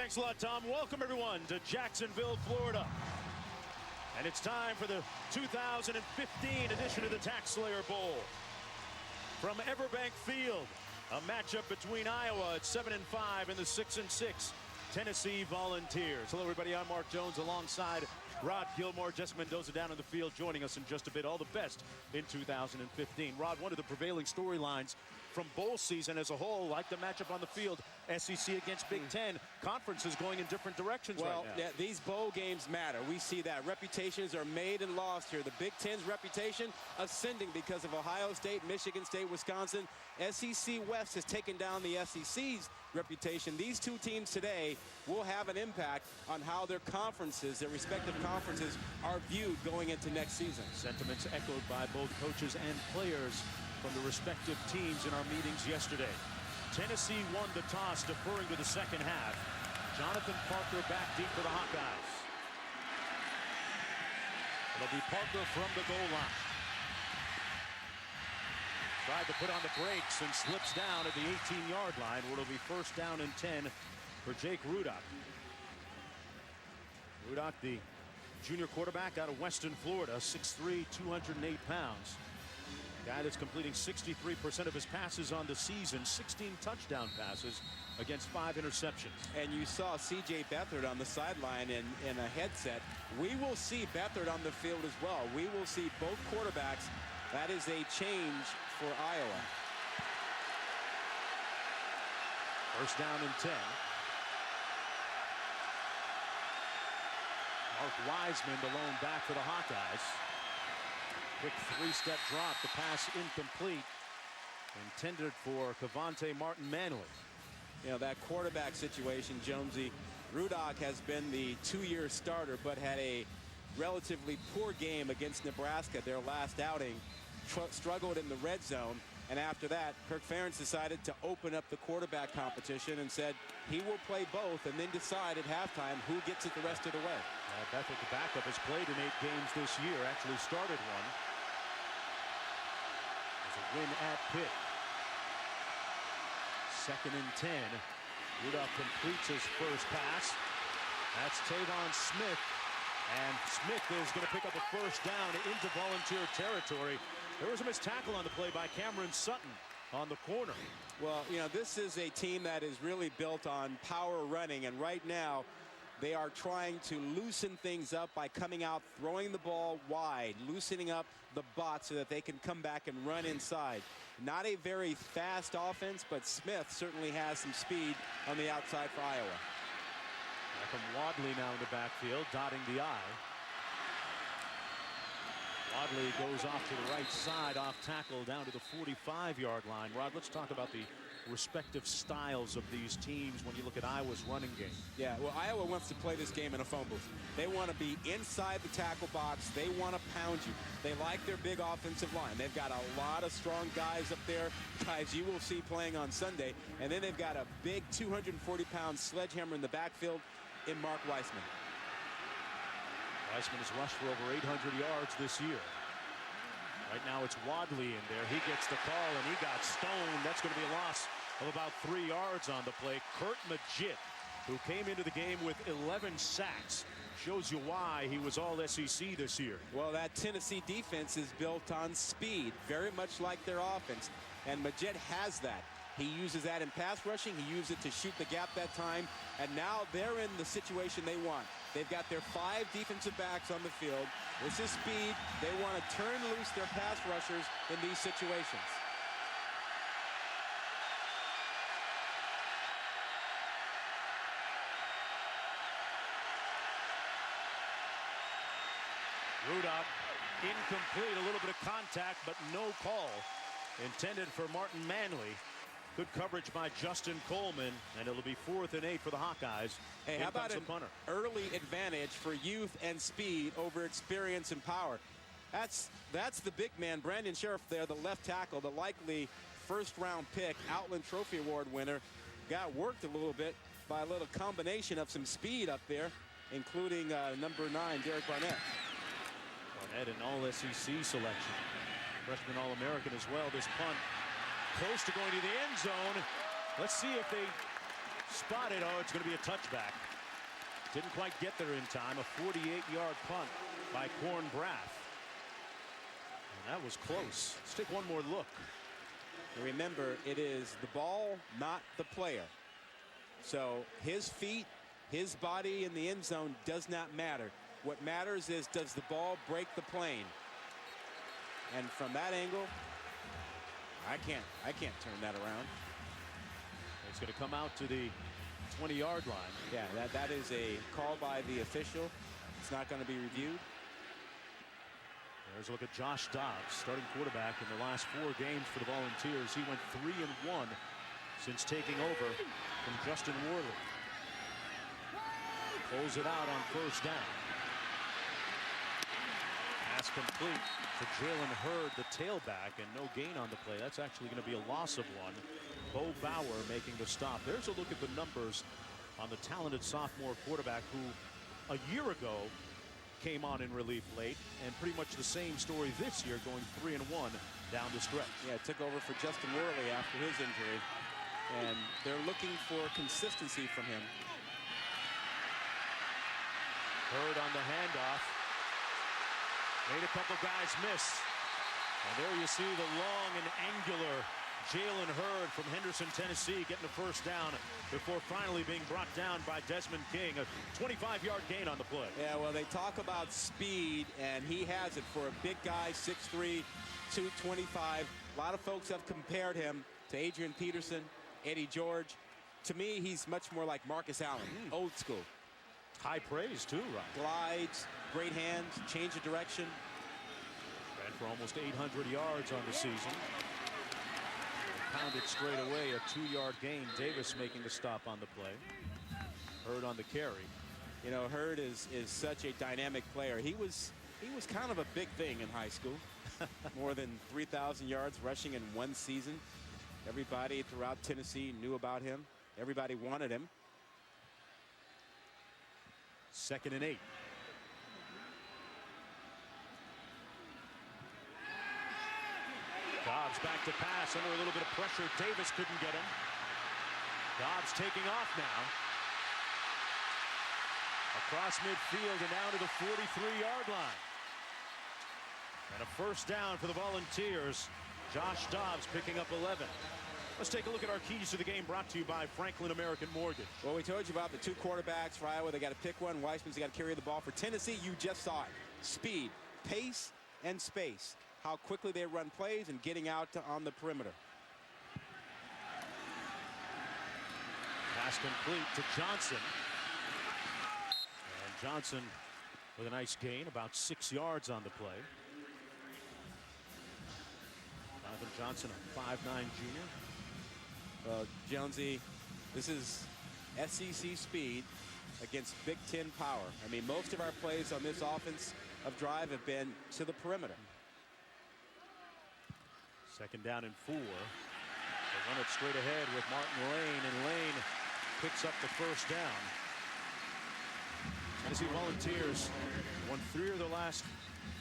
Thanks a lot, Tom. Welcome, everyone, to Jacksonville, Florida. And it's time for the 2015 edition of the Tax Slayer Bowl. From Everbank Field, a matchup between Iowa at 7-5 and the 6-6 Tennessee Volunteers. Hello, everybody. I'm Mark Jones alongside Rod Gilmore. Jessica Mendoza down in the field joining us in just a bit. All the best in 2015. Rod, one of the prevailing storylines from bowl season as a whole, like the matchup on the field, SEC against Big Ten. Conferences going in different directions right now. Yeah, these bowl games matter. We see that. Reputations are made and lost here. The Big Ten's reputation ascending because of Ohio State, Michigan State, Wisconsin. SEC West has taken down the SEC's reputation. These two teams today will have an impact on how their conferences, their respective conferences, are viewed going into next season. Sentiments echoed by both coaches and players from the respective teams in our meetings yesterday. Tennessee won the toss, deferring to the second half. Jonathan Parker back deep for the Hawkeyes. It'll be Parker from the goal line. Tried to put on the brakes and slips down at the 18-yard line, where it'll be first down and 10 for Jake Rudock. Rudock, the junior quarterback out of Weston, Florida, 6'3", 208 pounds. Guy that's completing 63% of his passes on the season, 16 touchdown passes against 5 interceptions. And you saw C.J. Beathard on the sideline in a headset. We will see Beathard on the field as well. We will see both quarterbacks. That is a change for Iowa. First down and 10. Mark Wiseman, the lone back for the Hawkeyes. Quick three-step drop. The pass incomplete. Intended for Cavante Martin-Manley. You know, that quarterback situation, Jonesy. Rudock has been the two-year starter, but had a relatively poor game against Nebraska, their last outing. Struggled in the red zone. And after that, Kirk Ferentz decided to open up the quarterback competition and said he will play both, and then decide at halftime who gets it the rest of the way. Beathard, the backup, has played in 8 games this year. Actually started one. There's a win at Pitt. Second and 10. Rudock completes his first pass. That's Tavon Smith. And Smith is going to pick up a first down into Volunteer territory. There was a missed tackle on the play by Cameron Sutton on the corner. Well, you know, this is a team that is really built on power running, and right now they are trying to loosen things up by coming out, throwing the ball wide, loosening up the box so that they can come back and run inside. Not a very fast offense, but Smith certainly has some speed on the outside for Iowa. Malcolm Wadley now in the backfield, dotting the I. Wadley goes off to the right side, off tackle down to the 45-yard line. Rod, let's talk about the respective styles of these teams when you look at Iowa's running game. Yeah, well, Iowa wants to play this game in a phone booth. They want to be inside the tackle box. They want to pound you. They like their big offensive line. They've got a lot of strong guys up there, guys you will see playing on Sunday. And then they've got a big 240-pound sledgehammer in the backfield in Mark Wiseman. Wiseman has rushed for over 800 yards this year. Right now it's Wadley in there. He gets the call and he got stoned. That's going to be a loss of about 3 yards on the play. Kurt Magid, who came into the game with 11 sacks, shows you why he was all SEC this year. Well, that Tennessee defense is built on speed, very much like their offense. And Magid has that. He uses that in pass rushing. He used it to shoot the gap that time. And now they're in the situation they want. They've got their 5 defensive backs on the field. This is speed. They want to turn loose their pass rushers in these situations. Rudock incomplete. A little bit of contact, but no call intended for Martin Manley. Good coverage by Justin Coleman, and it'll be 4th and 8 for the Hawkeyes. Hey, how about an early advantage for youth and speed over experience and power? That's the big man, Brandon Sheriff there, the left tackle, the likely first-round pick, Outland Trophy Award winner. Got worked a little bit by a little combination of some speed up there, including number 9, Derek Barnett. Barnett, an all-SEC selection. Freshman All-American as well. This punt close to going to the end zone. Let's see if they Spotted. Oh, it's going to be a touchback. Didn't quite get there in time. A 48-yard punt by Corn Brath. And that was close. Let's take one more look. Remember, it is the ball, not the player. So his feet, his body in the end zone does not matter. What matters is, does the ball break the plane? And from that angle, I can't turn that around. It's going to come out to the 20-yard line. Yeah, that is a call by the official. It's not going to be reviewed. There's a look at Josh Dobbs, starting quarterback in the last 4 games for the Volunteers. He went 3-1 since taking over from Justin Worley. Pulls it out on first down. Pass complete to Jalen Hurd, the tailback, and no gain on the play. That's actually going to be a loss of 1. Bo Bauer making the stop. There's a look at the numbers on the talented sophomore quarterback who a year ago came on in relief late, and pretty much the same story this year, going 3-1 down the stretch. Yeah, took over for Justin Worley after his injury, and they're looking for consistency from him. Hurd on the handoff. Made a couple guys miss. And there you see the long and angular Jalen Hurd from Henderson, Tennessee, getting the first down before finally being brought down by Desmond King. A 25-yard gain on the play. Yeah, well, they talk about speed, and he has it for a big guy, 6'3", 225. A lot of folks have compared him to Adrian Peterson, Eddie George. To me, he's much more like Marcus Allen, old school. High praise, too, Ron. Glides, great hands, change of direction. Ran for almost 800 yards on the season. Pounded straight away, a 2-yard gain. Davis making the stop on the play. Hurd on the carry. You know, Hurd is such a dynamic player. He was kind of a big thing in high school. More than 3,000 yards rushing in one season. Everybody throughout Tennessee knew about him. Everybody wanted him. 2nd and 8. Dobbs back to pass under a little bit of pressure. Davis couldn't get him. Dobbs taking off now. Across midfield and down to the 43-yard line. And a first down for the Volunteers. Josh Dobbs picking up 11. Let's take a look at our keys to the game, brought to you by Franklin American Mortgage. Well, we told you about the 2 quarterbacks for Iowa. They got to pick one. Weissman's got to carry the ball. For Tennessee, you just saw it. Speed, pace, and space. How quickly they run plays and getting out on the perimeter. Pass complete to Johnson. And Johnson with a nice gain, about 6 yards on the play. Jonathan Johnson, a 5'9" junior. Well, Jonesy, this is SEC speed against Big Ten power. I mean, most of our plays on this offense of drive have been to the perimeter. 2nd down and 4. They run it straight ahead with Martin Lane, and Lane picks up the first down. Tennessee Volunteers won 3 of their last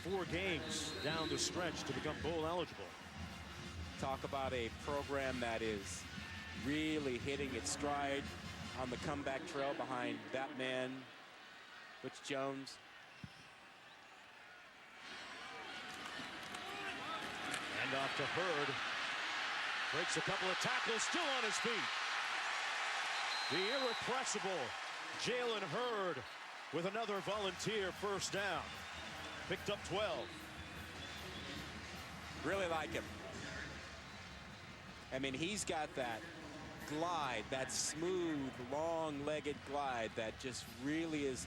4 games down the stretch to become bowl eligible. Talk about a program that is really hitting its stride on the comeback trail behind that man, Butch Jones. And off to Hurd. Breaks a couple of tackles, still on his feet. The irrepressible Jalen Hurd with another Volunteer first down. Picked up 12. Really like him. I mean, he's got that glide, that smooth, long-legged glide that just really is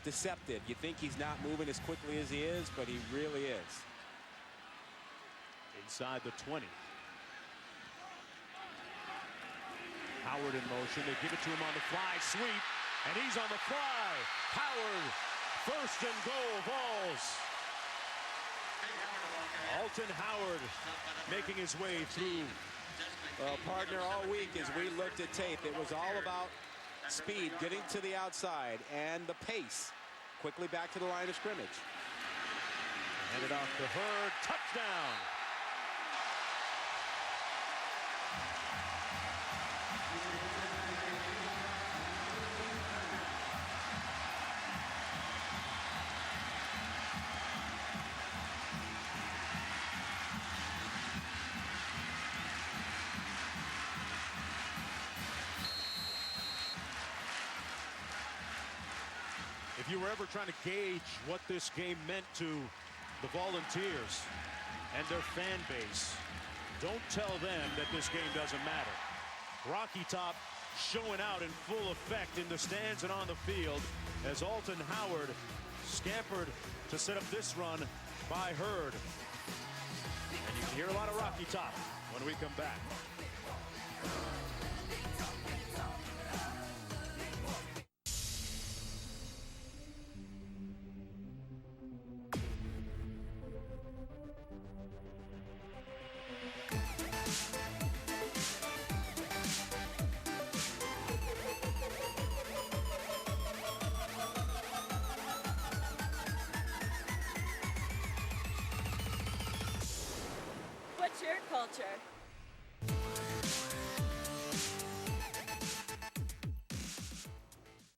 deceptive. You think he's not moving as quickly as he is, but he really is. Inside the 20. Howard in motion. They give it to him on the fly sweep, and he's on the fly. Howard, 1st and goal, Vols. Alton Howard making his way through. Well, partner, all week as we looked at tape, it was all about speed, getting to the outside, and the pace. Quickly back to the line of scrimmage. Handed off to Hurd. Touchdown. If you were ever trying to gauge what this game meant to the Volunteers and their fan base, don't tell them that this game doesn't matter. Rocky Top showing out in full effect in the stands and on the field as Alton Howard scampered to set up this run by Hurd. And you can hear a lot of Rocky Top when we come back. What's your culture?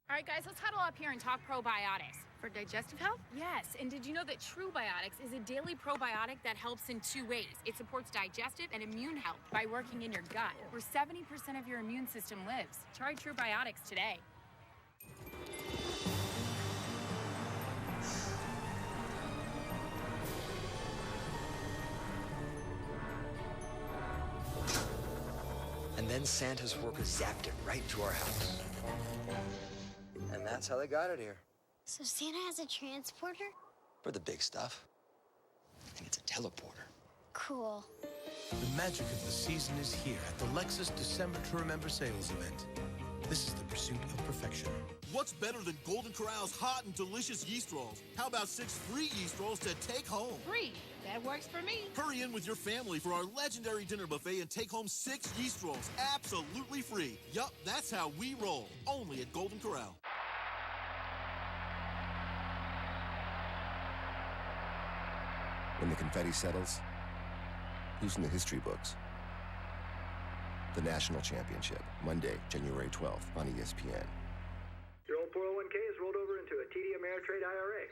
All right, guys, let's huddle up here and talk probiotics. For digestive health? Yes, and did you know that True Biotics is a daily probiotic that helps in 2 ways? It supports digestive and immune health by working in your gut, where 70% of your immune system lives. Try True Biotics today. And then Santa's workers zapped it right to our house. And that's how they got it here. So Santa has a transporter? For the big stuff. I think it's a teleporter. Cool. The magic of the season is here at the Lexus December to Remember sales event. This is the pursuit of perfection. What's better than Golden Corral's hot and delicious yeast rolls? How about 6 free yeast rolls to take home? Free. That works for me. Hurry in with your family for our legendary dinner buffet and take home 6 yeast rolls absolutely free. Yup, that's how we roll. Only at Golden Corral. When the confetti settles, who's in the history books? The National Championship, Monday, January 12th on ESPN. Your old 401k is rolled over into a TD Ameritrade IRA.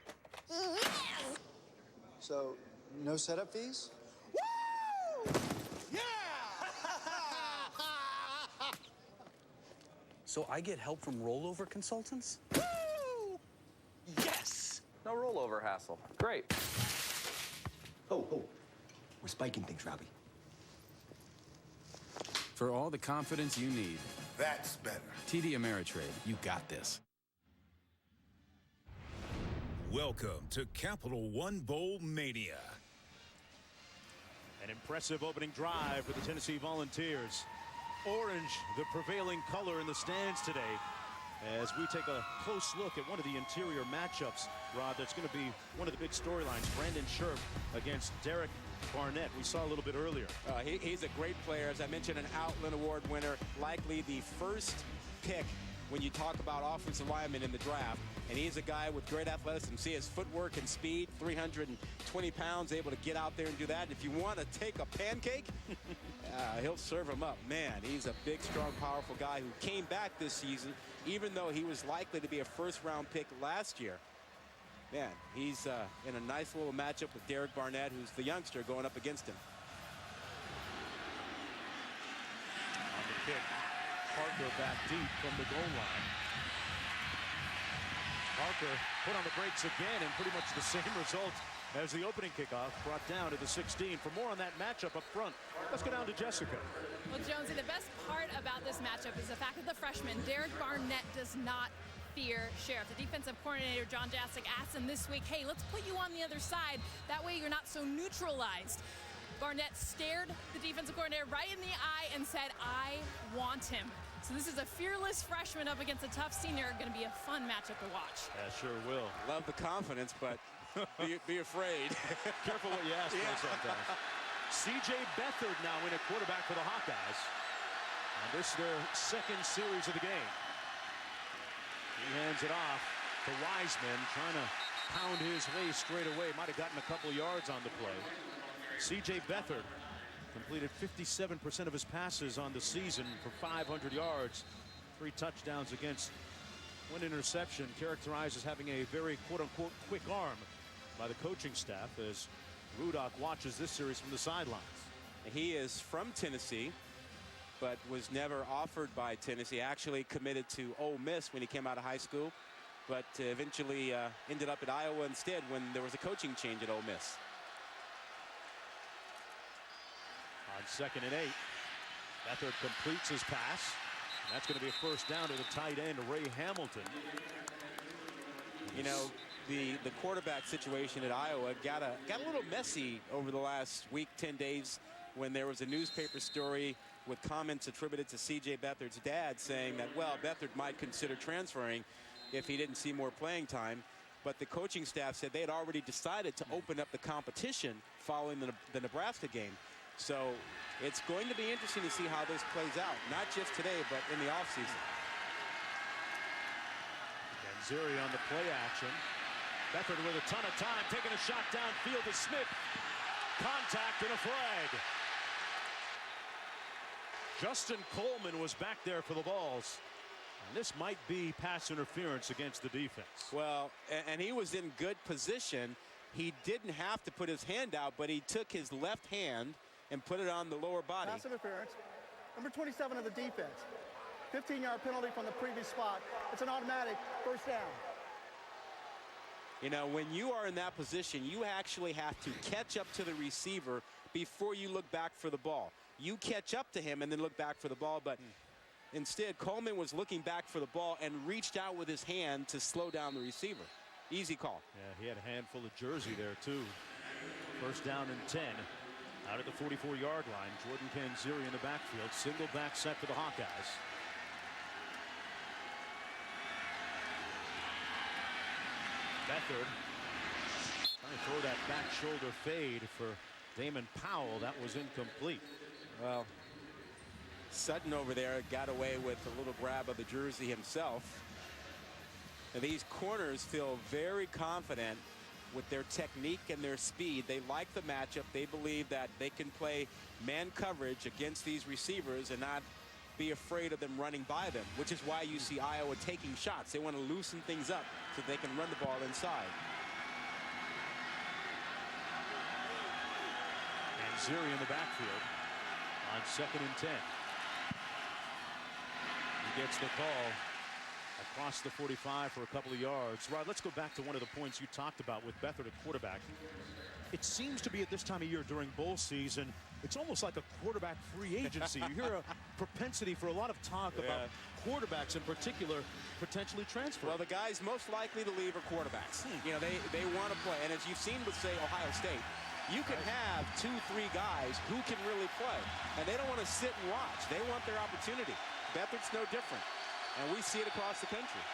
So, no setup fees? Woo! Yeah! So I get help from rollover consultants? Woo! Yes! No rollover hassle. Great. Oh, we're spiking things, Robbie. For all the confidence you need. That's better. TD Ameritrade, you got this. Welcome to Capital One Bowl Mania. An impressive opening drive for the Tennessee Volunteers. Orange, the prevailing color in the stands today. As we take a close look at one of the interior matchups, Rod, that's going to be one of the big storylines. Brandon Scherf against Derek Barnett. We saw a little bit earlier. He's a great player. As I mentioned, an Outland Award winner, likely the first pick when you talk about offensive linemen in the draft. And he's a guy with great athleticism. See his footwork and speed, 320 pounds, able to get out there and do that. If you want to take a pancake, he'll serve him up. Man, he's a big, strong, powerful guy who came back this season, even though he was likely to be a first-round pick last year. Man, he's in a nice little matchup with Derek Barnett, who's the youngster going up against him. On the kick, Parker back deep from the goal line. Parker put on the brakes again, and pretty much the same result as the opening kickoff, brought down to the 16. For more on that matchup up front, let's go down to Jessica. Well, Jonesy, the best part about this matchup is the fact that the freshman, Derek Barnett, does not fear Sheriff. The defensive coordinator, John Jasek, asked him this week, hey, let's put you on the other side. That way you're not so neutralized. Barnett stared the defensive coordinator right in the eye and said, I want him. So this is a fearless freshman up against a tough senior. Going to be a fun matchup to watch. Yeah, sure will. Love the confidence, but be afraid. Careful what you ask for sometimes. C.J. Beathard now in at quarterback for the Hawkeyes. And this is their second series of the game. He hands it off to Wiseman, trying to pound his way straight away. Might have gotten a couple yards on the play. C.J. Beathard completed 57% of his passes on the season for 500 yards. 3 touchdowns against 1 interception. Characterized as having a very quote-unquote quick arm by the coaching staff as Rudock watches this series from the sidelines. He is from Tennessee, but was never offered by Tennessee. Actually committed to Ole Miss when he came out of high school. but eventually ended up at Iowa instead when there was a coaching change at Ole Miss. On 2nd and 8, Beathard completes his pass. And that's going to be a first down to the tight end, Ray Hamilton. You know, the quarterback situation at Iowa got a little messy over the last week, 10 days, when there was a newspaper story with comments attributed to C.J. Beathard's dad saying that, well, Beathard might consider transferring if he didn't see more playing time. But the coaching staff said they had already decided to open up the competition following the Nebraska game. So it's going to be interesting to see how this plays out, not just today, but in the offseason. Kanzeri on the play action. Beathard with a ton of time, taking a shot downfield to Smith. Contact and a flag. Justin Coleman was back there for the balls. And this might be pass interference against the defense. Well, and he was in good position. He didn't have to put his hand out, but he took his left hand and put it on the lower body. Pass interference. Number 27 of the defense. 15-yard penalty from the previous spot. It's an automatic first down. You know, when you are in that position, you actually have to catch up to the receiver before you look back for the ball. You catch up to him and then look back for the ball, but instead Coleman was looking back for the ball and reached out with his hand to slow down the receiver. Easy call. Yeah, he had a handful of jersey there too. First down and 10. Out at the 44-yard line, Jordan Kanzeri in the backfield. Single back set for the Hawkeyes. Beathard trying to throw that back shoulder fade for Damon Powell. That was incomplete. Well, Sutton over there got away with a little grab of the jersey himself. And these corners feel very confident with their technique and their speed. They like the matchup. They believe that they can play man coverage against these receivers and not be afraid of them running by them, which is why you see Iowa taking shots. They want to loosen things up so they can run the ball inside. Kanzeri in the backfield on 2nd and 10. He gets the call across the 45 for a couple of yards. Rod, let's go back to one of the points you talked about with Beathard at quarterback. It seems to be at this time of year during bowl season, it's almost like a quarterback free agency. You hear a propensity for a lot of talk about quarterbacks in particular potentially transferring. Well, the guys most likely to leave are quarterbacks. You know, they want to play. And as you've seen with, say, Ohio State, you can have 2, 3 guys who can really play. And they don't want to sit and watch. They want their opportunity. Beathard's no different. And we see it across the country.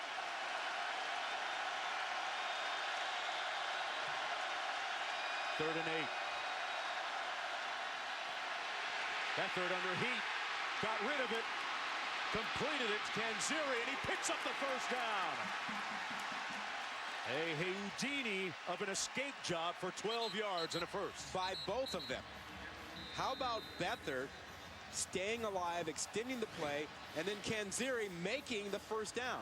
Third and 8. Beathard under heat. Got rid of it. Completed it to Kanzeri, and he picks up the first down. A Houdini of an escape job for 12 yards and a first. By both of them. How about Beathard staying alive, extending the play, and then Kanzeri making the first down?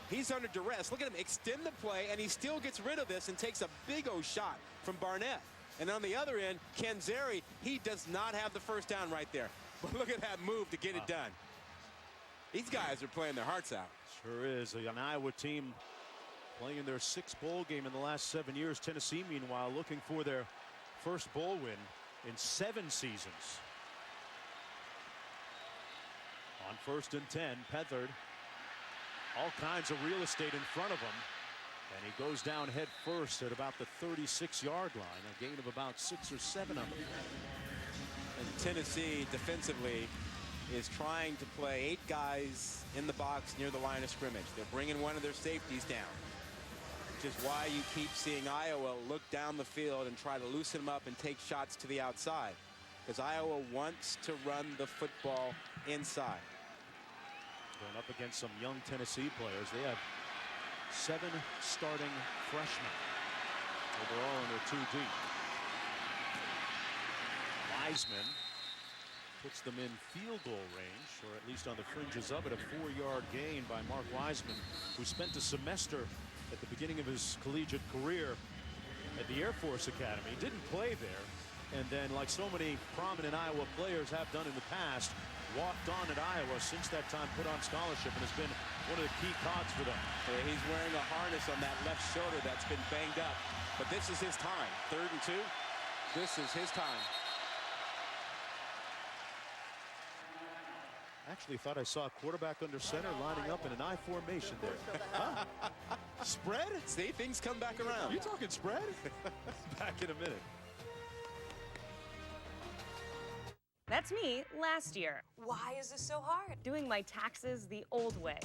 He's under duress. Look at him extend the play, and he still gets rid of this and takes a big O shot from Barnett. And on the other end, Kanzeri, he does not have the first down right there. But look at that move to get it done. These guys are playing their hearts out. Sure is. An Iowa team playing their 6th bowl game in the last 7 years. Tennessee, meanwhile, looking for their first bowl win in 7 seasons. On 1st and 10, Beathard, all kinds of real estate in front of him. And he goes down head first at about the 36-yard line, a gain of about 6 or 7 on him. And Tennessee defensively is trying to play 8 guys in the box near the line of scrimmage. They're bringing one of their safeties down, which is why you keep seeing Iowa look down the field and try to loosen them up and take shots to the outside, because Iowa wants to run the football inside. Going up against some young Tennessee players. They have 7 starting freshmen overall, and they're 2 deep. Wiseman puts them in field goal range, or at least on the fringes of it. A 4-yard gain by Mark Wiseman, who spent a semester at the beginning of his collegiate career at the Air Force Academy. Didn't play there, and then, like so many prominent Iowa players have done in the past, walked on at Iowa, since that time put on scholarship and has been one of the key cogs for them. Yeah, he's wearing a harness on that left shoulder that's been banged up. But this is his time. 3rd and 2. This is his time. Actually thought I saw a quarterback under center lining up in an I formation there. Huh? Spread? See, things come back around. You talking spread? Back in a minute. That's me last year. Why is this so hard? Doing my taxes the old way.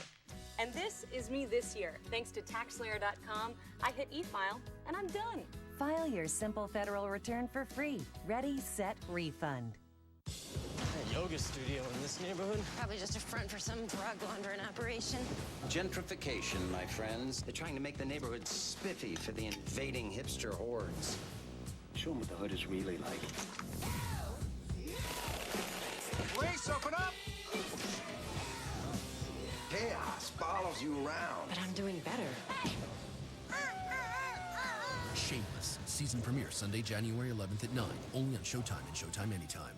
And this is me this year. Thanks to TaxSlayer.com, I hit e-file and I'm done. File your simple federal return for free. Ready, set, refund. A yoga studio in this neighborhood? Probably just a front for some drug laundering operation. Gentrification, my friends. They're trying to make the neighborhood spiffy for the invading hipster hordes. Show them what the hood is really like. Police, open up! Chaos follows you around. But I'm doing better. Shameless. Season premiere Sunday, January 11th at 9. Only on Showtime and Showtime Anytime.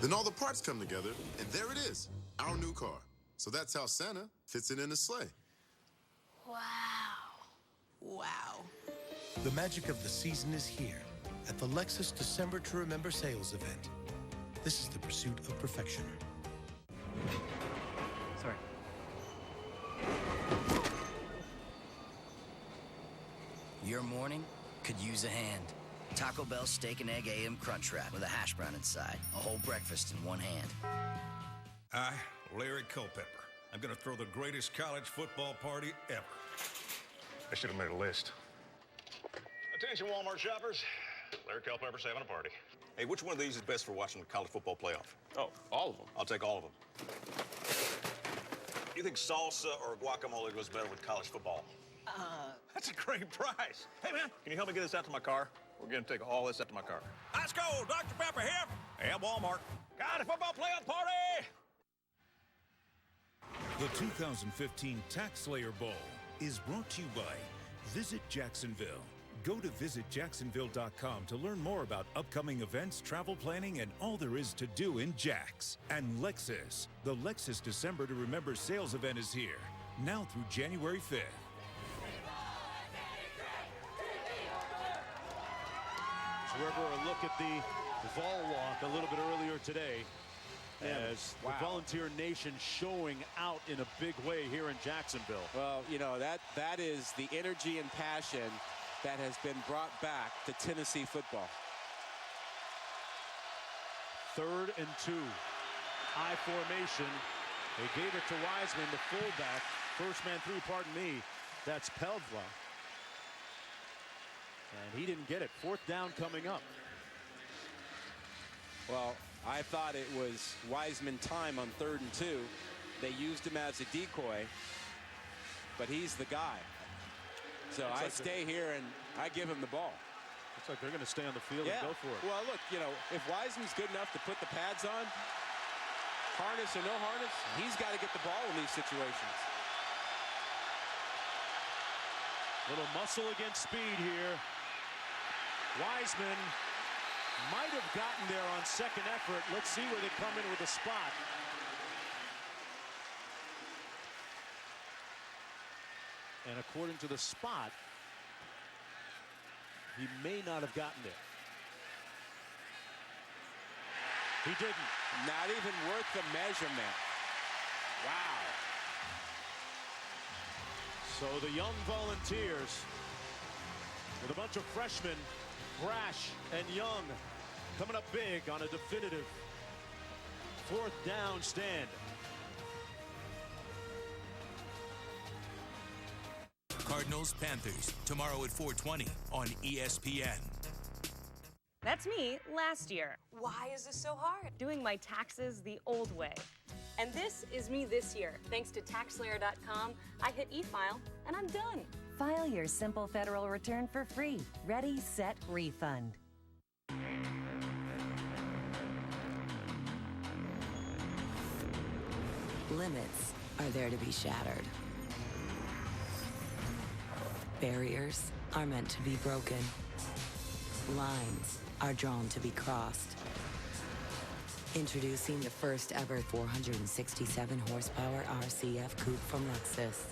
Then all the parts come together, and there it is, our new car. So that's how Santa fits it in his sleigh. Wow. Wow. The magic of the season is here at the Lexus December to Remember sales event. This is the pursuit of perfection. Sorry. Your morning could use a hand. Taco Bell Steak and Egg AM Crunch Wrap with a hash brown inside. A whole breakfast in one hand. I, Larry Culpepper. I'm going to throw the greatest college football party ever. I should have made a list. Attention, Walmart shoppers. Larry Culpepper's having a party. Hey, which one of these is best for watching the college football playoff? Oh, all of them. I'll take all of them. You think salsa or guacamole goes better with college football? That's a great price. Hey, man, can you help me get this out to my car? We're going to take all this out to my car. Let's go, Dr. Pepper here. And Walmart. College football playoff party! The 2015 TaxSlayer Bowl is brought to you by Visit Jacksonville. Go to visitjacksonville.com to learn more about upcoming events, travel planning, and all there is to do in Jax. And Lexus. The Lexus December to Remember sales event is here, now through January 5th. So we're a look at the Vol Walk a little bit earlier today, as the Volunteer Nation showing out in a big way here in Jacksonville. Well, you know, that is the energy and passion that has been brought back to Tennessee football. 3rd and 2. I formation. They gave it to Wiseman, the fullback. First man through, pardon me. That's Pelvla. And he didn't get it. 4th down coming up. Well, I thought it was Wiseman time on 3rd and 2. They used him as a decoy, but he's the guy. So I stay here and I give him the ball. Looks like they're going to stay on the field and go for it. Well, look, you know, if Wiseman's good enough to put the pads on, harness or no harness, he's got to get the ball in these situations. Little muscle against speed here. Wiseman might have gotten there on second effort. Let's see where they come in with a spot. And according to the spot, he may not have gotten there. He didn't. Not even worth the measurement. Wow. So the young Volunteers, with a bunch of freshmen, Brash and Young, coming up big on a definitive 4th down stand. Cardinals Panthers tomorrow at 4:20 on ESPN. That's me last year. Why is this so hard? Doing my taxes the old way. And this is me this year. Thanks to TaxSlayer.com, I hit e-file and I'm done. File your simple federal return for free. Ready, set, refund. Limits are there to be shattered. Barriers are meant to be broken. Lines are drawn to be crossed. Introducing the first ever 467 horsepower RCF coupe from Lexus.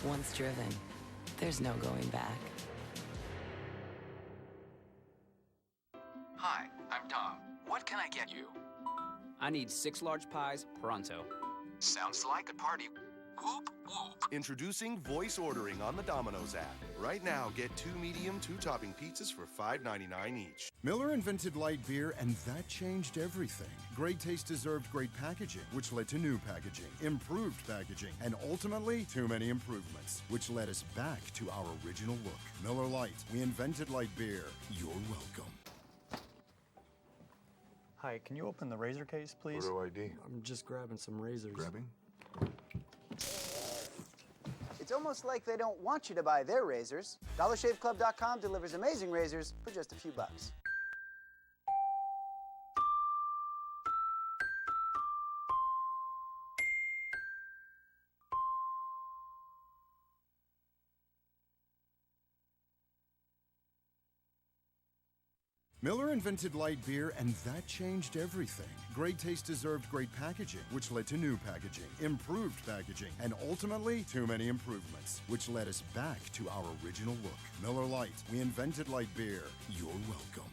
Once driven, there's no going back. Hi, I'm Tom. What can I get you? I need 6 large pies, pronto. Sounds like a party. Whoop, whoop. Introducing voice ordering on the Domino's app. Right now, get 2 medium, 2-topping pizzas for $5.99 each. Miller invented light beer, and that changed everything. Great taste deserved great packaging, which led to new packaging, improved packaging, and ultimately, too many improvements, which led us back to our original look. Miller Lite. We invented light beer. You're welcome. Hi, can you open the razor case, please? Photo ID. I'm just grabbing some razors. Grabbing? It's almost like they don't want you to buy their razors. DollarShaveClub.com delivers amazing razors for just a few bucks. Miller invented light beer, and that changed everything. Great taste deserved great packaging, which led to new packaging, improved packaging, and ultimately, too many improvements, which led us back to our original look. Miller Lite. We invented light beer. You're welcome.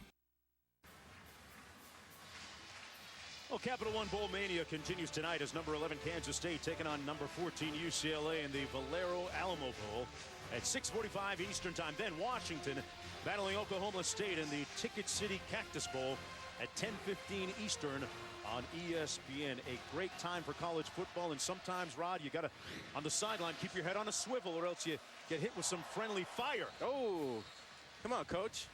Well, Capital One Bowl Mania continues tonight as number 11 Kansas State taking on number 14 UCLA in the Valero Alamo Bowl at 6:45 Eastern Time. Then Washington battling Oklahoma State in the Ticket City Cactus Bowl at 10:15 Eastern on ESPN. A great time for college football, and sometimes, Rod, you got to, on the sideline, keep your head on a swivel or else you get hit with some friendly fire. Oh, come on, Coach.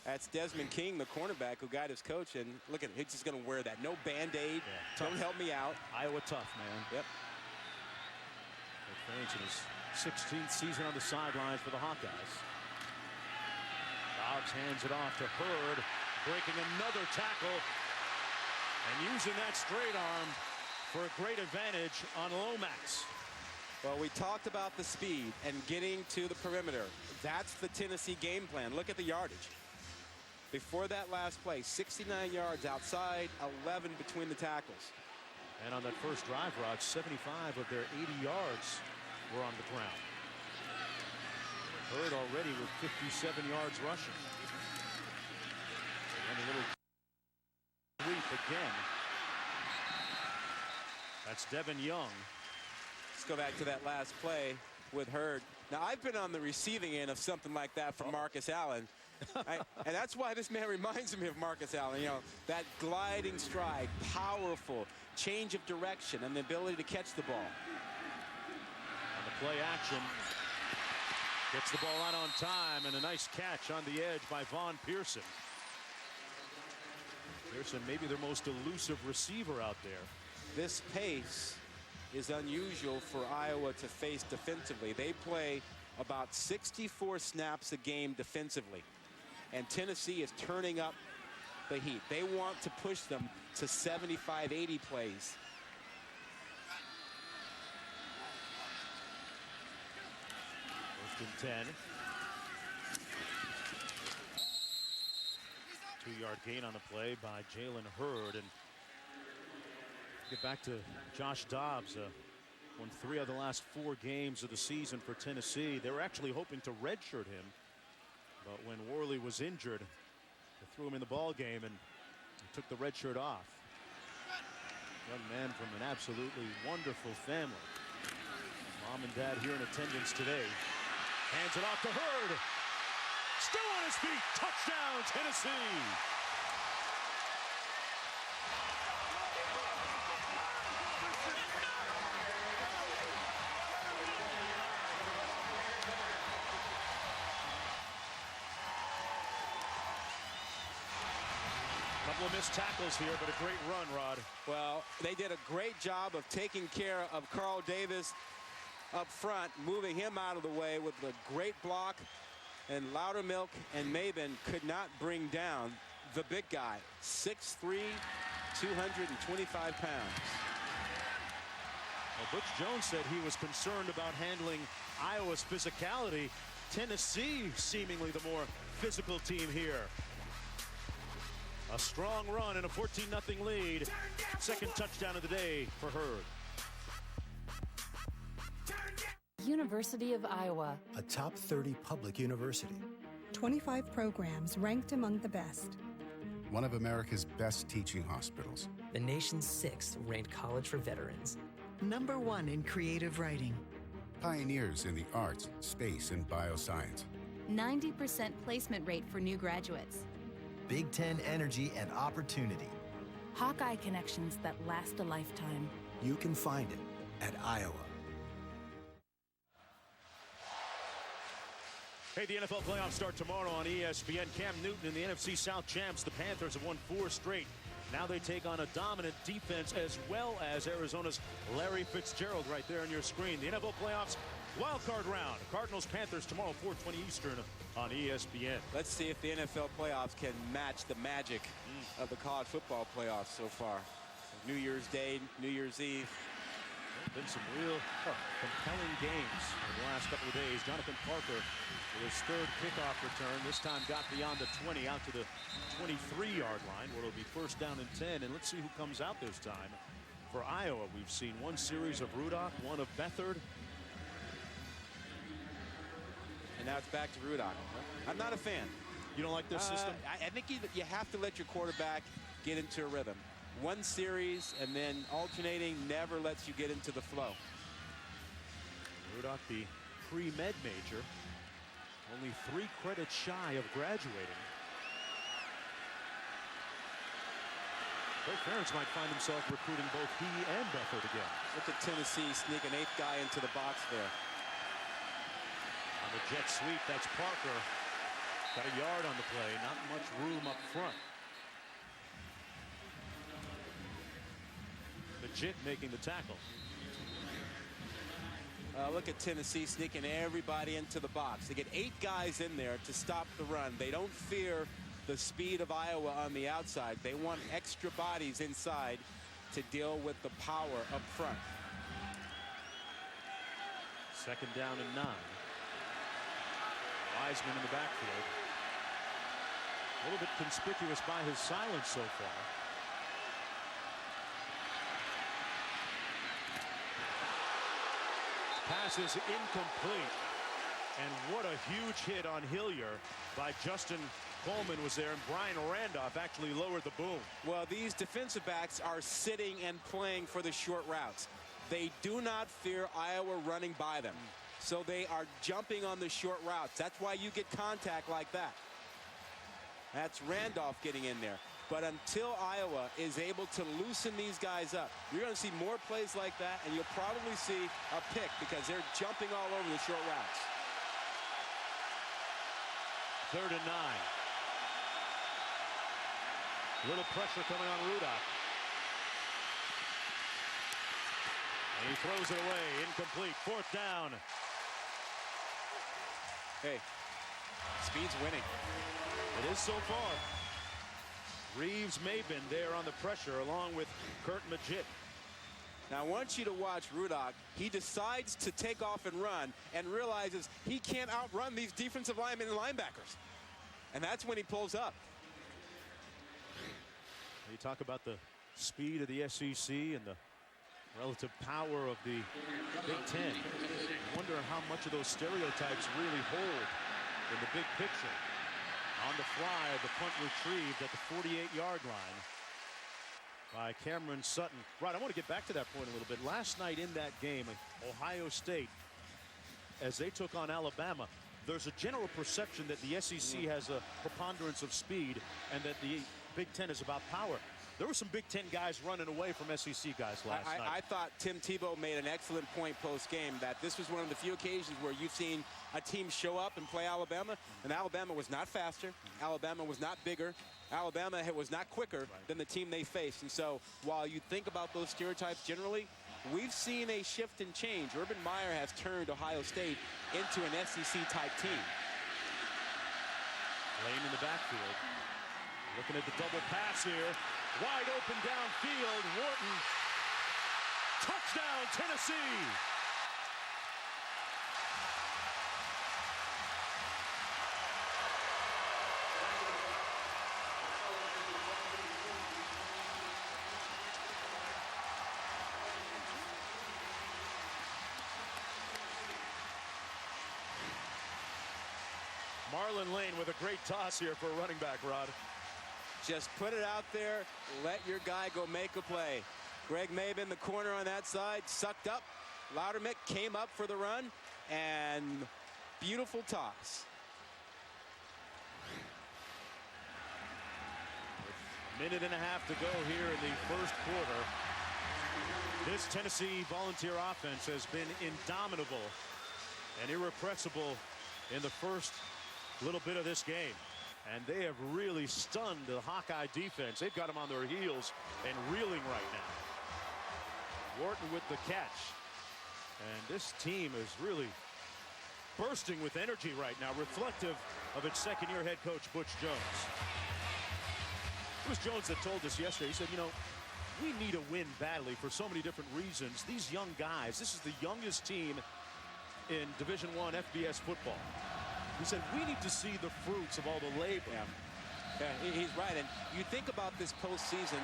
That's Desmond King, the cornerback, who got his coach, and look at him. He's just going to wear that. No Band-Aid. Yeah, don't help me out. Iowa tough, man. Yep. Coach in his 16th season on the sidelines for the Hawkeyes. Dobbs hands it off to Hurd, breaking another tackle and using that straight arm for a great advantage on Lomax. Well, we talked about the speed and getting to the perimeter. That's the Tennessee game plan. Look at the yardage. Before that last play, 69 yards outside, 11 between the tackles. And on that first drive, Rod, 75 of their 80 yards were on the ground. Hurd already with 57 yards rushing. And a little sweep again. That's Devin Young. Let's go back to that last play with Hurd. Now, I've been on the receiving end of something like that from Marcus Allen. And that's why this man reminds me of Marcus Allen. You know, that gliding stride, powerful, change of direction, and the ability to catch the ball. On the play action, gets the ball out on time, and a nice catch on the edge by Vaughn Pearson. Pearson, maybe their most elusive receiver out there. This pace is unusual for Iowa to face defensively. They play about 64 snaps a game defensively. And Tennessee is turning up the heat. They want to push them to 75, 80 plays. First and 10. 2-yard gain on the play by Jalen Hurd. And get back to Josh Dobbs. Won 3 of the last 4 games of the season for Tennessee. They were actually hoping to redshirt him. But when Worley was injured, they threw him in the ball game and took the red shirt off. Young man from an absolutely wonderful family. Mom and dad here in attendance today. Hands it off to Hurd. Still on his feet. Touchdown, Tennessee. Couple of missed tackles here, but a great run, Rod. Well, they did a great job of taking care of Carl Davis up front, moving him out of the way with a great block. And Loudermilk and Maben could not bring down the big guy, 6'3", 225 pounds. Well, Butch Jones said he was concerned about handling Iowa's physicality. Tennessee seemingly the more physical team here. A strong run and a 14-0 lead. Second touchdown of the day for Hurd. University of Iowa. A top 30 public university. 25 programs ranked among the best. One of America's best teaching hospitals. The nation's 6th ranked college for veterans. #1 in creative writing. Pioneers in the arts, space, and bioscience. 90% placement rate for new graduates. Big Ten energy and opportunity. Hawkeye connections that last a lifetime. You can find it at Iowa. Hey, the NFL playoffs start tomorrow on ESPN. Cam Newton and the NFC South champs, the Panthers, have won 4 straight. Now they take on a dominant defense as well as Arizona's Larry Fitzgerald right there on your screen. The NFL playoffs wild card round. Cardinals Panthers tomorrow 4:20 Eastern on ESPN. Let's see if the NFL playoffs can match the magic of the college football playoffs so far. New Year's Day, New Year's Eve. Been some real compelling games in the last couple of days. Jonathan Parker with his 3rd kickoff return. This time got beyond the 20 out to the 23-yard line where it'll be 1st down and 10. And let's see who comes out this time. For Iowa, we've seen one series of Rudock, one of Beathard. And now it's back to Rudock. I'm not a fan. You don't like this system? I think you have to let your quarterback get into a rhythm. One series and then alternating never lets you get into the flow. Rudock, the pre-med major, only 3 credits shy of graduating. Bill Ferentz might find himself recruiting both he and Beathard again. Look at Tennessee sneak an 8th guy into the box there. On the jet sweep, that's Parker. Got a yard on the play, not much room up front. Legit making the tackle. Look at Tennessee sneaking everybody into the box. They get 8 guys in there to stop the run. They don't fear the speed of Iowa on the outside. They want extra bodies inside to deal with the power up front. 2nd down and 9. Wiseman in the backfield. A little bit conspicuous by his silence so far. Pass is incomplete. And what a huge hit on Hillier by Justin Coleman was there, and Brian Randolph actually lowered the boom. Well, these defensive backs are sitting and playing for the short routes. They do not fear Iowa running by them. So they are jumping on the short routes. That's why you get contact like that. That's Randolph getting in there. But until Iowa is able to loosen these guys up, you're going to see more plays like that, and you'll probably see a pick because they're jumping all over the short routes. 3rd and 9. A little pressure coming on Rudock. And he throws it away, incomplete. 4th down. Hey, speed's winning. It is so far. Reeves Maben there on the pressure along with Kurt Magid. Now I want you to watch Rudock. He decides to take off and run and realizes he can't outrun these defensive linemen and linebackers. And that's when he pulls up. You talk about the speed of the SEC and the relative power of the Big Ten. I wonder how much of those stereotypes really hold in the big picture. On the fly, the punt retrieved at the 48-yard line by Cameron Sutton. Right, I want to get back to that point a little bit. Last night in that game, Ohio State, as they took on Alabama, there's a general perception that the SEC has a preponderance of speed and that the Big Ten is about power. There were some Big Ten guys running away from SEC guys last night. I thought Tim Tebow made an excellent point post-game that this was one of the few occasions where you've seen a team show up and play Alabama, and Alabama was not faster. Alabama was not bigger. Alabama was not quicker than the team they faced. And so while you think about those stereotypes generally, we've seen a shift and change. Urban Meyer has turned Ohio State into an SEC-type team. Lane in the backfield. Looking at the double pass here. Wide open downfield. Wharton Touchdown, Tennessee. Marlon Lane with a great toss here for a running back, Rod. Just put it out there. Let your guy go make a play. Greg Mabe in the corner on that side, sucked up. Loudermilk came up for the run, and beautiful toss. A minute and a half to go here in the first quarter. This Tennessee Volunteer offense has been indomitable and irrepressible in the first little bit of this game. And they have really stunned the Hawkeye defense. They've got them on their heels and reeling right now. Wharton with the catch. And this team is really bursting with energy right now, reflective of its second-year head coach, Butch Jones. It was Jones that told us yesterday. He said, you know, we need a win badly for so many different reasons. These young guys, this is the youngest team in Division I FBS football. He said, we need to see the fruits of all the labor. Yeah, he's right. And you think about this postseason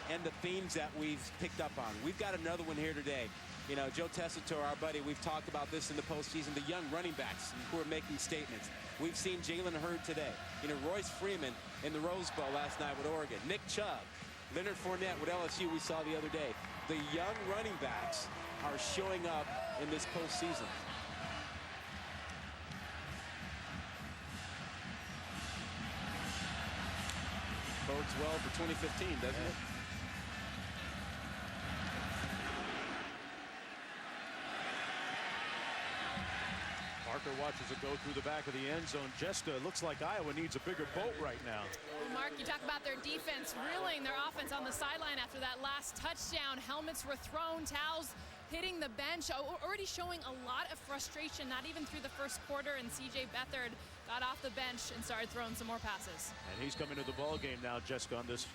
and the themes that we've picked up on. We've got another one here today. You know, Joe Tessitore, our buddy, we've talked about this in the postseason, the young running backs who are making statements. We've seen Jalen Hurd today. You know, Royce Freeman in the Rose Bowl last night with Oregon. Nick Chubb, Leonard Fournette with LSU we saw the other day. The young running backs are showing up in this postseason. Bodes well for 2015, doesn't it? Parker watches it go through the back of the end zone. Jessica, looks like Iowa needs a bigger boat right now. Well, Mark, you talk about their defense reeling their offense on the sideline after that last touchdown. Helmets were thrown, towels hitting the bench, already showing a lot of frustration, not even through the first quarter, and C.J. Beathard got off the bench and started throwing some more passes. And he's coming to the ball game now, Jessica, on this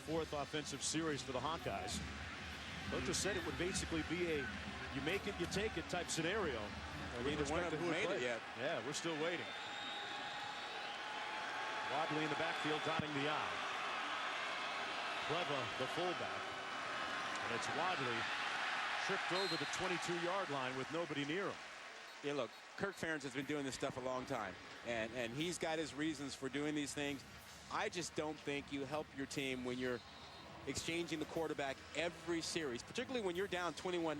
fourth offensive series for the Hawkeyes. Coach just said it would basically be a you make it, you take it type scenario. Neither one of them made it yet. Yeah, we're still waiting. Wadley in the backfield dotting the I. Pleva, the fullback. And it's Wadley tripped over the 22-yard line with nobody near him. Yeah, look, Kirk Ferentz has been doing this stuff a long time, and he's got his reasons for doing these things. I just don't think you help your team when you're exchanging the quarterback every series, particularly when you're down 21-0.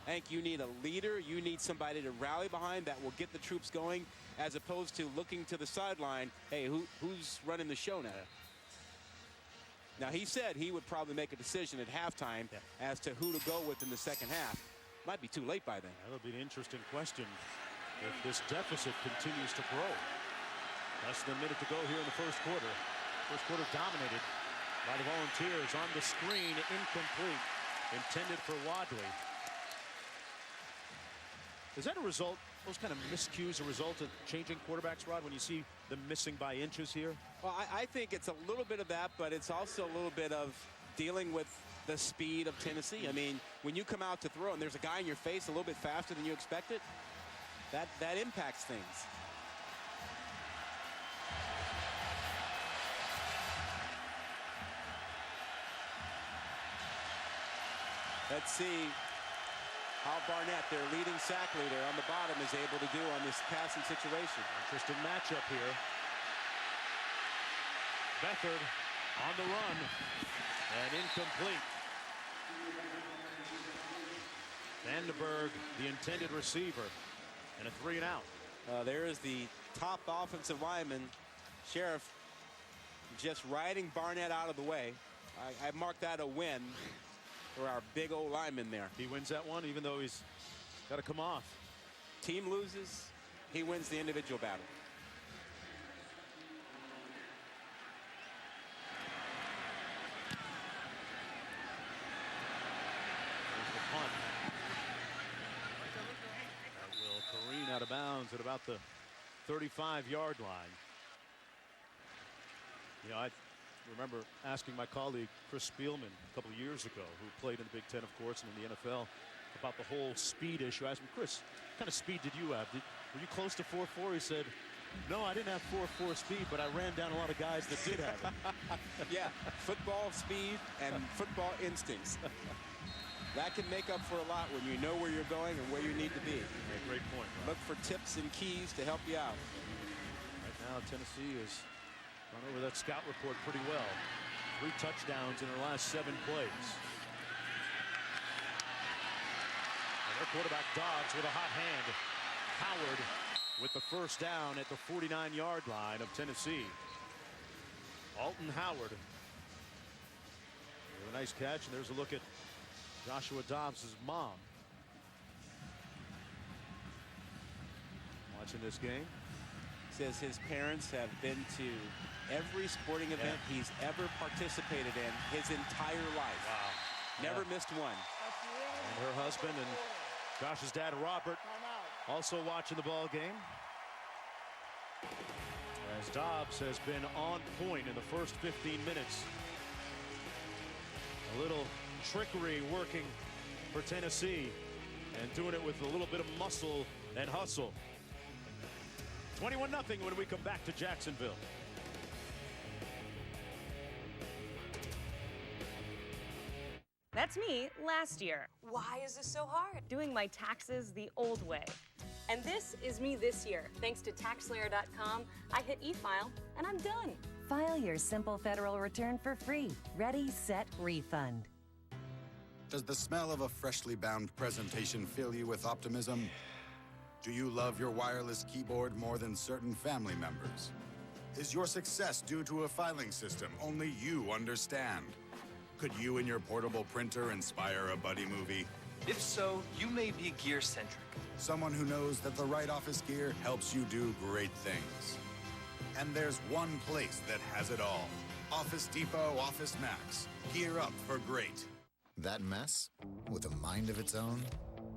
I think you need a leader. You need somebody to rally behind that will get the troops going, as opposed to looking to the sideline, hey, who's running the show now? Now, he said he would probably make a decision at halftime as to who to go with in the second half. Might be too late by then. That'll be an interesting question if this deficit continues to grow. Less than a minute to go here in the first quarter. First quarter dominated by the Volunteers. On the screen, incomplete. Intended for Wadley. Is that a result, those kind of miscues, a result of changing quarterbacks, Rod, when you see them missing by inches here? Well, I think it's a little bit of that, but it's also a little bit of dealing with the speed of Tennessee. I mean, when you come out to throw and there's a guy in your face a little bit faster than you expected, that impacts things. Let's see how Barnett, their leading sack leader on the bottom, is able to do on this passing situation. Interesting matchup here. Beathard on the run and incomplete. Vandenberg, the intended receiver, and a 3-and-out. There is the top offensive lineman, Sheriff, just riding Barnett out of the way. I mark that a win for our big old lineman there. He wins that one, even though he's got to come off. Team loses, he wins the individual battle. There's the punt. That will careen out of bounds at about the 35-yard line. You know, remember asking my colleague Chris Spielman a couple of years ago, who played in the Big Ten, of course, and in the NFL, about the whole speed issue. I asked him, Chris, what kind of speed did you have? Were you close to 4.4? He said, no, I didn't have 4.4 speed, but I ran down a lot of guys that did have it. Yeah, football speed and football instincts. That can make up for a lot when you know where you're going and where you need to be. Yeah, great point, Rob. Look for tips and keys to help you out. Right now, Tennessee has gone over that scout report pretty well. 3 touchdowns in their last 7 plays. And their quarterback Dobbs with a hot hand. Howard with the first down at the 49-yard line of Tennessee. Alton Howard with a nice catch, and there's a look at Joshua Dobbs' mom. Watching this game. Says his parents have been to every sporting event he's ever participated in his entire life. Wow. Never missed one. And her husband and Josh's dad, Robert, also watching the ball game. As Dobbs has been on point in the first 15 minutes. A little trickery working for Tennessee and doing it with a little bit of muscle and hustle. 21-0 when we come back to Jacksonville. That's me last year. Why is this so hard? Doing my taxes the old way. And this is me this year. Thanks to TaxSlayer.com, I hit e-file and I'm done. File your simple federal return for free. Ready, set, refund. Does the smell of a freshly bound presentation fill you with optimism? Do you love your wireless keyboard more than certain family members? Is your success due to a filing system only you understand? Could you and your portable printer inspire a buddy movie? If so, you may be gear-centric. Someone who knows that the right office gear helps you do great things. And there's one place that has it all. Office Depot Office Max. Gear up for great. That mess, with a mind of its own,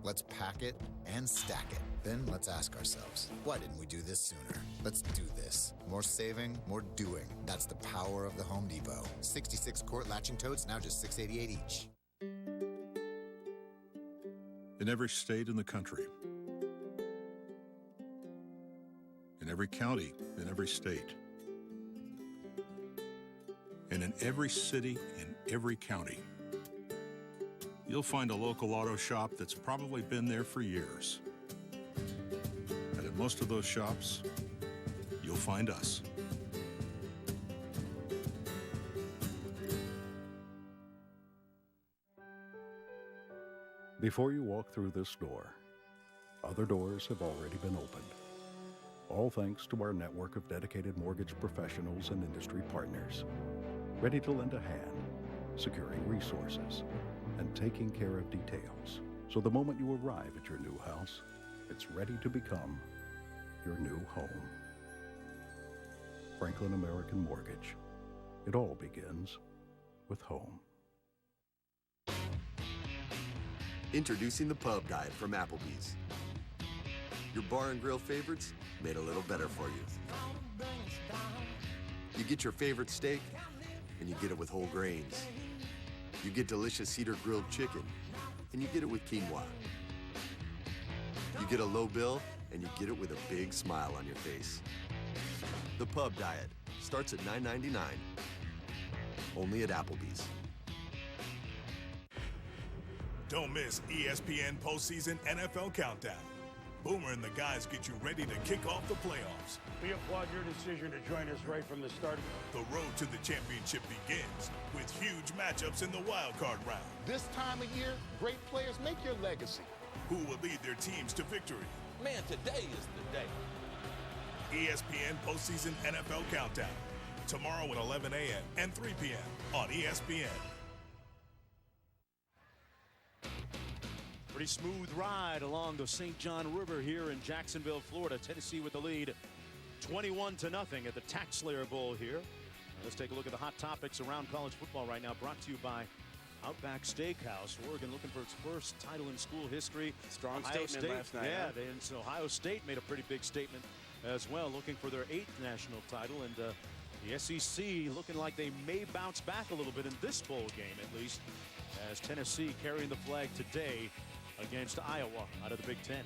let's pack it and stack it. Then let's ask ourselves, why didn't we do this sooner? Let's do this. More saving, more doing. That's the power of the Home Depot. 66 quart latching totes, now just $6.88 each. In every state in the country, in every county, in every state, and in every city, in every county, you'll find a local auto shop that's probably been there for years. And at most of those shops, you'll find us. Before you walk through this door, other doors have already been opened. All thanks to our network of dedicated mortgage professionals and industry partners, ready to lend a hand, securing resources, and taking care of details. So the moment you arrive at your new house, it's ready to become your new home. Franklin American Mortgage. It all begins with home. Introducing the Pub Guide from Applebee's. Your bar and grill favorites made a little better for you. You get your favorite steak, and you get it with whole grains. You get delicious cedar grilled chicken, and you get it with quinoa. You get a low bill, and you get it with a big smile on your face. The Pub Diet starts at $9.99, only at Applebee's. Don't miss ESPN Postseason NFL Countdown. Boomer and the guys get you ready to kick off the playoffs. We applaud your decision to join us right from the start. The road to the championship begins with huge matchups in the wild card round. This time of year, great players make your legacy. Who will lead their teams to victory? Man, today is the day. ESPN Postseason NFL Countdown. Tomorrow at 11 a.m. and 3 p.m. on ESPN. Pretty smooth ride along the St. John River here in Jacksonville, Florida. Tennessee with the lead 21-0 at the TaxSlayer Bowl here. Let's take a look at the hot topics around college football right now, brought to you by Outback Steakhouse. Oregon looking for its first title in school history. Strong Ohio statement State, last night. Yeah, and so Ohio State made a pretty big statement as well, looking for their 8th national title. And The SEC looking like they may bounce back a little bit in this bowl game, at least, as Tennessee carrying the flag today against Iowa out of the Big Ten.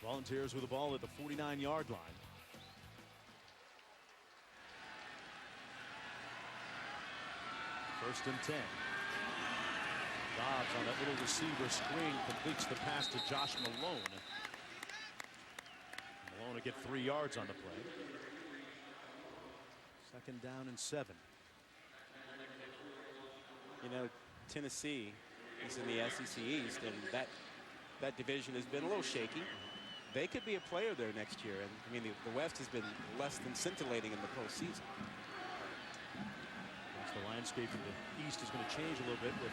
Volunteers with the ball at the 49-yard line. First and 10. Dobbs on that little receiver screen completes the pass to Josh Malone. Malone to get 3 yards on the play. Second down and 7. You know, Tennessee is in the SEC East, and that division has been a little shaky. They could be a player there next year, and I mean the West has been less than scintillating in the postseason. The landscape in the East is going to change a little bit with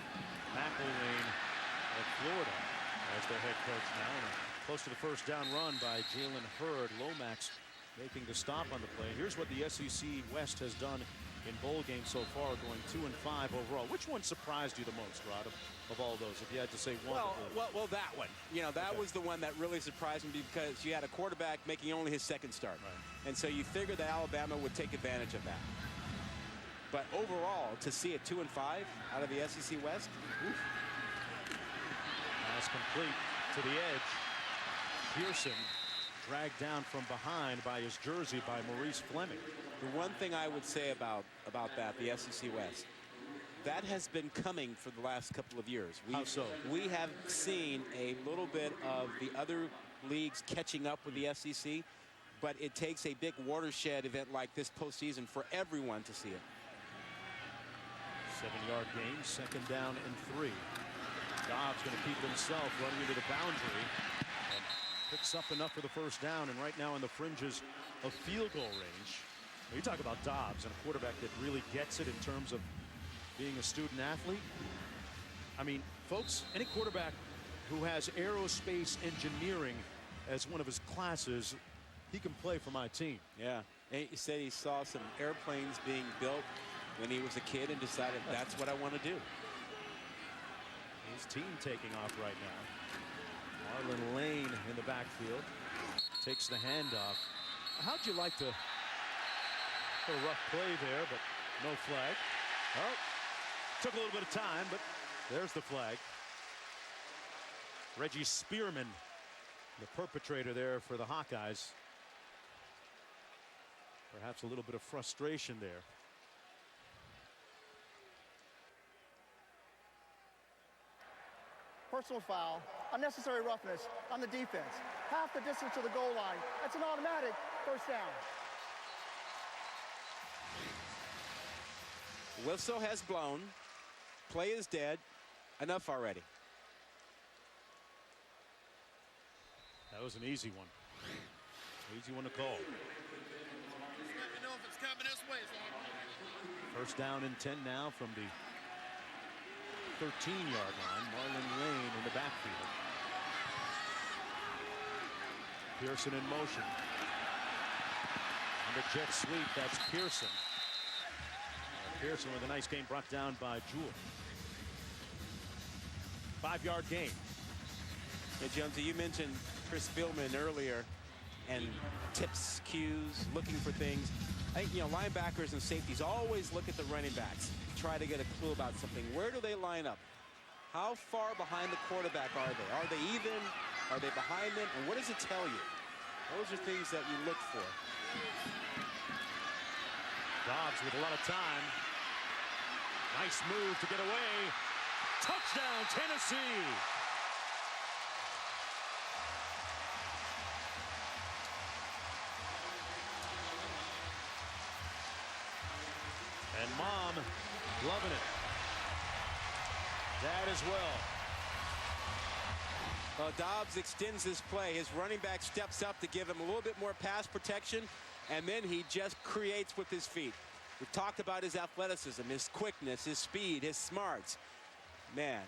McElwain of Florida as their head coach now. And close to the first down run by Jalen Hurd. Lomax making the stop on the play. Here's what the SEC West has done in bowl games so far, going 2-5 overall. Which one surprised you the most, Rod, of all those, if you had to say one? Well, that one. You know, that was the one that really surprised me because you had a quarterback making only his second start. Right. And so you figured that Alabama would take advantage of that. But overall, to see it 2-5 out of the SEC West. Oof. Pass complete to the edge. Pearson dragged down from behind by his jersey by Maurice Fleming. The one thing I would say about that, the SEC West, that has been coming for the last couple of years. How so? We have seen a little bit of the other leagues catching up with the SEC, but it takes a big watershed event like this postseason for everyone to see it. 7-yard gain, second down and 3. Dobbs going to keep himself running into the boundary and picks up enough for the first down, and right now in the fringes of field goal range. You talk about Dobbs and a quarterback that really gets it in terms of being a student athlete. I mean, folks, any quarterback who has aerospace engineering as one of his classes, he can play for my team. Yeah, and he said he saw some airplanes being built when he was a kid and decided that's what I want to do. His team taking off right now. Marlon Lane in the backfield takes the handoff. How'd you like to put a rough play there, but no flag? Well, took a little bit of time, but there's the flag. Reggie Spearman, the perpetrator there for the Hawkeyes. Perhaps a little bit of frustration there. Personal foul, unnecessary roughness on the defense. Half the distance to the goal line. That's an automatic first down. Whistle has blown. Play is dead. Enough already. That was an easy one. Easy one to call. Let me know if it's coming this way. First down and 10 now from the 13-yard line. Marlon Lane in the backfield. Pearson in motion. On the jet sweep, that's Pearson. Pearson with a nice game brought down by Jewell. 5-yard gain. Yeah, Jonesy, you mentioned Chris Spielman earlier and tips, cues, looking for things. I think, you know, linebackers and safeties always look at the running backs, try to get a clue about something. Where do they line up? How far behind the quarterback are they? Are they even? Are they behind them? And what does it tell you? Those are things that you look for. Dobbs with a lot of time. Nice move to get away. Touchdown, Tennessee. And Mom loving it. Dad as well. Well, Dobbs extends his play. His running back steps up to give him a little bit more pass protection, and then he just creates with his feet. We've talked about his athleticism, his quickness, his speed, his smarts. Man,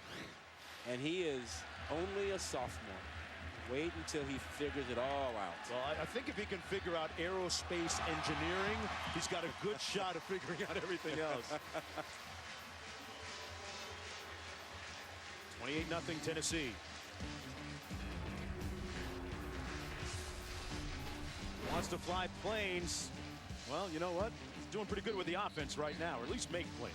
and he is only a sophomore. Wait until he figures it all out. Well, I think if he can figure out aerospace engineering, he's got a good shot of figuring out everything else. 28-0 Tennessee. wants to fly planes. Well, you know what? He's doing pretty good with the offense right now, or at least make plays.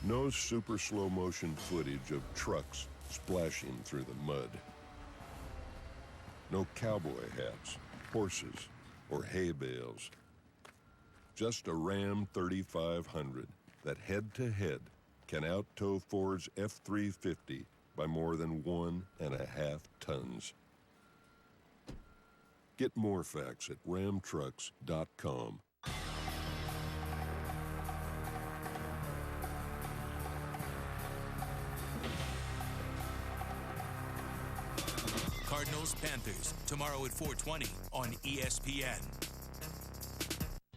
No super slow motion footage of trucks splashing through the mud. No cowboy hats, horses, or hay bales. Just a Ram 3500 that head-to-head can out-tow Ford's F-350 by more than 1.5 tons. Get more facts at ramtrucks.com. Cardinals-Panthers, tomorrow at 4:20 on ESPN.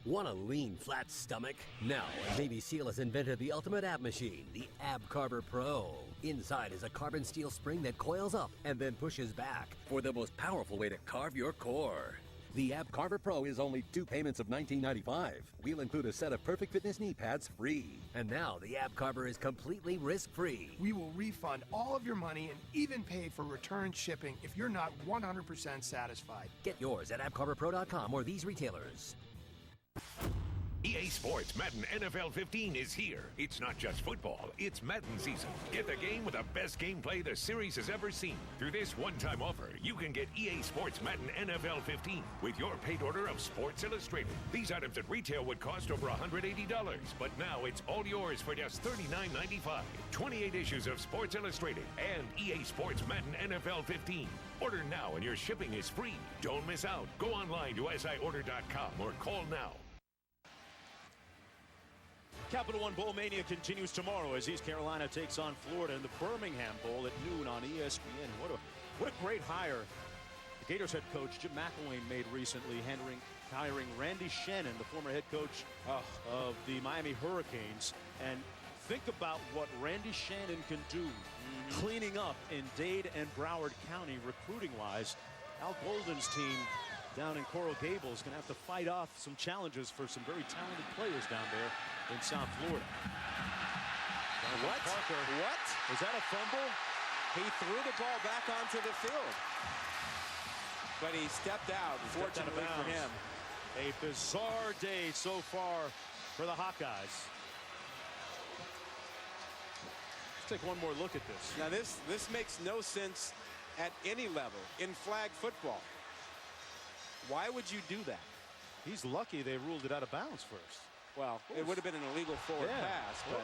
Want a lean, flat stomach? Now, Navy SEAL has invented the ultimate ab machine, the Ab Carver Pro. Inside is a carbon steel spring that coils up and then pushes back for the most powerful way to carve your core. The Ab Carver Pro is only 2 payments of $19.95. We'll include a set of Perfect Fitness knee pads free. And now the Ab Carver is completely risk-free. We will refund all of your money and even pay for return shipping if you're not 100% satisfied. Get yours at abcarverpro.com or these retailers. EA Sports Madden NFL 15 is here. It's not just football, it's Madden season. Get the game with the best gameplay the series has ever seen. Through this one-time offer, you can get EA Sports Madden NFL 15 with your paid order of Sports Illustrated. These items at retail would cost over $180, but now it's all yours for just $39.95. 28 issues of Sports Illustrated and EA Sports Madden NFL 15. Order now and your shipping is free. Don't miss out. Go online to siorder.com or call now. Capital One Bowl Mania continues tomorrow as East Carolina takes on Florida in the Birmingham Bowl at noon on ESPN. What a great hire the Gators head coach Jim McElwain made recently, hiring Randy Shannon, the former head coach of the Miami Hurricanes. And think about what Randy Shannon can do cleaning up in Dade and Broward County recruiting-wise. Al Golden's team down in Coral Gables is going to have to fight off some challenges for some very talented players down there in South Florida. What? Parker. What? Was that a fumble? He threw the ball back onto the field. But he stepped out, fortunately for him. A bizarre day so far for the Hawkeyes. Let's take one more look at this. Now this makes no sense at any level in flag football. Why would you do that? He's lucky they ruled it out of bounds first. Well, it would have been an illegal forward pass, but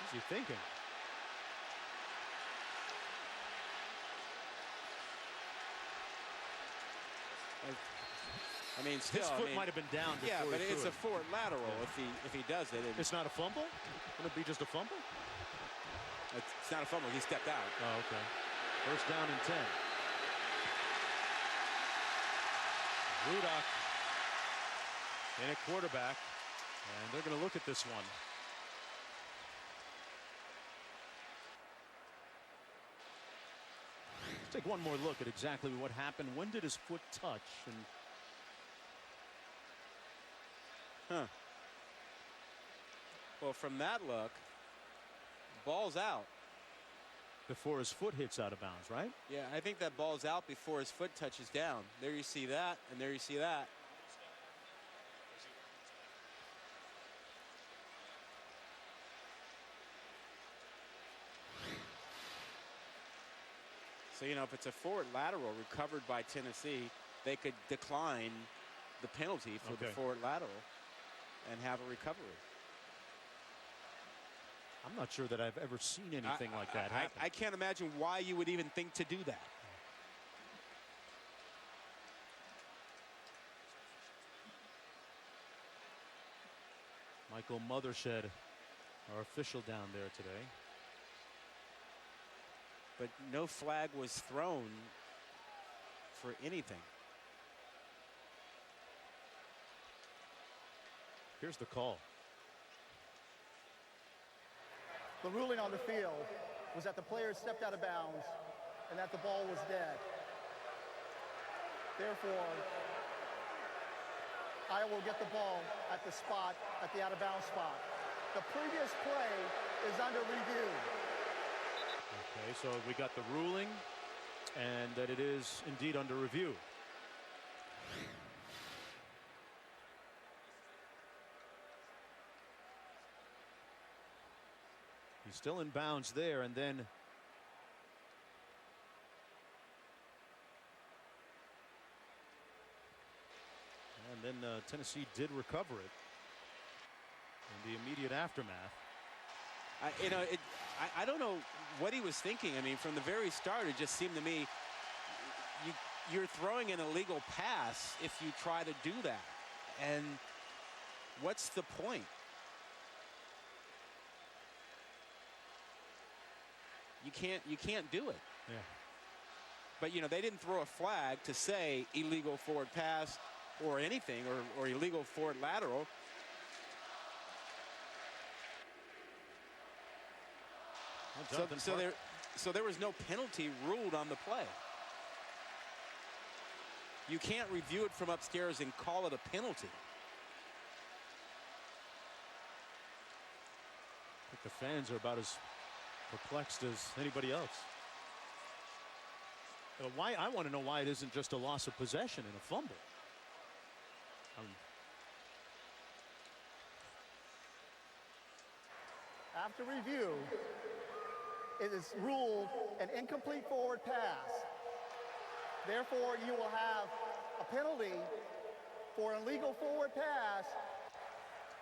what's he thinking? I mean, still, his foot might have been down before. Yeah, but he it's a forward lateral if he does it. It's not a fumble? Would it be just a fumble? It's not a fumble. He stepped out. Oh, okay. First down and 10. Rudock in at quarterback, and they're going to look at this one. Let's take one more look at exactly what happened. When did his foot touch? And well, from that look, ball's out. Before his foot hits out of bounds, right? Yeah, I think that ball's out before his foot touches down. There you see that, and there you see that. So, you know, if it's a forward lateral recovered by Tennessee, they could decline the penalty for the forward lateral and have a recovery. I'm not sure that I've ever seen anything like that happen. I can't imagine why you would even think to do that. Michael Mothershed our official down there today. But no flag was thrown for anything. Here's the call. The ruling on the field was that the player stepped out of bounds and that the ball was dead. Therefore, Iowa will get the ball at the spot, at the out-of-bounds spot. The previous play is under review. Okay, so we got the ruling and that it is indeed under review. He's still in bounds there, and then Tennessee did recover it in the immediate aftermath. I don't know what he was thinking. I mean, from the very start, it just seemed to me you're throwing an illegal pass if you try to do that. And what's the point? You can't do it. Yeah. But they didn't throw a flag to say illegal forward pass or anything, or illegal forward lateral. So there was no penalty ruled on the play. You can't review it from upstairs and call it a penalty. I think the fans are about as perplexed as anybody else. I want to know why it isn't just a loss of possession and a fumble. After review, it is ruled an incomplete forward pass. Therefore, you will have a penalty for an illegal forward pass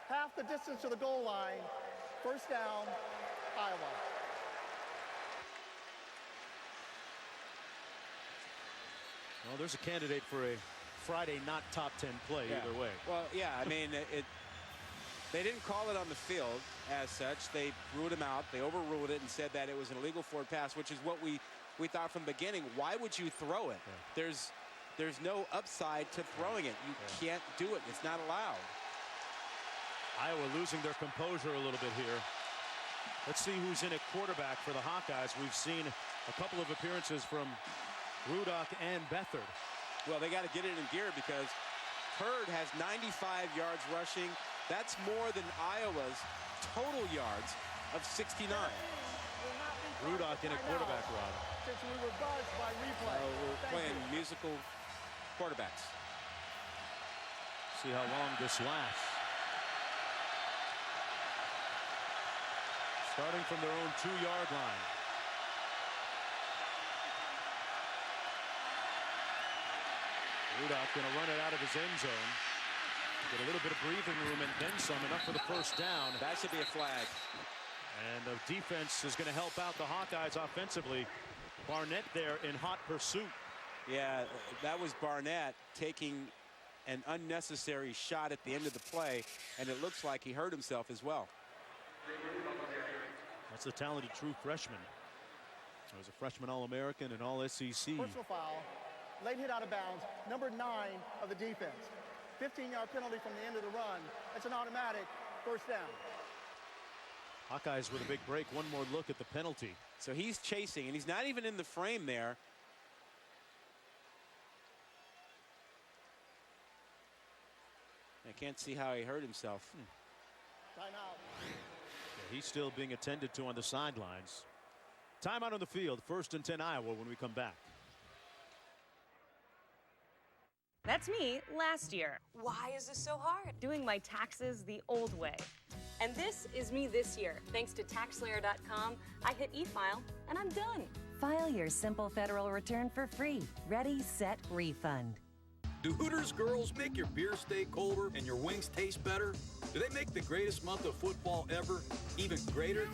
half the distance to the goal line. First down, Iowa. Well, there's a candidate for a Friday not top 10 play either way. Well, yeah, I mean, they didn't call it on the field as such. They ruled him out. They overruled it and said that it was an illegal forward pass, which is what we thought from the beginning. Why would you throw it? Yeah. There's no upside to throwing it. You can't do it. It's not allowed. Iowa losing their composure a little bit here. Let's see who's in at quarterback for the Hawkeyes. We've seen a couple of appearances from Rudock and Beathard. Well, they got to get it in gear because Hurd has 95 yards rushing. That's more than Iowa's total yards of 69. Rudock in at quarterback, Rod. Since we were buzzed by replay. We're playing musical quarterbacks. See how long this lasts. Starting from their own 2-yard line. Rudock going to run it out of his end zone. Get a little bit of breathing room and then some, enough for the first down. That should be a flag. And the defense is going to help out the Hawkeyes offensively. Barnett there in hot pursuit. Yeah, that was Barnett taking an unnecessary shot at the end of the play, and it looks like he hurt himself as well. That's a talented true freshman. He was a freshman All-American and All-SEC. Personal foul, late hit out of bounds, number 9 of the defense. 15-yard penalty from the end of the run. That's an automatic first down. Hawkeyes with a big break. One more look at the penalty. So he's chasing, and he's not even in the frame there. I can't see how he hurt himself. Timeout. Yeah, he's still being attended to on the sidelines. Timeout on the field. 1st and 10 Iowa when we come back. That's me last year. Why is this so hard? Doing my taxes the old way. And this is me this year. Thanks to TaxSlayer.com, I hit e-file and I'm done. File your simple federal return for free. Ready, set, refund. Do Hooters girls make your beer stay colder and your wings taste better? Do they make the greatest month of football ever even greater?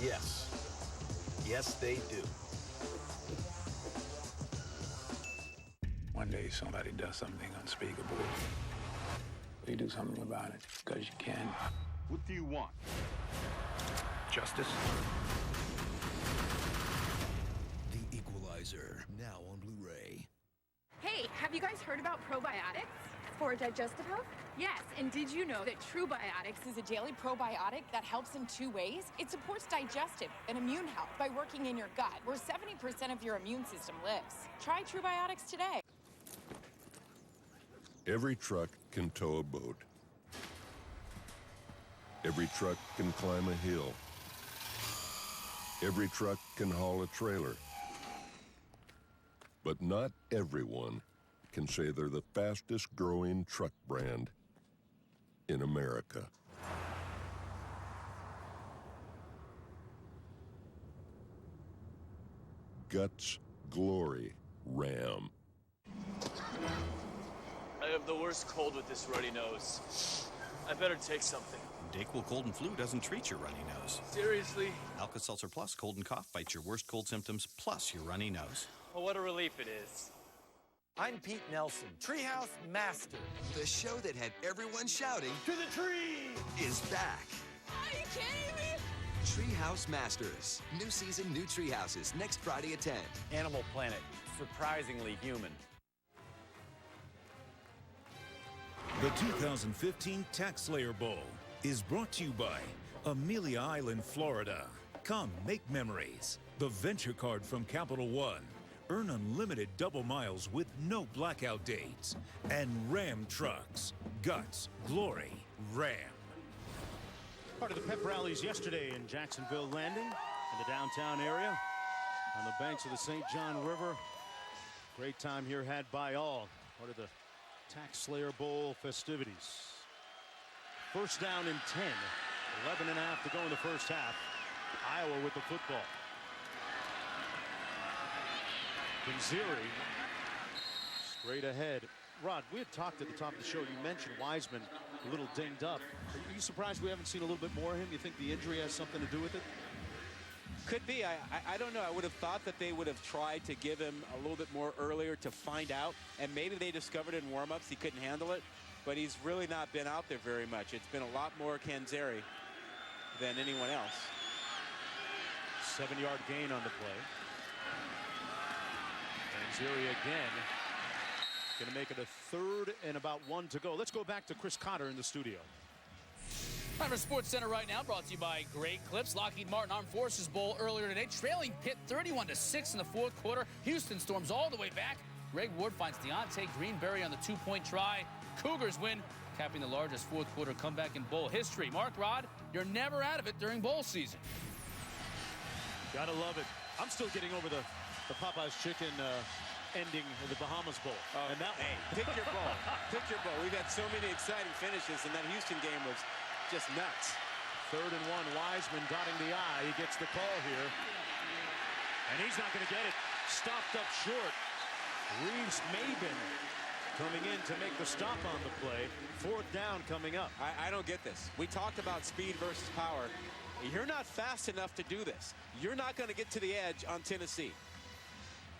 Yes. Yes, they do. One day somebody does something unspeakable. You do something about it because you can. What do you want? Justice? The Equalizer, now on Blu-ray. Hey, have you guys heard about probiotics? For digestive health? Yes, and did you know that True Biotics is a daily probiotic that helps in 2 ways? It supports digestive and immune health by working in your gut, where 70% of your immune system lives. Try True Biotics today. Every truck can tow a boat. Every truck can climb a hill. Every truck can haul a trailer. But not everyone can say they're the fastest growing truck brand in America. Guts, glory, Ram. I have the worst cold with this runny nose. I better take something. Dayquil Cold and Flu doesn't treat your runny nose. Seriously? Alka-Seltzer Plus Cold and Cough fights your worst cold symptoms plus your runny nose. Well, what a relief it is. I'm Pete Nelson, Treehouse Master. The show that had everyone shouting, "To the tree!" is back. Are you kidding me? Treehouse Masters. New season, new treehouses, next Friday at 10. Animal Planet, surprisingly human. The 2015 Tax Slayer Bowl is brought to you by Amelia Island, Florida. Come make memories. The Venture Card from Capital One. Earn unlimited double miles with no blackout dates. And Ram Trucks. Guts, glory, Ram. Part of the pep rallies yesterday in Jacksonville Landing in the downtown area on the banks of the St. John River. Great time here had by all. Part of the Tax Slayer Bowl festivities. First down and 10. 11 and a half to go in the first half. Iowa with the football. Kanziri straight ahead. Rod, we had talked at the top of the show. You mentioned Wiseman a little dinged up. Are you surprised we haven't seen a little bit more of him? You think the injury has something to do with it? Could be. I don't know. I would have thought that they would have tried to give him a little bit more earlier to find out. And maybe they discovered in warm-ups he couldn't handle it. But he's really not been out there very much. It's been a lot more Kanziri than anyone else. 7-yard gain on the play. Kanziri again. Going to make it a 3rd and about 1 to go. Let's go back to Chris Cotter in the studio. Time for Sports Center right now, brought to you by Great Clips. Lockheed Martin Armed Forces Bowl earlier today, trailing Pitt 31-6 in the 4th quarter. Houston storms all the way back. Greg Ward finds Deontay Greenberry on the 2-point try. Cougars win, capping the largest 4th quarter comeback in bowl history. Mark, Rod, you're never out of it during bowl season. Gotta love it. I'm still getting over the Popeye's chicken ending of the Bahamas Bowl. And that, hey, pick your ball. Pick your ball. We've had so many exciting finishes, and that Houston game was just nuts. 3rd and 1. Wiseman dotting the I. He gets the call here. And he's not going to get it. Stopped up short. Reeves Maben coming in to make the stop on the play. 4th down coming up. I don't get this. We talked about speed versus power. You're not fast enough to do this. You're not going to get to the edge on Tennessee.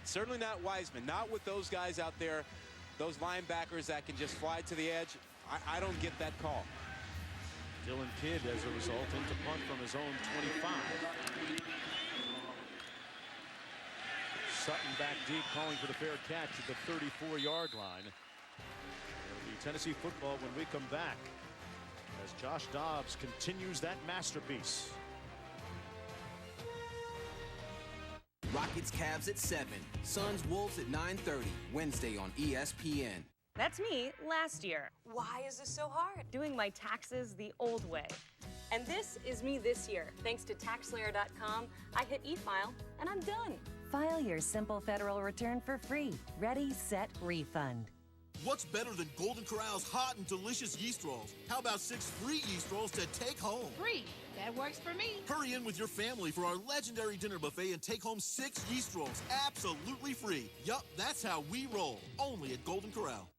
Certainly not Wiseman. Not with those guys out there, those linebackers that can just fly to the edge. I don't get that call. Dylan Kidd, as a result, into punt from his own 25. Sutton back deep, calling for the fair catch at the 34-yard line. It'll be Tennessee football when we come back, as Josh Dobbs continues that masterpiece. Rockets Cavs at 7. Suns Wolves at 9:30. Wednesday on ESPN. That's me last year. Why is this so hard? Doing my taxes the old way. And this is me this year. Thanks to TaxSlayer.com, I hit e-file and I'm done. File your simple federal return for free. Ready, set, refund. What's better than Golden Corral's hot and delicious yeast rolls? How about 6 free yeast rolls to take home? Free? That works for me. Hurry in with your family for our legendary dinner buffet and take home 6 yeast rolls absolutely free. Yup, that's how we roll. Only at Golden Corral.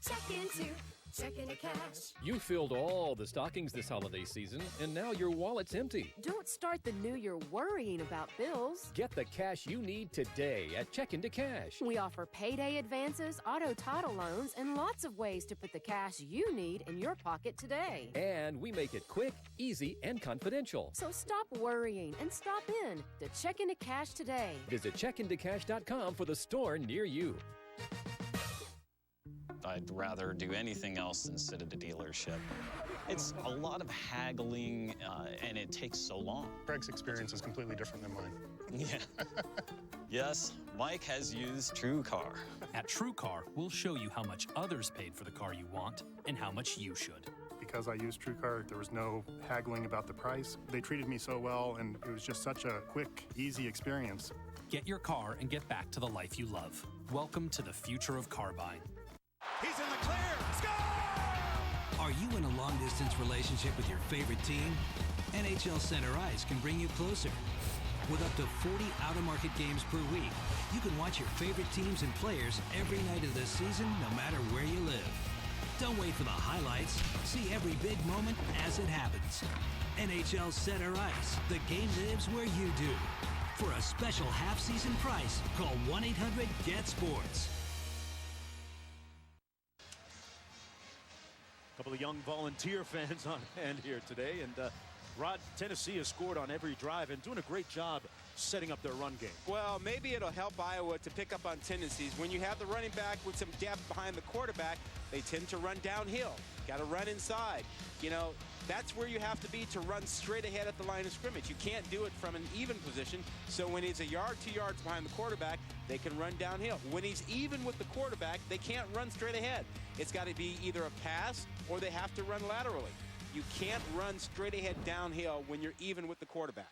Check into Checking to cash. You filled all the stockings this holiday season, and now your wallet's empty. Don't start the new year worrying about bills. Get the cash you need today at Check Into Cash. We offer payday advances, auto title loans, and lots of ways to put the cash you need in your pocket today. And we make it quick, easy, and confidential. So stop worrying and stop in to Check Into Cash today. Visit checkintocash.com for the store near you. I'd rather do anything else than sit at a dealership. It's a lot of haggling, and it takes so long. Craig's experience is completely different than mine. Yeah. Yes, Mike has used TrueCar. At TrueCar, we'll show you how much others paid for the car you want and how much you should. Because I used TrueCar, there was no haggling about the price. They treated me so well, and it was just such a quick, easy experience. Get your car and get back to the life you love. Welcome to the future of car buying. He's in the clear. Score! Are you in a long-distance relationship with your favorite team? NHL Center Ice can bring you closer. With up to 40 out-of-market games per week, you can watch your favorite teams and players every night of the season, no matter where you live. Don't wait for the highlights. See every big moment as it happens. NHL Center Ice. The game lives where you do. For a special half-season price, call 1-800-GET-SPORTS. Couple of young volunteer fans on hand here today, and Rod, Tennessee has scored on every drive and doing a great job setting up their run game. Well, maybe it'll help Iowa to pick up on tendencies. When you have the running back with some depth behind the quarterback, they tend to run downhill. Got to run inside. You know, that's where you have to be to run straight ahead at the line of scrimmage. You can't do it from an even position. So when he's a yard, 2 yards behind the quarterback, they can run downhill. When he's even with the quarterback, they can't run straight ahead. It's got to be either a pass or they have to run laterally. You can't run straight ahead downhill when you're even with the quarterback.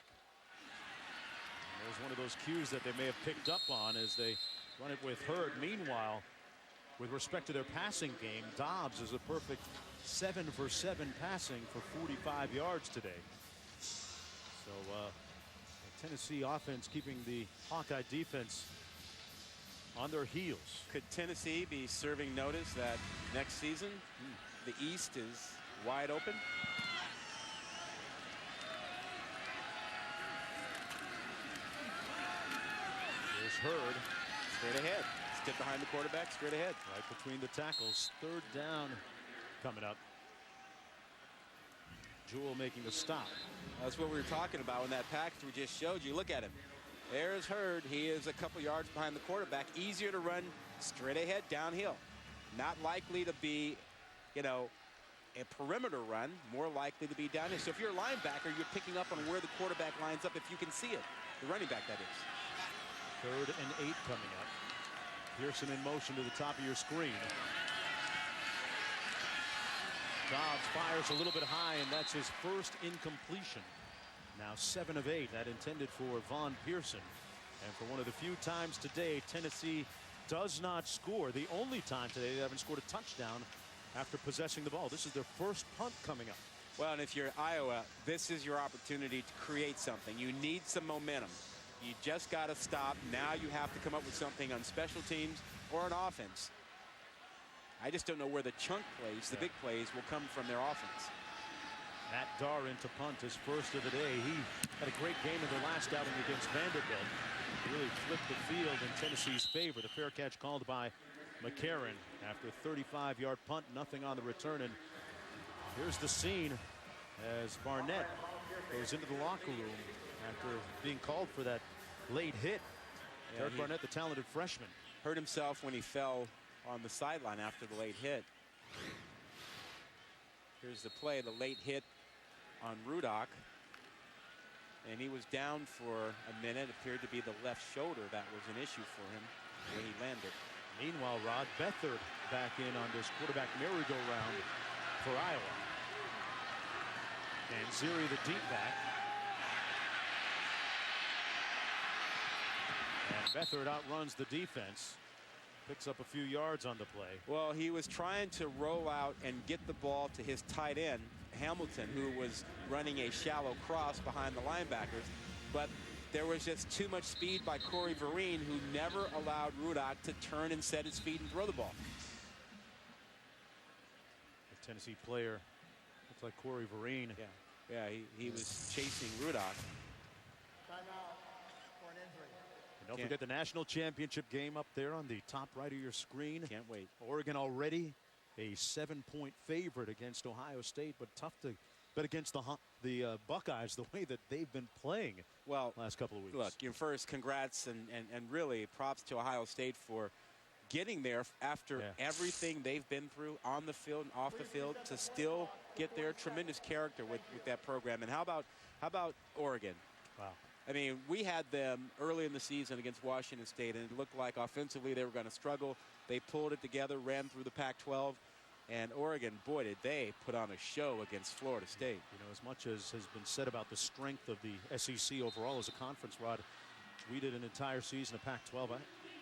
There's one of those cues that they may have picked up on as they run it with Hurd. Meanwhile, with respect to their passing game, Dobbs is a perfect 7 for 7 passing for 45 yards today. So the Tennessee offense keeping the Hawkeye defense on their heels. Could Tennessee be serving notice that next season the East is wide open? Here's Hurd. Straight ahead. Step behind the quarterback, straight ahead. Right between the tackles. Third down coming up. Jewell making a stop. That's what we were talking about in that package we just showed you. Look at him. There's Hurd. He is a couple yards behind the quarterback. Easier to run straight ahead downhill. Not likely to be, you know, a perimeter run. More likely to be downhill. So if you're a linebacker, you're picking up on where the quarterback lines up if you can see it. The running back, that is. 3rd and 8 coming up. Pearson in motion to the top of your screen. Dobbs fires a little bit high, and that's his first incompletion. Now 7 of 8. That intended for Von Pearson. And for one of the few times today, Tennessee does not score. The only time today they haven't scored a touchdown after possessing the ball. This is their first punt coming up. Well, and if you're Iowa, this is your opportunity to create something. You need some momentum. You just got to stop. Now you have to come up with something on special teams or on offense. I just don't know where the chunk plays, the big plays, will come from their offense. Matt Darin to punt, his first of the day. He had a great game in the last outing against Vanderbilt. He really flipped the field in Tennessee's favor. The fair catch called by McCarron after a 35-yard punt, nothing on the return. And here's the scene as Barnett goes into the locker room after being called for that late hit. Derek Barnett, the talented freshman, hurt himself when he fell on the sideline after the late hit. Here's the play, the late hit on Rudock. And he was down for a minute. Appeared to be the left shoulder that was an issue for him when he landed. Meanwhile, Rod, Beathard back in on this quarterback merry-go-round for Iowa. And Ziri, the deep back. And Beathard outruns the defense. Picks up a few yards on the play. Well, he was trying to roll out and get the ball to his tight end, Hamilton, who was running a shallow cross behind the linebackers. But there was just too much speed by Corey Vereen, who never allowed Rudock to turn and set his feet and throw the ball. Tennessee player. Looks like Corey Vereen. Yeah, he was chasing Rudock. And don't forget the national championship game up there on the top right of your screen. Can't wait. Oregon already a 7-point favorite against Ohio State, but tough to bet against the Buckeyes the way that they've been playing last couple of weeks. Look, first, congrats and really props to Ohio State for getting there after everything they've been through on the field and off the field to still get there. Tremendous character with that program. And how about Oregon? Wow. I mean, we had them early in the season against Washington State, and it looked like offensively they were going to struggle. They pulled it together, ran through the Pac-12. And Oregon, boy, did they put on a show against Florida State. You know, as much as has been said about the strength of the SEC overall as a conference, Rod, we did an entire season of Pac-12.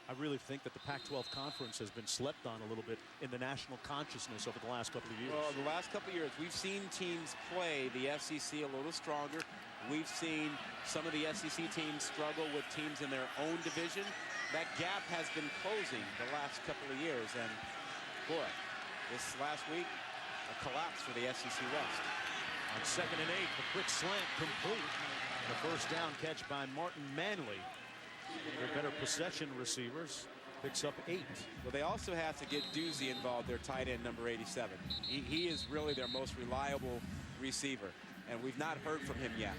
I really think that the Pac-12 conference has been slept on a little bit in the national consciousness over the last couple of years. Well, the last couple of years, we've seen teams play the SEC a little stronger. We've seen some of the SEC teams struggle with teams in their own division. That gap has been closing the last couple of years. And, boy, this last week, a collapse for the SEC West. On 2nd and 8, the quick slant complete. And a first down catch by Martin Manley. Their better possession receivers. Picks up 8. Well, they also have to get Doozy involved, their tight end, number 87. He is really their most reliable receiver, and we've not heard from him yet.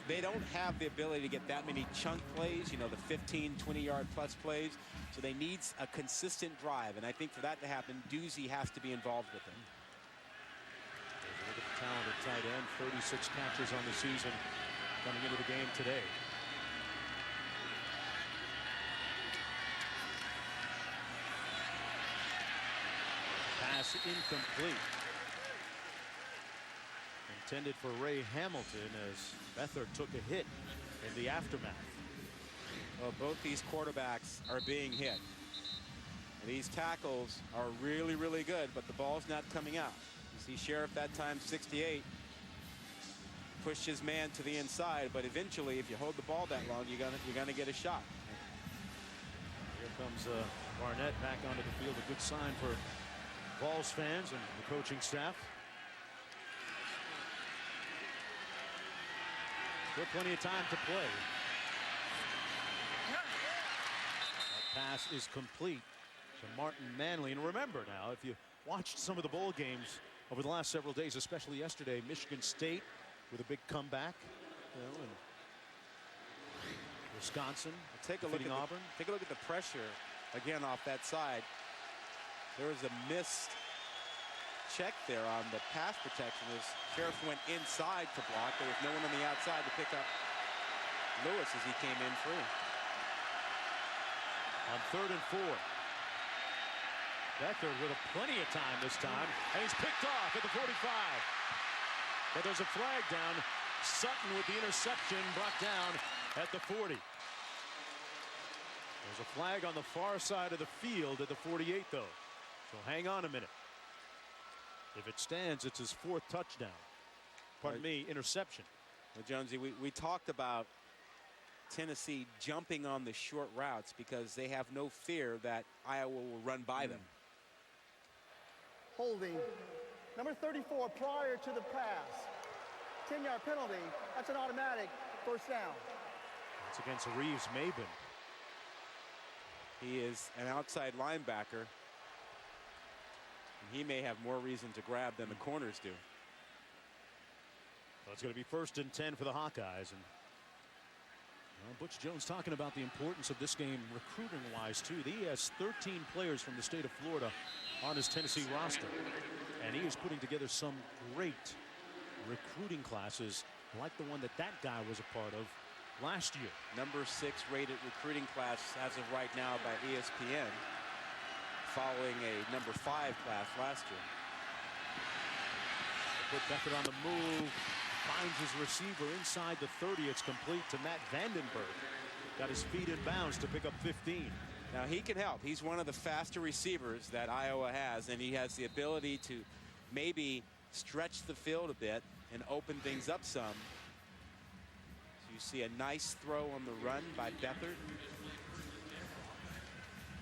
They don't have the ability to get that many chunk plays, you know, the 15, 20-yard plus plays. So they need a consistent drive, and I think for that to happen, Doozy has to be involved with them. Look at the talented tight end, 36 catches on the season coming into the game today. Pass incomplete. Intended for Ray Hamilton as Beathard took a hit in the aftermath. Well, both these quarterbacks are being hit. These tackles are really, really good, but the ball's not coming out. You see Sheriff that time, 68, pushed his man to the inside, but eventually, if you hold the ball that long, you're gonna get a shot. Here comes Barnett back onto the field. A good sign for Vols fans and the coaching staff. Still plenty of time to play. That pass is complete to Martin Manley. And remember now, if you watched some of the bowl games over the last several days, especially yesterday, Michigan State with a big comeback, and Wisconsin take a look at Auburn. Take a look at the pressure again off that side. There was a missed check there on the pass protection as Sheriff went inside to block. There was no one on the outside to pick up Lewis as he came in free. On 3rd and 4. Beathard with plenty of time this time, and he's picked off at the 45. But there's a flag down. Sutton with the interception brought down at the 40. There's a flag on the far side of the field at the 48, though. So hang on a minute. If it stands, it's his 4th touchdown. Pardon me, interception. Well, Jonesy, we talked about Tennessee jumping on the short routes because they have no fear that Iowa will run by them. Holding. Number 34 prior to the pass. 10-yard penalty. That's an automatic first down. It's against Reeves Maben. He is an outside linebacker. He may have more reason to grab than the corners do. Well, it's going to be 1st and 10 for the Hawkeyes. And Butch Jones talking about the importance of this game recruiting-wise, too. He has 13 players from the state of Florida on his Tennessee roster. And he is putting together some great recruiting classes like the one that guy was a part of last year. Number 6 rated recruiting class as of right now by ESPN, following a number 5 class last year. Put Beathard on the move, finds his receiver inside the 30. It's complete to Matt Vandenberg. Got his feet in bounds to pick up 15. Now he can help. He's one of the faster receivers that Iowa has, and he has the ability to maybe stretch the field a bit and open things up some. So you see a nice throw on the run by Beathard.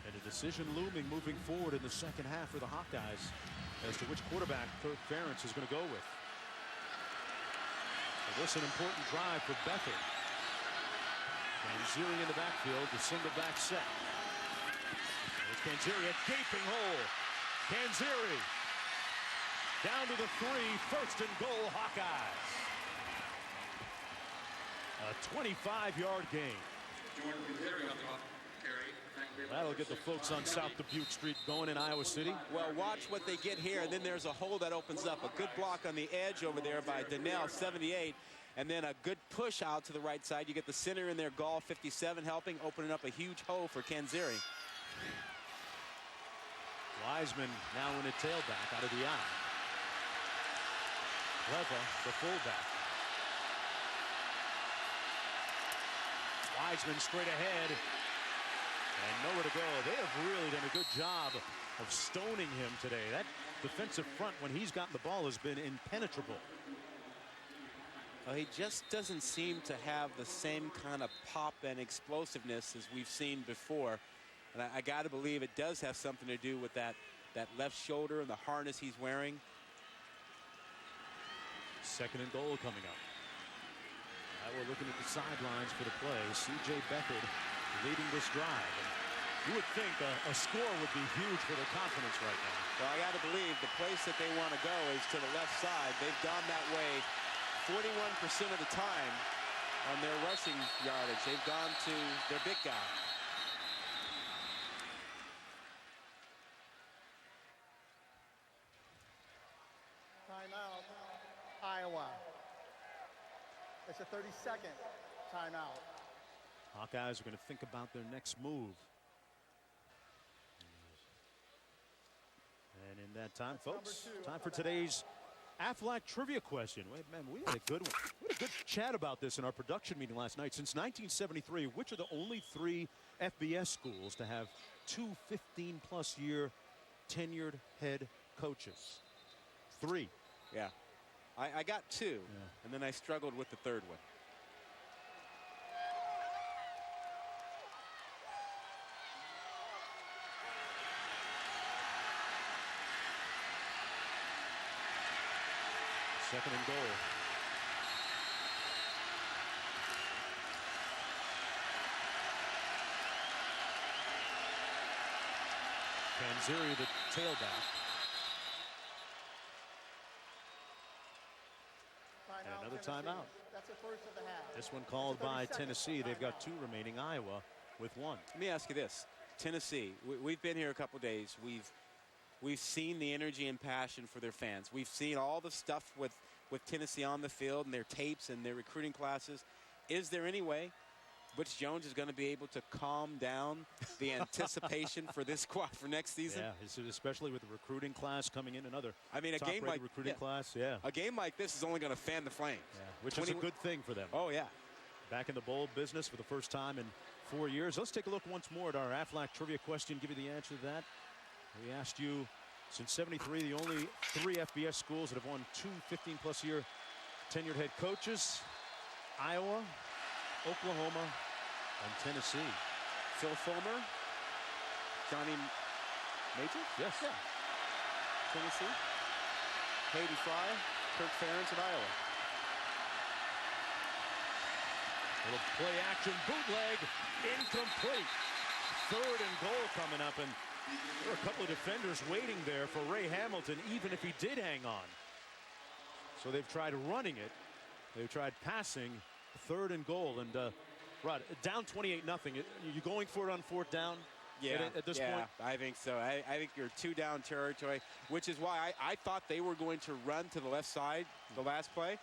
And a decision looming moving forward in the second half for the Hawkeyes. as to which quarterback Kirk Ferentz is going to go with. So this is an important drive for Beathard. Canzeri in the backfield, the single back set. There's Canzeri, a gaping hole. Canzeri down to the 3, first and goal, Hawkeyes. A 25-yard gain. That'll get the folks on South Dubuque Street going in Iowa City. Well, watch what they get here, and then there's a hole that opens up. A good block on the edge over there by Donnell, 78, and then a good push out to the right side. You get the center in there, Gall, 57, helping, opening up a huge hole for Canzeri. Wiseman now in a tailback out of the eye. Leva, the fullback. Wiseman straight ahead. And nowhere to go. They have really done a good job of stoning him today. That defensive front, when he's gotten the ball, has been impenetrable. Well, he just doesn't seem to have the same kind of pop and explosiveness as we've seen before. And I got to believe it does have something to do with that left shoulder and the harness he's wearing. Second and goal coming up. Now we're looking at the sidelines for the play. C.J. Beathard leading this drive. And you would think a score would be huge for their confidence right now. Well, I got to believe the place that they want to go is to the left side. They've gone that way 41% of the time on their rushing yardage. They've gone to their big guy. Timeout, Iowa. It's a 30-second timeout. Hawkeyes are going to think about their next move. And in that time, folks, time for today's Aflac trivia question. Wait, man, we had a good one. We had a good chat about this in our production meeting last night. Since 1973, which are the only 3 FBS schools to have 2 15-plus year tenured head coaches? 3. Yeah. I got 2, and then I struggled with the third one. Second and goal. Canzeri, the tailback. And another timeout. That's the first of the half. This one called by Tennessee. They've got 2 remaining. Iowa with 1. Let me ask you this. Tennessee, we've been here a couple days. We've seen the energy and passion for their fans. We've seen all the stuff with Tennessee on the field and their tapes and their recruiting classes. Is there any way Butch Jones is going to be able to calm down the anticipation for this squad for next season? Yeah, especially with the recruiting class coming in, another a game like recruiting class. Yeah, a game like this is only going to fan the flames, which is a good thing for them. Oh yeah, back in the bowl business for the first time in 4 years. Let's take a look once more at our Aflac trivia question. Give you the answer to that. We asked you, since '73, the only 3 FBS schools that have won 2 15-plus year tenured head coaches: Iowa, Oklahoma, and Tennessee. Phil Fulmer, Johnny Major? Yes. Yeah. Tennessee. Hayden Fry, Kirk Ferentz at Iowa. A little play action bootleg, incomplete. Third and goal coming up, and there were a couple of defenders waiting there for Ray Hamilton, even if he did hang on. So they've tried running it. They've tried passing. Third and goal, and Rod, down 28-0. You going for it on 4th down? Yeah, at this point? I think so. I think you're 2 down territory, which is why I thought they were going to run to the left side the last play.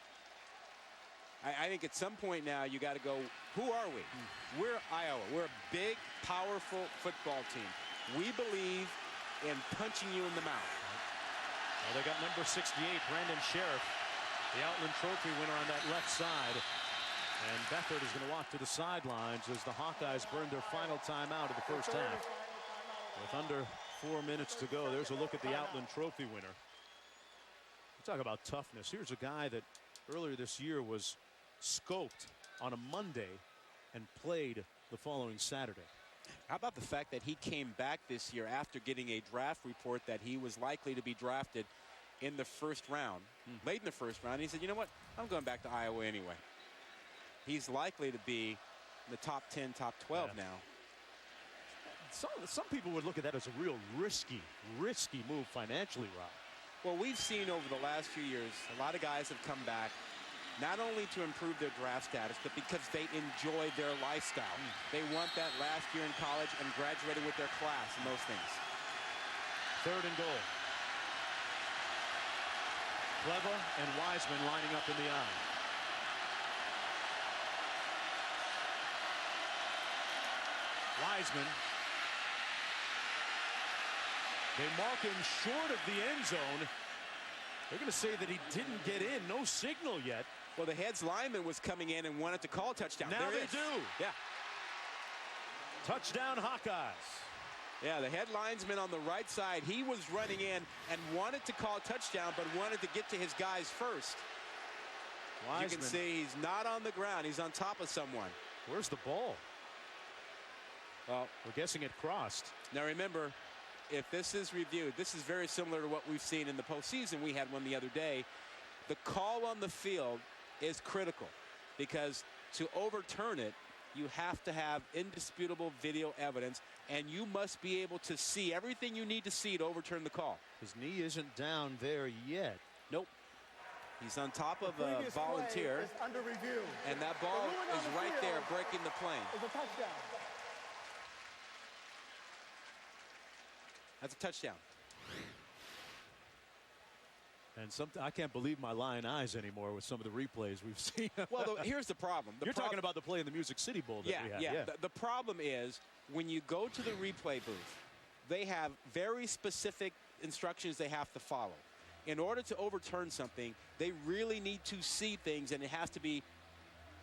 I think at some point now you got to go, who are we? We're Iowa. We're a big, powerful football team. We believe in punching you in the mouth. Well, they got number 68, Brandon Sheriff, the Outland Trophy winner on that left side. And Beathard is going to walk to the sidelines as the Hawkeyes burn their final timeout of the first half. With under 4 minutes to go, there's a look at the Outland Trophy winner. Talk about toughness. Here's a guy that earlier this year was scoped on a Monday and played the following Saturday. How about the fact that he came back this year after getting a draft report that he was likely to be drafted in the first round, late in the first round. He said, you know what, I'm going back to Iowa anyway. He's likely to be in the top 10, top 12 now. Some people would look at that as a real risky move financially, Rob. Well, we've seen over the last few years, a lot of guys have come back not only to improve their draft status, but because they enjoy their lifestyle. They want that last year in college and graduating with their class and those things. 3rd and goal. Clever and Wiseman lining up in the eye. Wiseman. They mark him short of the end zone. They're going to say that he didn't get in. No signal yet. Well, the heads lineman was coming in and wanted to call touchdown. Now they do. Yeah. Touchdown Hawkeyes. Yeah, the head linesman on the right side, he was running in and wanted to call touchdown, but wanted to get to his guys first. Wiseman. You can see he's not on the ground. He's on top of someone. Where's the ball? Well, we're guessing it crossed. Now remember, if this is reviewed, this is very similar to what we've seen in the postseason. We had one the other day. The call on the field is critical because to overturn it, you have to have indisputable video evidence, and you must be able to see everything you need to see to overturn the call. His knee isn't down there yet. Nope. He's on top of a volunteer. Is under review. And that ball is right there breaking the plane. It's a touchdown. That's a touchdown. And I can't believe my lying eyes anymore with some of the replays we've seen. Well, here's the problem. You're talking about the play in the Music City Bowl that we had. Yeah. The problem is when you go to the replay booth, they have very specific instructions they have to follow. In order to overturn something, they really need to see things, and it has to be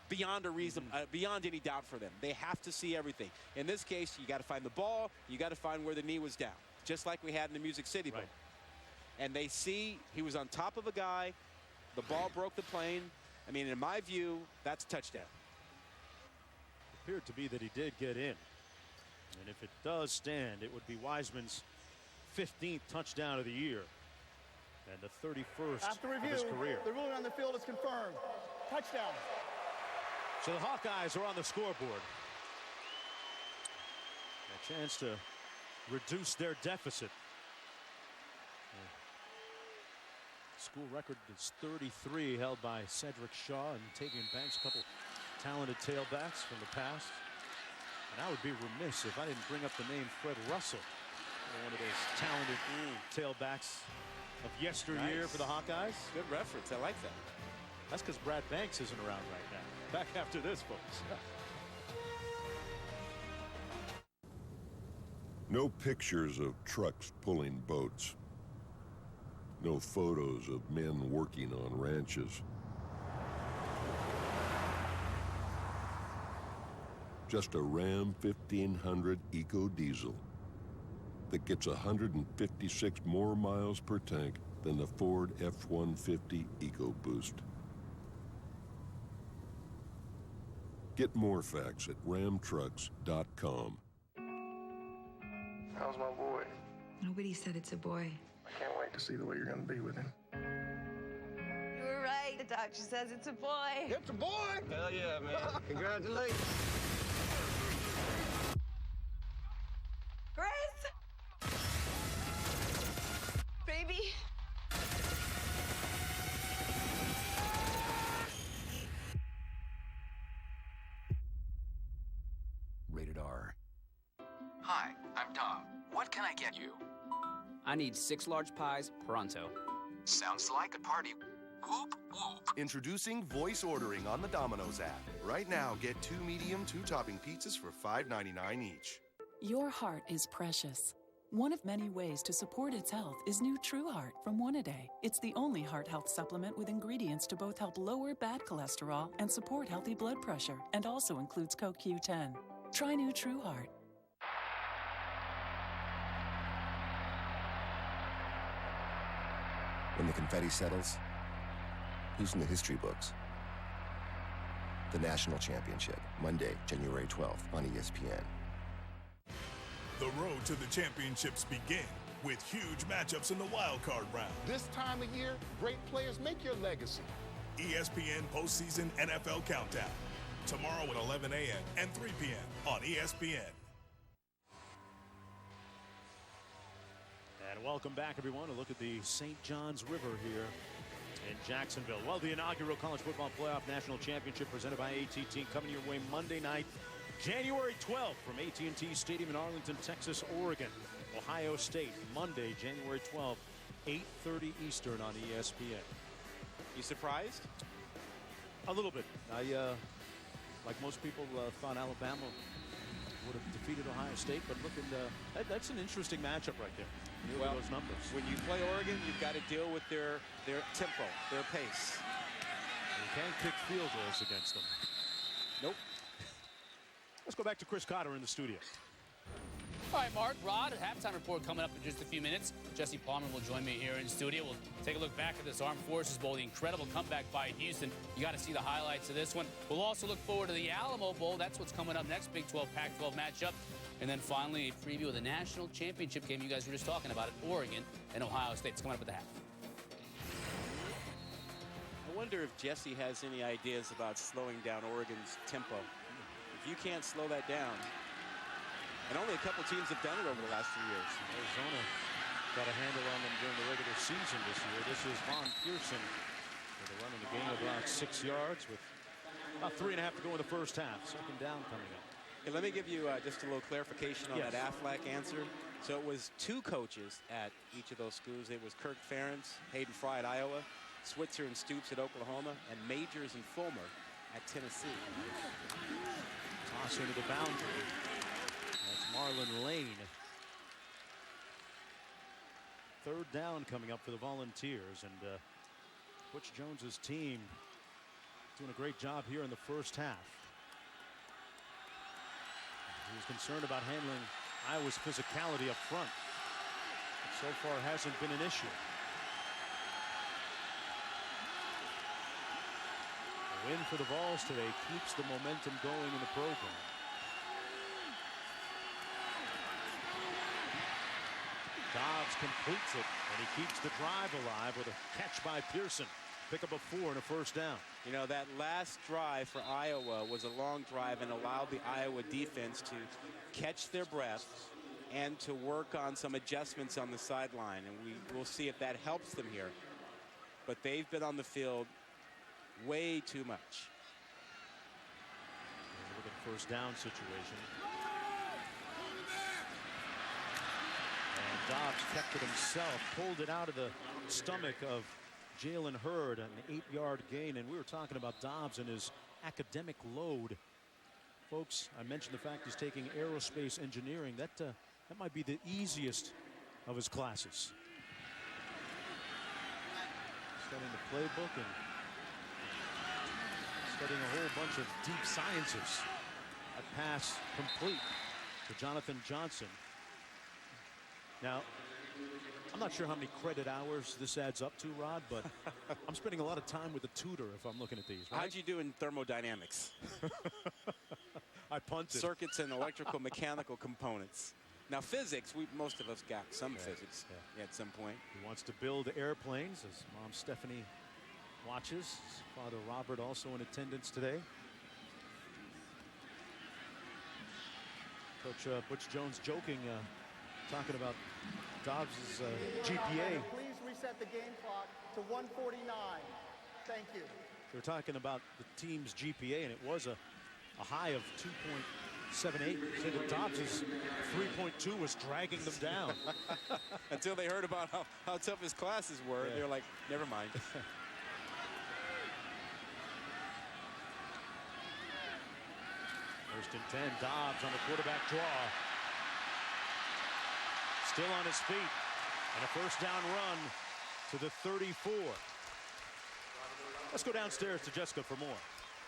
beyond a reason, beyond any doubt for them. They have to see everything. In this case, you got to find the ball. You got to find where the knee was down, just like we had in the Music City Bowl. Right. And they see he was on top of a guy. The ball broke the plane. I mean, in my view, that's a touchdown. It appeared to be that he did get in. And if it does stand, it would be Wiseman's 15th touchdown of the year and the 31st After review, of his career. The ruling on the field is confirmed. Touchdown. So the Hawkeyes are on the scoreboard. A chance to reduce their deficit. School record is 33, held by Cedric Shaw and Tavian Banks, a couple talented tailbacks from the past. And I would be remiss if I didn't bring up the name Fred Russell, one of those talented tailbacks of yesteryear for the Hawkeyes. Good reference. I like that. That's because Brad Banks isn't around right now. Back after this, folks. No pictures of trucks pulling boats. No photos of men working on ranches. Just a Ram 1500 Eco Diesel that gets 156 more miles per tank than the Ford F-150 EcoBoost. Get more facts at ramtrucks.com. How's my boy? Nobody said it's a boy. I can't wait to see the way you're going to be with him. You were right. The doctor says it's a boy. It's a boy! Hell yeah, man. Congratulations. Chris! Baby! Rated R. Hi, I'm Tom. What can I get you? I need 6 large pies, pronto. Sounds like a party. Whoop, whoop. Introducing voice ordering on the Domino's app. Right now, get 2 medium, 2-topping pizzas for $5.99 each. Your heart is precious. One of many ways to support its health is new True Heart from One A Day. It's the only heart health supplement with ingredients to both help lower bad cholesterol and support healthy blood pressure, and also includes CoQ10. Try new True Heart. When the confetti settles, who's in the history books? The National Championship, Monday, January 12th on ESPN. The road to the championships begin with huge matchups in the wild card round. This time of year, great players make your legacy. ESPN Postseason NFL Countdown. Tomorrow at 11 a.m. and 3 p.m. on ESPN. And welcome back, everyone, to look at the St. Johns River here in Jacksonville. Well, the inaugural College Football Playoff National Championship presented by AT&T coming your way Monday night, January 12th from AT&T Stadium in Arlington, Texas, Oregon. Ohio State, Monday, January 12th, 8:30 Eastern on ESPN. You surprised? A little bit. I, like most people, thought Alabama would have defeated Ohio State, but looking, that's an interesting matchup right there. Well, those numbers. When you play Oregon, you've got to deal with their tempo, their pace. You can't kick field goals against them. Nope. Let's go back to Chris Cotter in the studio. All right, Mark, Rod, halftime report coming up in just a few minutes. Jesse Palmer will join me here in the studio. We'll take a look back at this Armed Forces Bowl, the incredible comeback by Houston. You got to see the highlights of this one. We'll also look forward to the Alamo Bowl. That's what's coming up next, Big 12, Pac-12 matchup. And then finally, a preview of the national championship game you guys were just talking about at Oregon and Ohio State. It's coming up at the half. I wonder if Jesse has any ideas about slowing down Oregon's tempo. If you can't slow that down, and only a couple teams have done it over the last few years. Arizona got a handle on them during the regular season this year. This is Von Pearson with a run in the game of about 6 yards with about 3.5 to go in the first half. Second down coming up. Hey, let me give you just a little clarification on Yes. that Aflac answer. So it was 2 coaches at each of those schools. It was Kirk Ferentz, Hayden Fry at Iowa, Switzer and Stoops at Oklahoma, and Majors and Fulmer at Tennessee. Toss into the boundary. That's Marlon Lane. Third down coming up for the Volunteers, and Butch Jones's team doing a great job here in the first half. He was concerned about handling Iowa's physicality up front. But so far hasn't been an issue. A win for the Vols today keeps the momentum going in the program. Dobbs completes it, and he keeps the drive alive with a catch by Pearson. Pick up a 4 and a first down. You know, that last drive for Iowa was a long drive and allowed the Iowa defense to catch their breath and to work on some adjustments on the sideline. And we'll see if that helps them here. But they've been on the field way too much. Look at the first down situation. And Dobbs kept it himself, pulled it out of the stomach of Jalen Hurd, an 8-yard gain. And we were talking about Dobbs and his academic load. Folks, I mentioned the fact he's taking aerospace engineering. That might be the easiest of his classes. Studying the playbook and studying a whole bunch of deep sciences. That pass complete to Jonathan Johnson. Now, I'm not sure how many credit hours this adds up to, Rod, but I'm spending a lot of time with a tutor if I'm looking at these. Right? How'd you do in thermodynamics? I punted. Circuits and electrical mechanical components. Now physics, most of us got some physics at some point. He wants to build airplanes, as Mom Stephanie watches. His father Robert also in attendance today. Coach Butch Jones joking, talking about Dobbs' GPA. Please reset the game clock to 149. Thank you. They're talking about the team's GPA, and it was a high of 2.78. Said that Dobbs' 3.2 was dragging them down. Until they heard about how tough his classes were. They were like, never mind. First and 10, Dobbs on the quarterback draw. Still on his feet, and a first down run to the 34. Let's go downstairs to Jessica for more.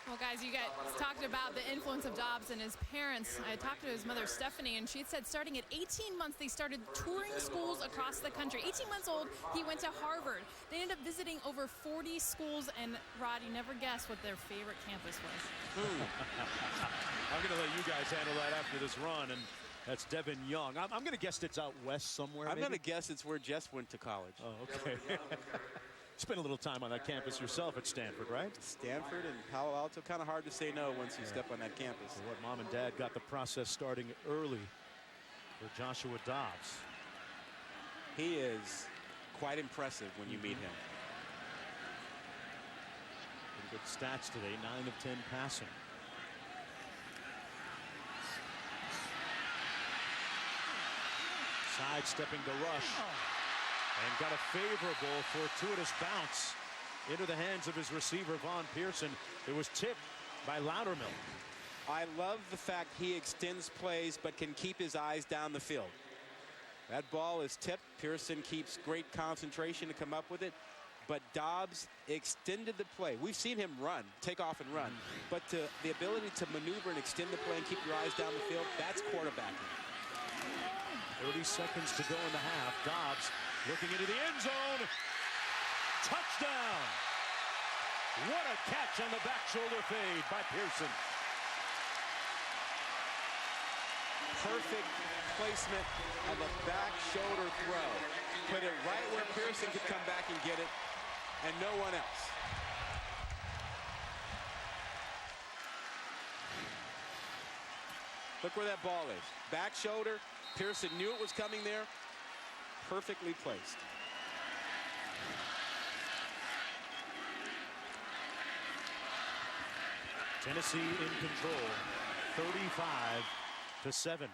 Well, guys, you guys talked about the influence of Dobbs and his parents. I talked to his mother, Stephanie, and she said starting at 18 months, they started touring schools across the country. 18 months old, he went to Harvard. They ended up visiting over 40 schools, and Rod, you never guess what their favorite campus was. I'm going to let you guys handle that after this run. And That's Devin Young. I'm going to guess it's out west somewhere. I'm going to guess it's where Jess went to college. Oh, okay. Spent a little time on that campus yourself at Stanford, right? Stanford and Palo Alto. Kind of hard to say no once you step on that campus. So what Mom and Dad got the process starting early for Joshua Dobbs. He is quite impressive when you meet him. Good stats today, 9 of 10 passing. Sidestepping the rush and got a favorable fortuitous bounce into the hands of his receiver Von Pearson. It was tipped by Loudermilk. I love the fact he extends plays but can keep his eyes down the field. That ball is tipped. Pearson keeps great concentration to come up with it. But Dobbs extended the play. We've seen him run, take off and run. But the ability to maneuver and extend the play and keep your eyes down the field, that's quarterbacking. 30 seconds to go in the half. Dobbs looking into the end zone. Touchdown! What a catch on the back shoulder fade by Pearson. Perfect placement of a back shoulder throw. Put it right where Pearson could come back and get it, and no one else. Look where that ball is. Back shoulder. Pearson knew it was coming there. Perfectly placed. Tennessee in control, 35-7.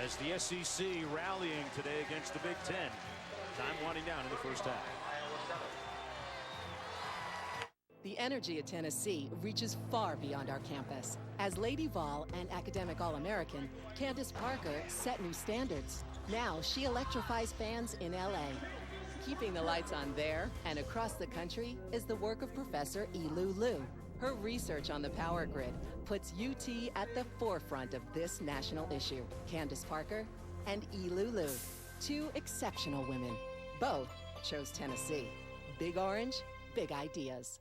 As the SEC rallying today against the Big Ten. Time winding down in the first half. The energy at Tennessee reaches far beyond our campus. As Lady Vol and academic All-American, Candace Parker set new standards. Now she electrifies fans in LA. Keeping the lights on there and across the country is the work of Professor Elu Liu. Her research on the power grid puts UT at the forefront of this national issue. Candace Parker and Elu Liu, two exceptional women. Both chose Tennessee. Big Orange, big ideas.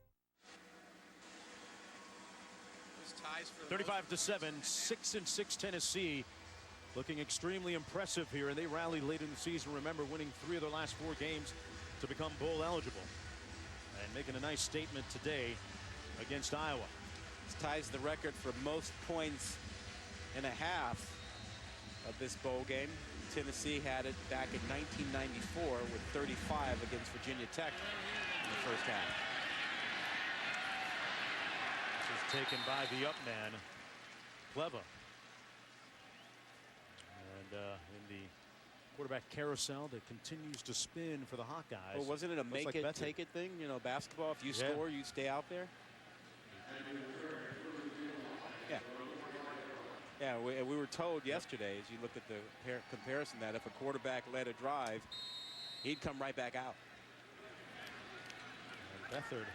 35-7, 6-6 Tennessee. Looking extremely impressive here, and they rallied late in the season. Remember, winning 3 of their last 4 games to become bowl eligible. And making a nice statement today against Iowa. This ties the record for most points in a half of this bowl game. Tennessee had it back in 1994 with 35 against Virginia Tech in the first half. This is taken by the up man, Pleva. And in the quarterback carousel that continues to spin for the Hawkeyes. Well, wasn't it a make it, take it thing? You know, basketball, if you score, you stay out there. Yeah, we were told yesterday, as you look at the comparison, that if a quarterback led a drive, he'd come right back out. And Beathard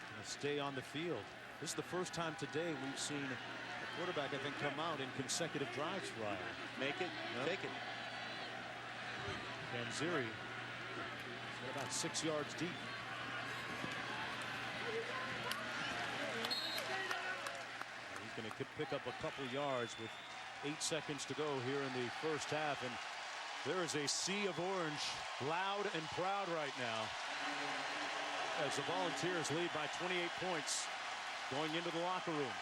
going to stay on the field. This is the first time today we've seen a quarterback, I think, come out in consecutive drives for Iowa. Make it, take it. Kanziri about 6 yards deep. He's going to pick up a couple yards with 8 seconds to go here in the first half, and there is a sea of orange, loud and proud right now, as the Volunteers lead by 28 points going into the locker room.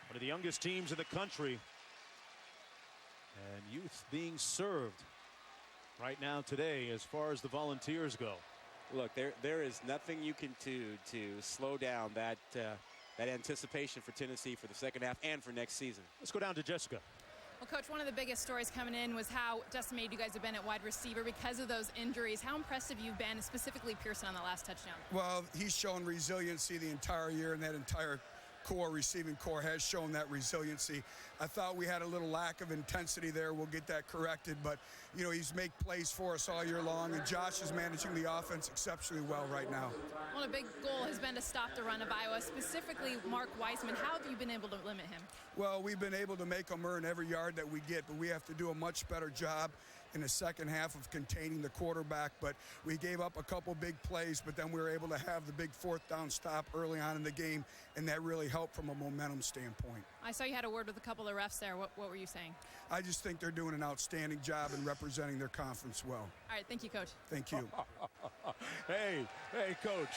One of the youngest teams in the country, and youth being served right now today as far as the Volunteers go. Look, there is nothing you can do to slow down that anticipation for Tennessee for the second half and for next season. Let's go down to Jessica. Well, Coach, one of the biggest stories coming in was how decimated you guys have been at wide receiver because of those injuries. How impressive you've been, specifically Pearson on the last touchdown. Well, he's shown resiliency the entire year, and that entire receiving core has shown that resiliency. I thought we had a little lack of intensity there. We'll get that corrected, but you know, he's made plays for us all year long, and Josh is managing the offense exceptionally well right now. Well, a big goal has been to stop the run of Iowa, specifically Mark Weisman. How have you been able to limit him? Well, we've been able to make him earn every yard that we get, but we have to do a much better job in the second half of containing the quarterback, but we gave up a couple big plays, but then we were able to have the big fourth down stop early on in the game, and that really helped from a momentum standpoint. I saw you had a word with a couple of refs there. What were you saying? I just think they're doing an outstanding job in representing their conference well. All right, thank you, Coach. Thank you. Hey, Coach.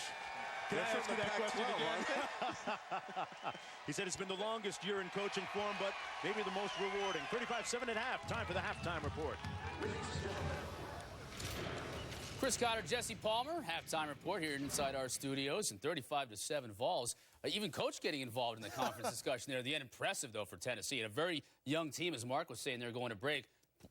Can I ask you that question again? He said it's been the longest year in coaching form, but maybe the most rewarding. 35-7 at half. Time for the halftime report. Chris Cotter, Jesse Palmer, halftime report here inside our studios. And 35-7 Vols. Even Coach getting involved in the conference discussion there at the end. Impressive, though, for Tennessee. And a very young team, as Mark was saying, they're going to break.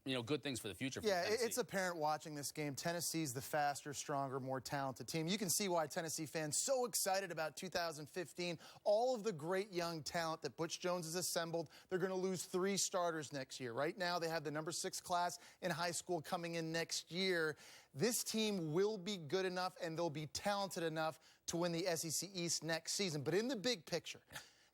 Good things for the future for Tennessee. It's apparent watching this game. Tennessee's the faster, stronger, more talented team. You can see why Tennessee fans so excited about 2015. All of the great young talent that Butch Jones has assembled. They're going to lose 3 starters next year. Right now, they have the number 6 class in high school coming in next year. This team will be good enough, and they'll be talented enough to win the SEC East next season. But in the big picture,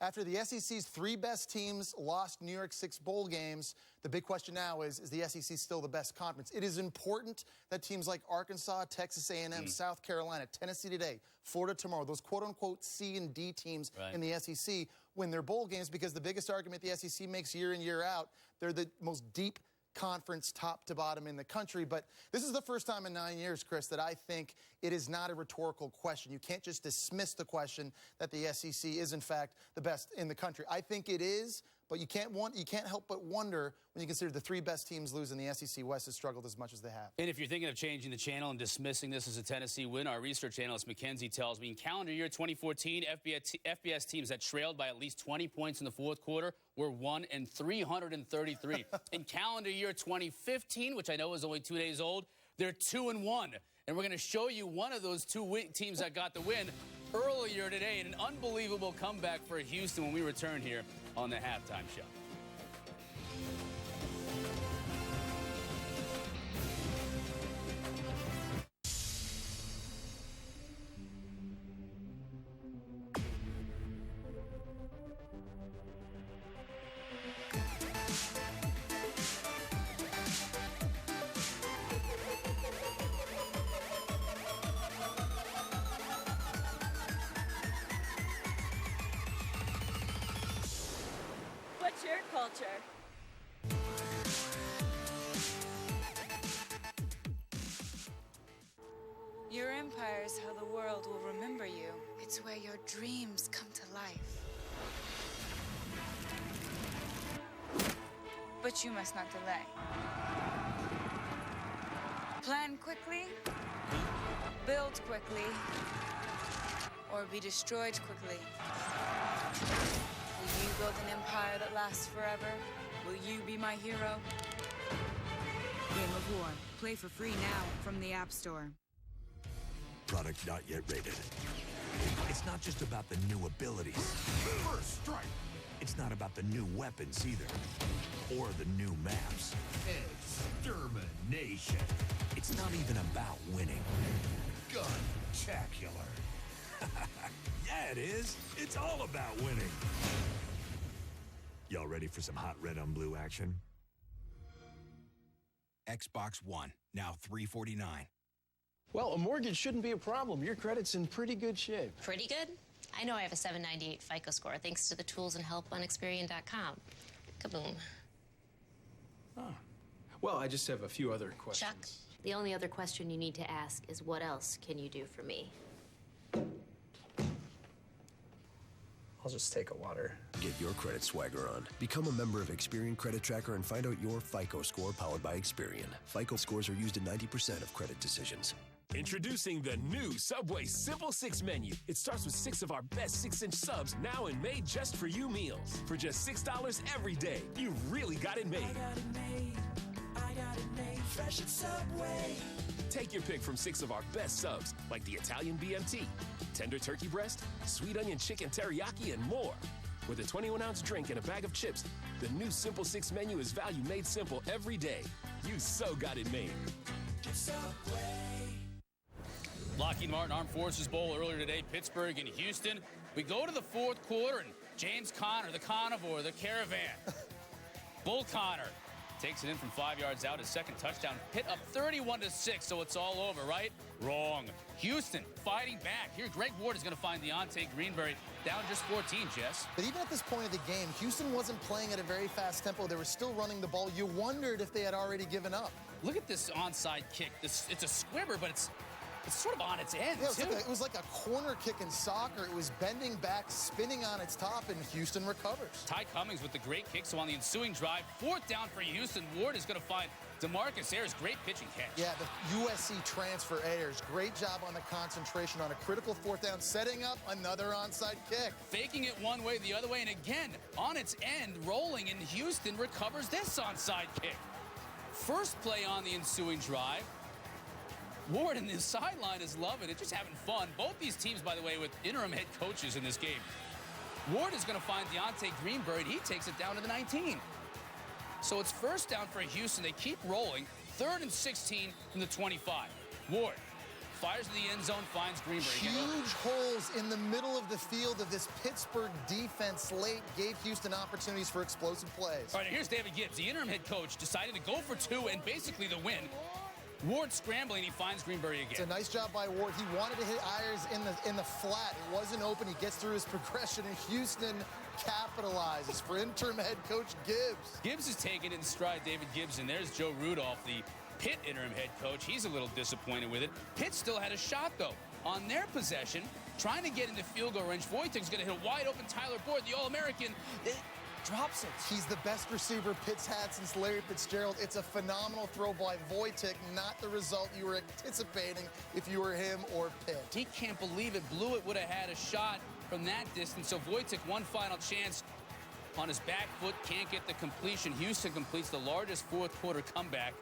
after the SEC's 3 best teams lost New York 6 bowl games, the big question now is the SEC still the best conference? It is important that teams like Arkansas, Texas A&M, South Carolina, Tennessee today, Florida tomorrow, those quote-unquote C and D teams in the SEC win their bowl games, because the biggest argument the SEC makes year in, year out, they're the most deep conference top to bottom in the country. But this is the first time in 9 years, Chris, that I think it is not a rhetorical question. You can't just dismiss the question that the SEC is, in fact, the best in the country. I think it is, but you can't help but wonder when you consider the 3 best teams losing, the SEC West has struggled as much as they have. And if you're thinking of changing the channel and dismissing this as a Tennessee win, our research analyst Mackenzie tells me in calendar year 2014, FBS teams that trailed by at least 20 points in the fourth quarter were 1-333. In calendar year 2015, which I know is only 2 days old, they're 2-1. And we're going to show you one of those 2 teams that got the win earlier today in an unbelievable comeback for Houston when we return here on the halftime show. What's your culture? Your empire is how the world will remember you. It's where your dreams come to life. But you must not delay. Plan quickly, build quickly, or be destroyed quickly. Will you build an empire that lasts forever? Will you be my hero? Game of War. Play for free now from the App Store. Product not yet rated. It's not just about the new abilities. First strike. It's not about the new weapons either. Or the new maps. Extermination. It's not even about winning. Gun-tacular. Yeah, it is. It's all about winning. Y'all ready for some hot red on blue action? Xbox One, now $349. Well, a mortgage shouldn't be a problem. Your credit's in pretty good shape. Pretty good? I know I have a 798 FICO score thanks to the tools and help on Experian.com. Kaboom. Oh. Well, I just have a few other questions. Chuck, the only other question you need to ask is what else can you do for me? I'll just take a water. Get your credit swagger on. Become a member of Experian Credit Tracker and find out your FICO score powered by Experian. FICO scores are used in 90% of credit decisions. Introducing the new Subway Simple 6 menu. It starts with 6 of our best 6-inch subs, now and made just for you meals. For just $6 every day, you really got it made. I got it made. I got it made. Fresh at Subway. Take your pick from 6 of our best subs, like the Italian BMT, tender turkey breast, sweet onion chicken teriyaki, and more. With a 21-ounce drink and a bag of chips, the new Simple 6 menu is value made simple every day. You so got it made. Subway. Lockheed Martin Armed Forces Bowl earlier today, Pittsburgh and Houston. We go to the fourth quarter, and James Conner, the carnivore, the caravan, Bull Connor, takes it in from 5 yards out. His second touchdown. Pitt up 31-6, so it's all over, right? Wrong. Houston fighting back. Here, Greg Ward is going to find Deontay Greenberry down just 14, Jess. But even at this point of the game, Houston wasn't playing at a very fast tempo. They were still running the ball. You wondered if they had already given up. Look at this onside kick. It's a squibber, but it's sort of on its end, yeah, too. It was like a corner kick in soccer. It was bending back, spinning on its top, and Houston recovers. Ty Cummings with the great kick. So on the ensuing drive, 4th down for Houston. Ward is going to find DeMarcus Ayers. Great pitching catch. Yeah, the USC transfer Ayers. Great job on the concentration on a critical 4th down, setting up another onside kick. Faking it one way, the other way, and again, on its end, rolling, and Houston recovers this onside kick. First play on the ensuing drive. Ward in the sideline is loving it, just having fun. Both these teams, by the way, with interim head coaches in this game. Ward is going to find Deontay Greenberry, and he takes it down to the 19. So it's 1st down for Houston. They keep rolling. 3rd and 16 from the 25. Ward fires to the end zone, finds Greenberry. Huge holes in the middle of the field of this Pittsburgh defense late gave Houston opportunities for explosive plays. All right, here's David Gibbs, the interim head coach, decided to go for 2 and basically the win. Ward scrambling, he finds Greenberry again. It's a nice job by Ward. He wanted to hit Ayers in the flat. It wasn't open. He gets through his progression, and Houston capitalizes for interim head coach Gibbs. Gibbs is taking it in stride, David Gibbs, and there's Joe Rudolph, the Pitt interim head coach. He's a little disappointed with it. Pitt still had a shot, though. On their possession, trying to get into field goal range. Voitek's going to hit a wide open Tyler Boyd, the All-American. Drops it. He's the best receiver Pitt's had since Larry Fitzgerald. It's a phenomenal throw by Voitek, not the result you were anticipating if you were him or Pitt. He can't believe it. Blewett would have had a shot from that distance. So Voitek, one final chance on his back foot, can't get the completion. Houston completes the largest 4th quarter comeback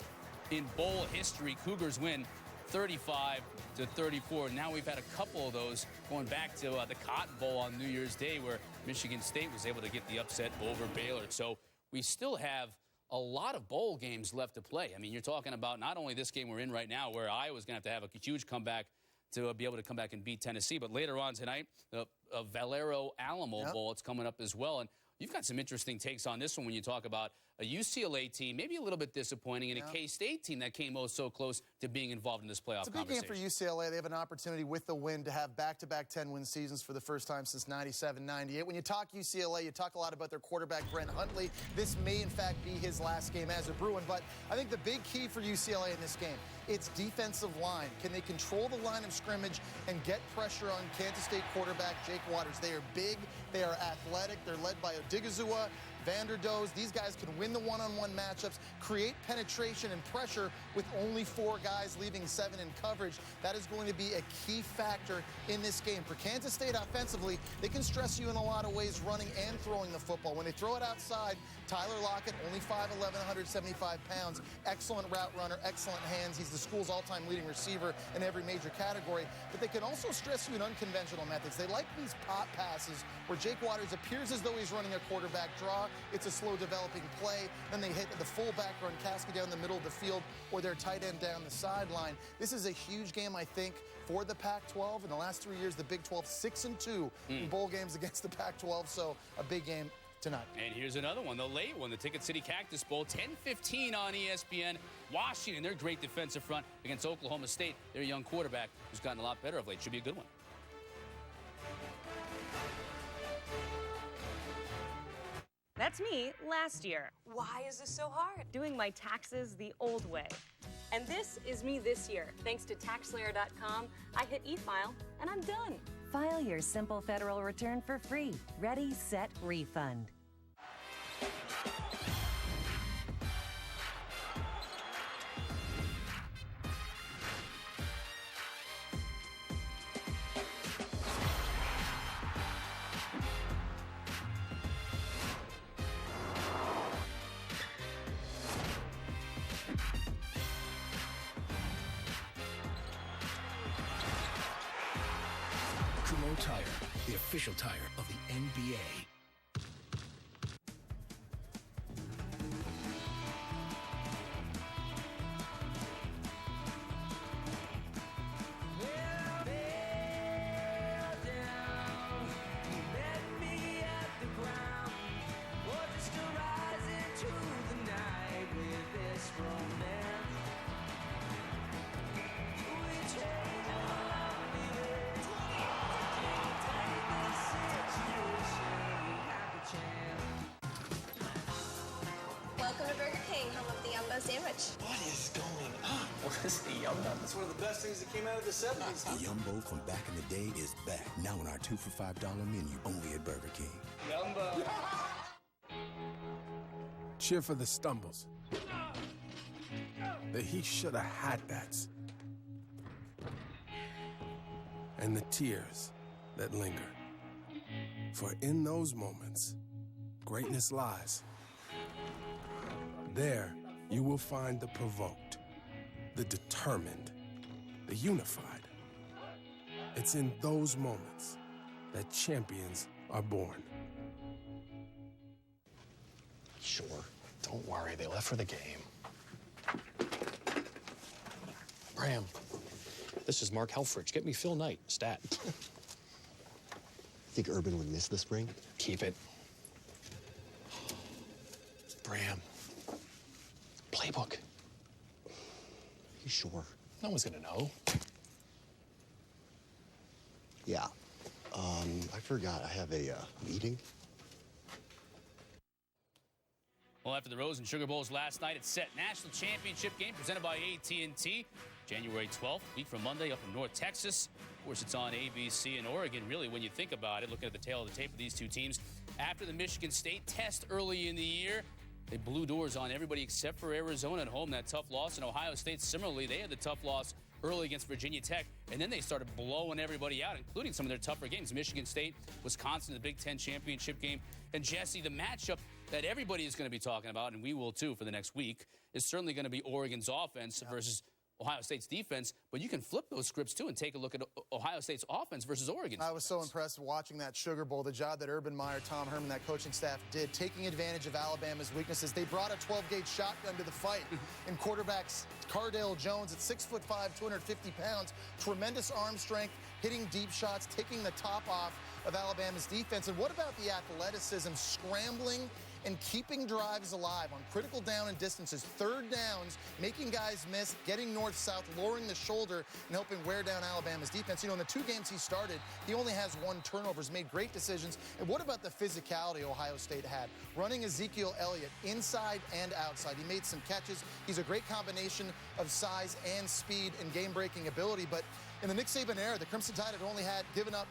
in bowl history. Cougars win 35-34. Now we've had a couple of those going back to the Cotton Bowl on New Year's Day, where Michigan State was able to get the upset over Baylor. So we still have a lot of bowl games left to play. I mean, you're talking about not only this game we're in right now, where Iowa's going to have a huge comeback to be able to come back and beat Tennessee, but later on tonight, the Valero Alamo Bowl, it's coming up as well. And you've got some interesting takes on this one when you talk about a UCLA team, maybe a little bit disappointing, and a K-State team that came so close to being involved in this playoff conversation. It's a big game for UCLA. They have an opportunity with the win to have back-to-back 10-win seasons for the first time since 97-98. When you talk UCLA, you talk a lot about their quarterback, Brent Huntley. This may, in fact, be his last game as a Bruin, but I think the big key for UCLA in this game, it's defensive line. Can they control the line of scrimmage and get pressure on Kansas State quarterback Jake Waters? They are big. They are athletic. They're led by Odigizua, Vanderdoes. These guys can win the one-on-one matchups, create penetration and pressure with only 4 guys leaving 7 in coverage. That is going to be a key factor in this game. For Kansas State offensively, they can stress you in a lot of ways running and throwing the football. When they throw it outside, Tyler Lockett, only 5'11", 175 pounds, excellent route runner, excellent hands. He's the school's all-time leading receiver in every major category. But they can also stress you in unconventional methods. They like these pop passes where Jake Waters appears as though he's running a quarterback draw. It's a slow developing play. Then they hit the fullback run, casket down the middle of the field, or their tight end down the sideline. This is a huge game, I think, for the Pac-12. In the last 3 years, the Big 12 6-2 in bowl games against the Pac-12. So a big game tonight. And here's another one, the late one, the Ticket City Cactus Bowl, 10:15 on ESPN. Washington, their great defensive front against Oklahoma State. Their young quarterback who's gotten a lot better of late. Should be a good one. That's me last year. Why is this so hard? Doing my taxes the old way. And this is me this year. Thanks to TaxSlayer.com, I hit e-file and I'm done. File your simple federal return for free. Ready, set, refund. Tire, the official tire of the NBA. sandwich. What is going on? What is the Yum Bowl? That's one of the best things that came out of the 70s. The Yum Bowl from back in the day is back. Now on our 2 for $5 menu, only at Burger King. Yum Bowl. Cheer for the stumbles. The he shoulda had that's. And the tears that linger. For in those moments, greatness lies. There, you will find the provoked, the determined, the unified. It's in those moments that champions are born. Sure. Don't worry. They left for the game. Bram, this is Mark Helfrich. Get me Phil Knight, stat. Think Urban would miss the spring? Keep it. Bram. Playbook. You sure? No one's gonna know. Yeah. I forgot I have a meeting. Well, after the Rose and Sugar Bowls last night, it's set. National Championship game presented by AT&T. January 12th, week from Monday up in North Texas. Of course, it's on ABC in Oregon. Really, when you think about it, looking at the tail of the tape of these two teams, after the Michigan State test early in the year, they blew doors on everybody except for Arizona at home. That tough loss. And Ohio State, similarly, they had the tough loss early against Virginia Tech, and then they started blowing everybody out, including some of their tougher games. Michigan State, Wisconsin, the Big Ten championship game. And Jesse, the matchup that everybody is going to be talking about, and we will too for the next week, is certainly going to be Oregon's offense versus Ohio State's defense, but you can flip those scripts too and take a look at Ohio State's offense versus Oregon's. I was so impressed watching that Sugar Bowl, the job that Urban Meyer, Tom Herman, that coaching staff did, taking advantage of Alabama's weaknesses. They brought a 12-gauge shotgun to the fight, and quarterbacks Cardale Jones at 6'5", 250 pounds, tremendous arm strength, hitting deep shots, taking the top off of Alabama's defense. And what about the athleticism, scrambling and keeping drives alive on critical down and distances, third downs, making guys miss, getting north-south, lowering the shoulder, and helping wear down Alabama's defense. You know, in the 2 games he started, he only has 1 turnover, made great decisions. And what about the physicality Ohio State had? Running Ezekiel Elliott inside and outside. He made some catches. He's a great combination of size and speed and game-breaking ability. But in the Nick Saban era, the Crimson Tide had only given up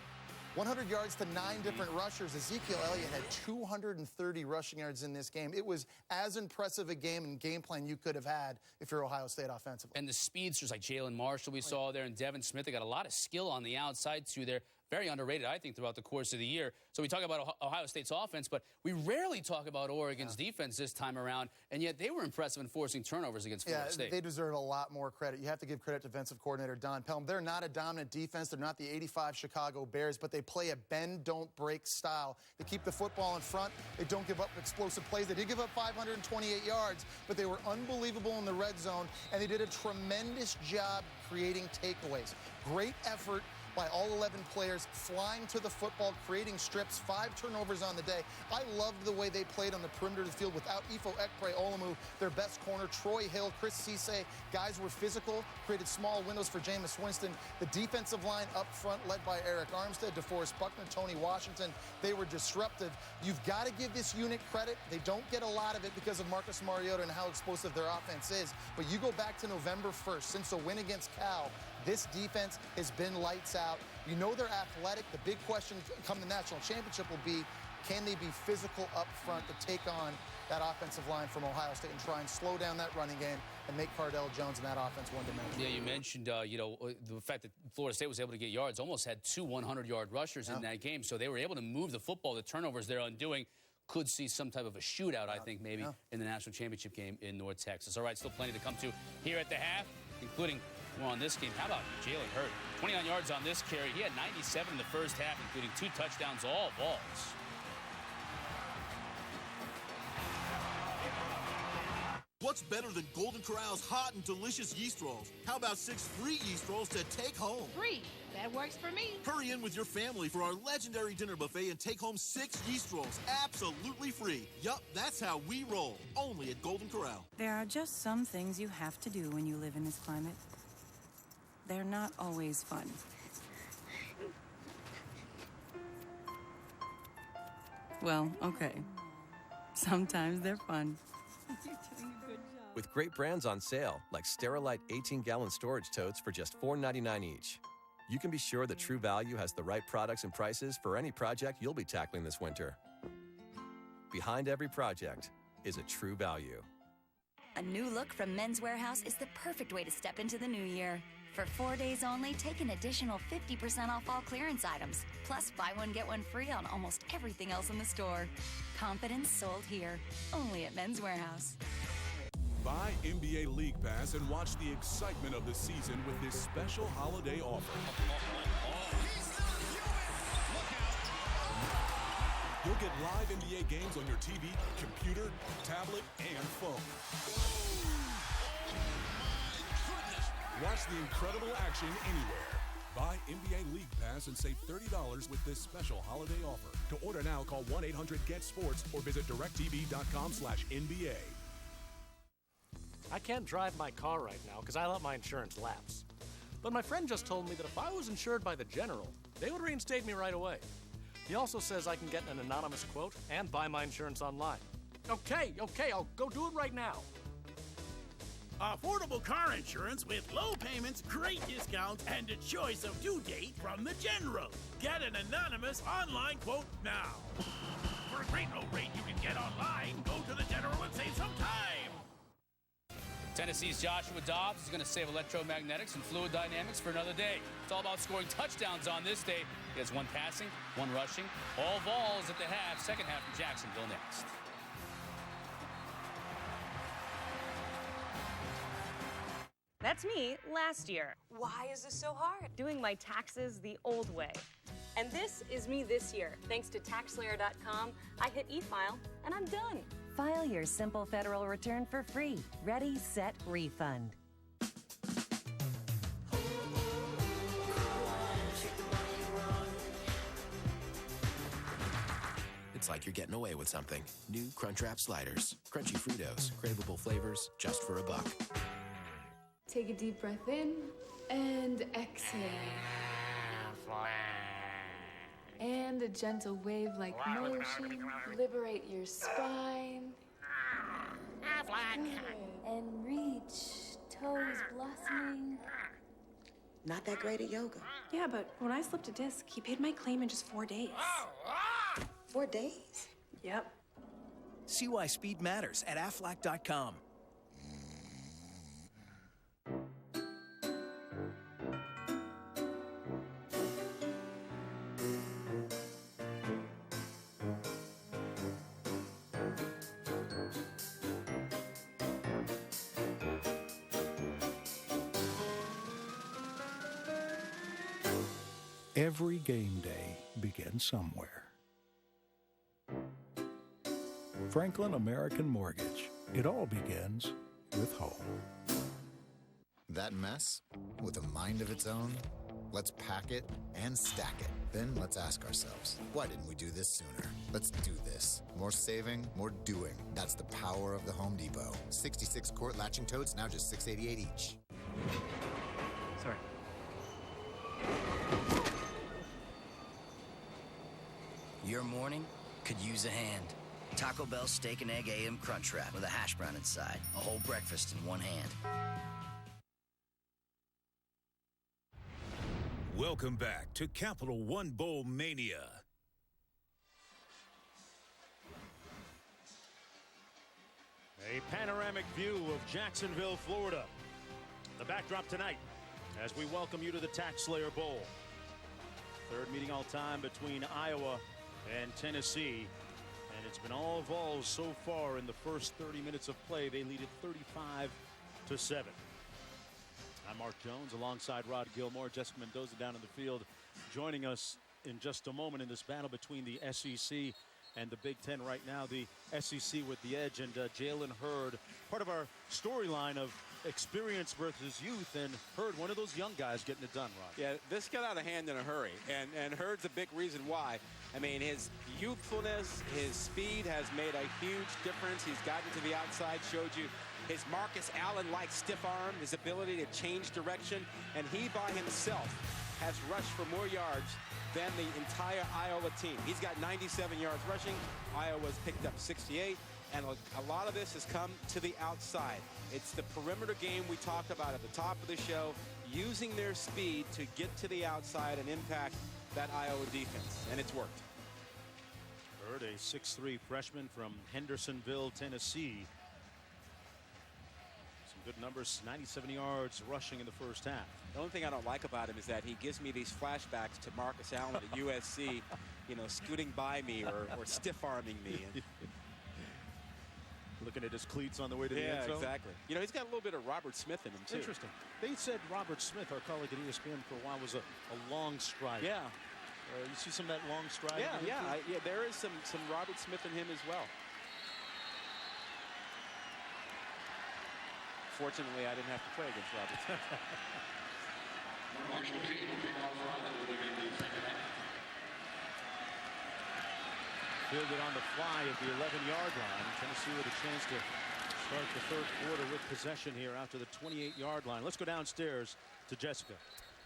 100 yards to 9 different rushers. Ezekiel Elliott had 230 rushing yards in this game. It was as impressive a game and game plan you could have had if you're Ohio State offensively. And the speedsters like Jalen Marshall we saw there and Devin Smith, they got a lot of skill on the outside too there. Very underrated, I think, throughout the course of the year. So we talk about Ohio State's offense, but we rarely talk about Oregon's defense this time around, and yet they were impressive in forcing turnovers against Florida State. They deserve a lot more credit. You have to give credit to defensive coordinator Don Pelham. They're not a dominant defense. They're not the 85 Chicago Bears, but they play a bend-don't-break style. They keep the football in front. They don't give up explosive plays. They did give up 528 yards, but they were unbelievable in the red zone, and they did a tremendous job creating takeaways. Great effort by all 11 players, flying to the football, creating strips, 5 turnovers on the day. I loved the way they played on the perimeter of the field without Ifo Ekpre-Olumu, their best corner, Troy Hill, Chris Cisse. Guys were physical, created small windows for Jameis Winston. The defensive line up front, led by Eric Armstead, DeForest Buckner, Tony Washington, they were disruptive. You've got to give this unit credit. They don't get a lot of it because of Marcus Mariota and how explosive their offense is. But you go back to November 1st, since the win against Cal, this defense has been lights out. You know they're athletic. The big question come the national championship will be, can they be physical up front to take on that offensive line from Ohio State and try and slow down that running game and make Cardale Jones and that offense one-dimensional? Yeah, you mentioned, the fact that Florida State was able to get yards, almost had 2 100-yard rushers in that game, so they were able to move the football. The turnovers they're undoing could see some type of a shootout, I think, maybe in the national championship game in North Texas. All right, still plenty to come to here at the half, including more on this game. How about Jalen Hurd? 29 yards on this carry. He had 97 in the first half, including 2 touchdowns, all balls. What's better than Golden Corral's hot and delicious yeast rolls? How about 6 free yeast rolls to take home? Free? That works for me. Hurry in with your family for our legendary dinner buffet and take home 6 yeast rolls absolutely free. Yup, that's how we roll. Only at Golden Corral. There are just some things you have to do when you live in this climate. They're not always fun. Well, okay. Sometimes they're fun. You're doing a good job. With great brands on sale, like Sterilite 18-gallon storage totes for just $4.99 each. You can be sure that True Value has the right products and prices for any project you'll be tackling this winter. Behind every project is a True Value. A new look from Men's Warehouse is the perfect way to step into the new year. For 4 days only, take an additional 50% off all clearance items. Plus, buy one, get one free on almost everything else in the store. Confidence sold here, only at Men's Warehouse. Buy NBA League Pass and watch the excitement of the season with this special holiday offer. You'll get live NBA games on your TV, computer, tablet, and phone. Watch the incredible action anywhere. Buy NBA League Pass and save $30 with this special holiday offer. To order now, call 1-800-GET-SPORTS or visit directtv.com/NBA. I can't drive my car right now because I let my insurance lapse. But my friend just told me that if I was insured by the General, they would reinstate me right away. He also says I can get an anonymous quote and buy my insurance online. Okay, I'll go do it right now. Affordable car insurance with low payments, great discounts, and a choice of due date from the General. Get an anonymous online quote now. For a great low rate you can get online, go to the General and save some time. Tennessee's Joshua Dobbs is going to save electromagnetics and fluid dynamics for another day. It's all about scoring touchdowns on this day. He has one passing, one rushing, all balls at the half. Second half from Jacksonville next. That's me last year. Why is this so hard? Doing my taxes the old way. And this is me this year. Thanks to TaxSlayer.com, I hit e-file and I'm done. File your simple federal return for free. Ready, set, refund. It's like you're getting away with something. New Crunchwrap Sliders. Crunchy Fritos. Craveable flavors just for $1. Take a deep breath in and exhale. And a gentle wave-like motion. Liberate your spine. Good. And reach. Toes blossoming. Not that great at yoga. Yeah, but when I slipped a disc, he paid my claim in just 4 days. 4 days? Yep. See why speed matters at Aflac.com. Every game day begins somewhere. Franklin American Mortgage. It all begins with home. That mess, with a mind of its own, let's pack it and stack it. Then let's ask ourselves, why didn't we do this sooner? Let's do this. More saving, more doing. That's the power of the Home Depot. 66 quart latching totes, now just $6.88 each. Sorry. Your morning could use a hand. Taco Bell Steak and Egg AM Crunch Wrap with a hash brown inside. A whole breakfast in one hand. Welcome back to Capital One Bowl Mania. A panoramic view of Jacksonville, Florida. The backdrop tonight as we welcome you to the Tax Slayer Bowl. Third meeting all time between Iowa and Tennessee. And it's been all Vols so far in the first 30 minutes of play. They lead it 35-7. I'm Mark Jones alongside Rod Gilmore. Jessica Mendoza down in the field joining us in just a moment in this battle between the SEC and the Big Ten right now. The SEC with the edge, and Jalen Hurd, part of our storyline of experience versus youth, and Hurd, one of those young guys getting it done, Rod. Yeah, this got out of hand in a hurry, and Hurd's a big reason why. I mean, his youthfulness, his speed has made a huge difference. He's gotten to the outside, showed you his Marcus Allen-like stiff arm, his ability to change direction, and he by himself has rushed for more yards than the entire Iowa team. He's got 97 yards rushing. Iowa's picked up 68. And a lot of this has come to the outside. It's the perimeter game we talked about at the top of the show, using their speed to get to the outside and impact that Iowa defense, and it's worked. Hurd, a 6'3" freshman from Hendersonville, Tennessee. Some good numbers, 97 yards rushing in the first half. The only thing I don't like about him is that he gives me these flashbacks to Marcus Allen at USC, you know, scooting by me or stiff-arming me. Looking at his cleats on the way to the end zone. Yeah, exactly. You know, he's got a little bit of Robert Smith in him, too. Interesting. They said Robert Smith, our colleague at ESPN for a while, was a long stride. Yeah. You see some of that long stride? Yeah, there is some Robert Smith in him as well. Fortunately, I didn't have to play against Robert Smith. Fielded on the fly at the 11-yard line. Tennessee with a chance to start the third quarter with possession here out to the 28-yard line. Let's go downstairs to Jessica.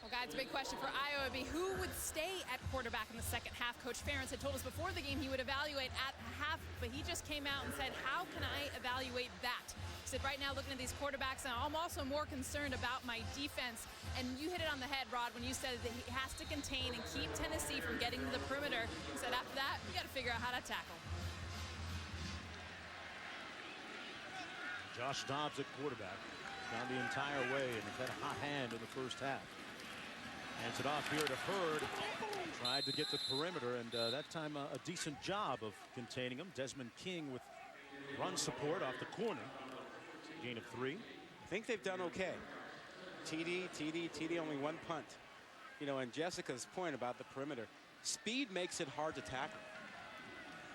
Well, guys, a big question for Iowa would be who would stay at quarterback in the second half. Coach Ferentz had told us before the game he would evaluate at half, but he just came out and said, how can I evaluate that? He said, right now, looking at these quarterbacks, and I'm also more concerned about my defense. And you hit it on the head, Rod, when you said that he has to contain and keep Tennessee from getting to the perimeter. He said, after that, we got to figure out how to tackle. Josh Dobbs at quarterback. Down the entire way, and has had a hot hand in the first half. Hands it off here to Hurd. Tried to get the perimeter, and that time a decent job of containing him. Desmond King with run support off the corner. Gain of 3. I think they've done okay. TD, only one punt. You know, and Jessica's point about the perimeter, speed makes it hard to tackle.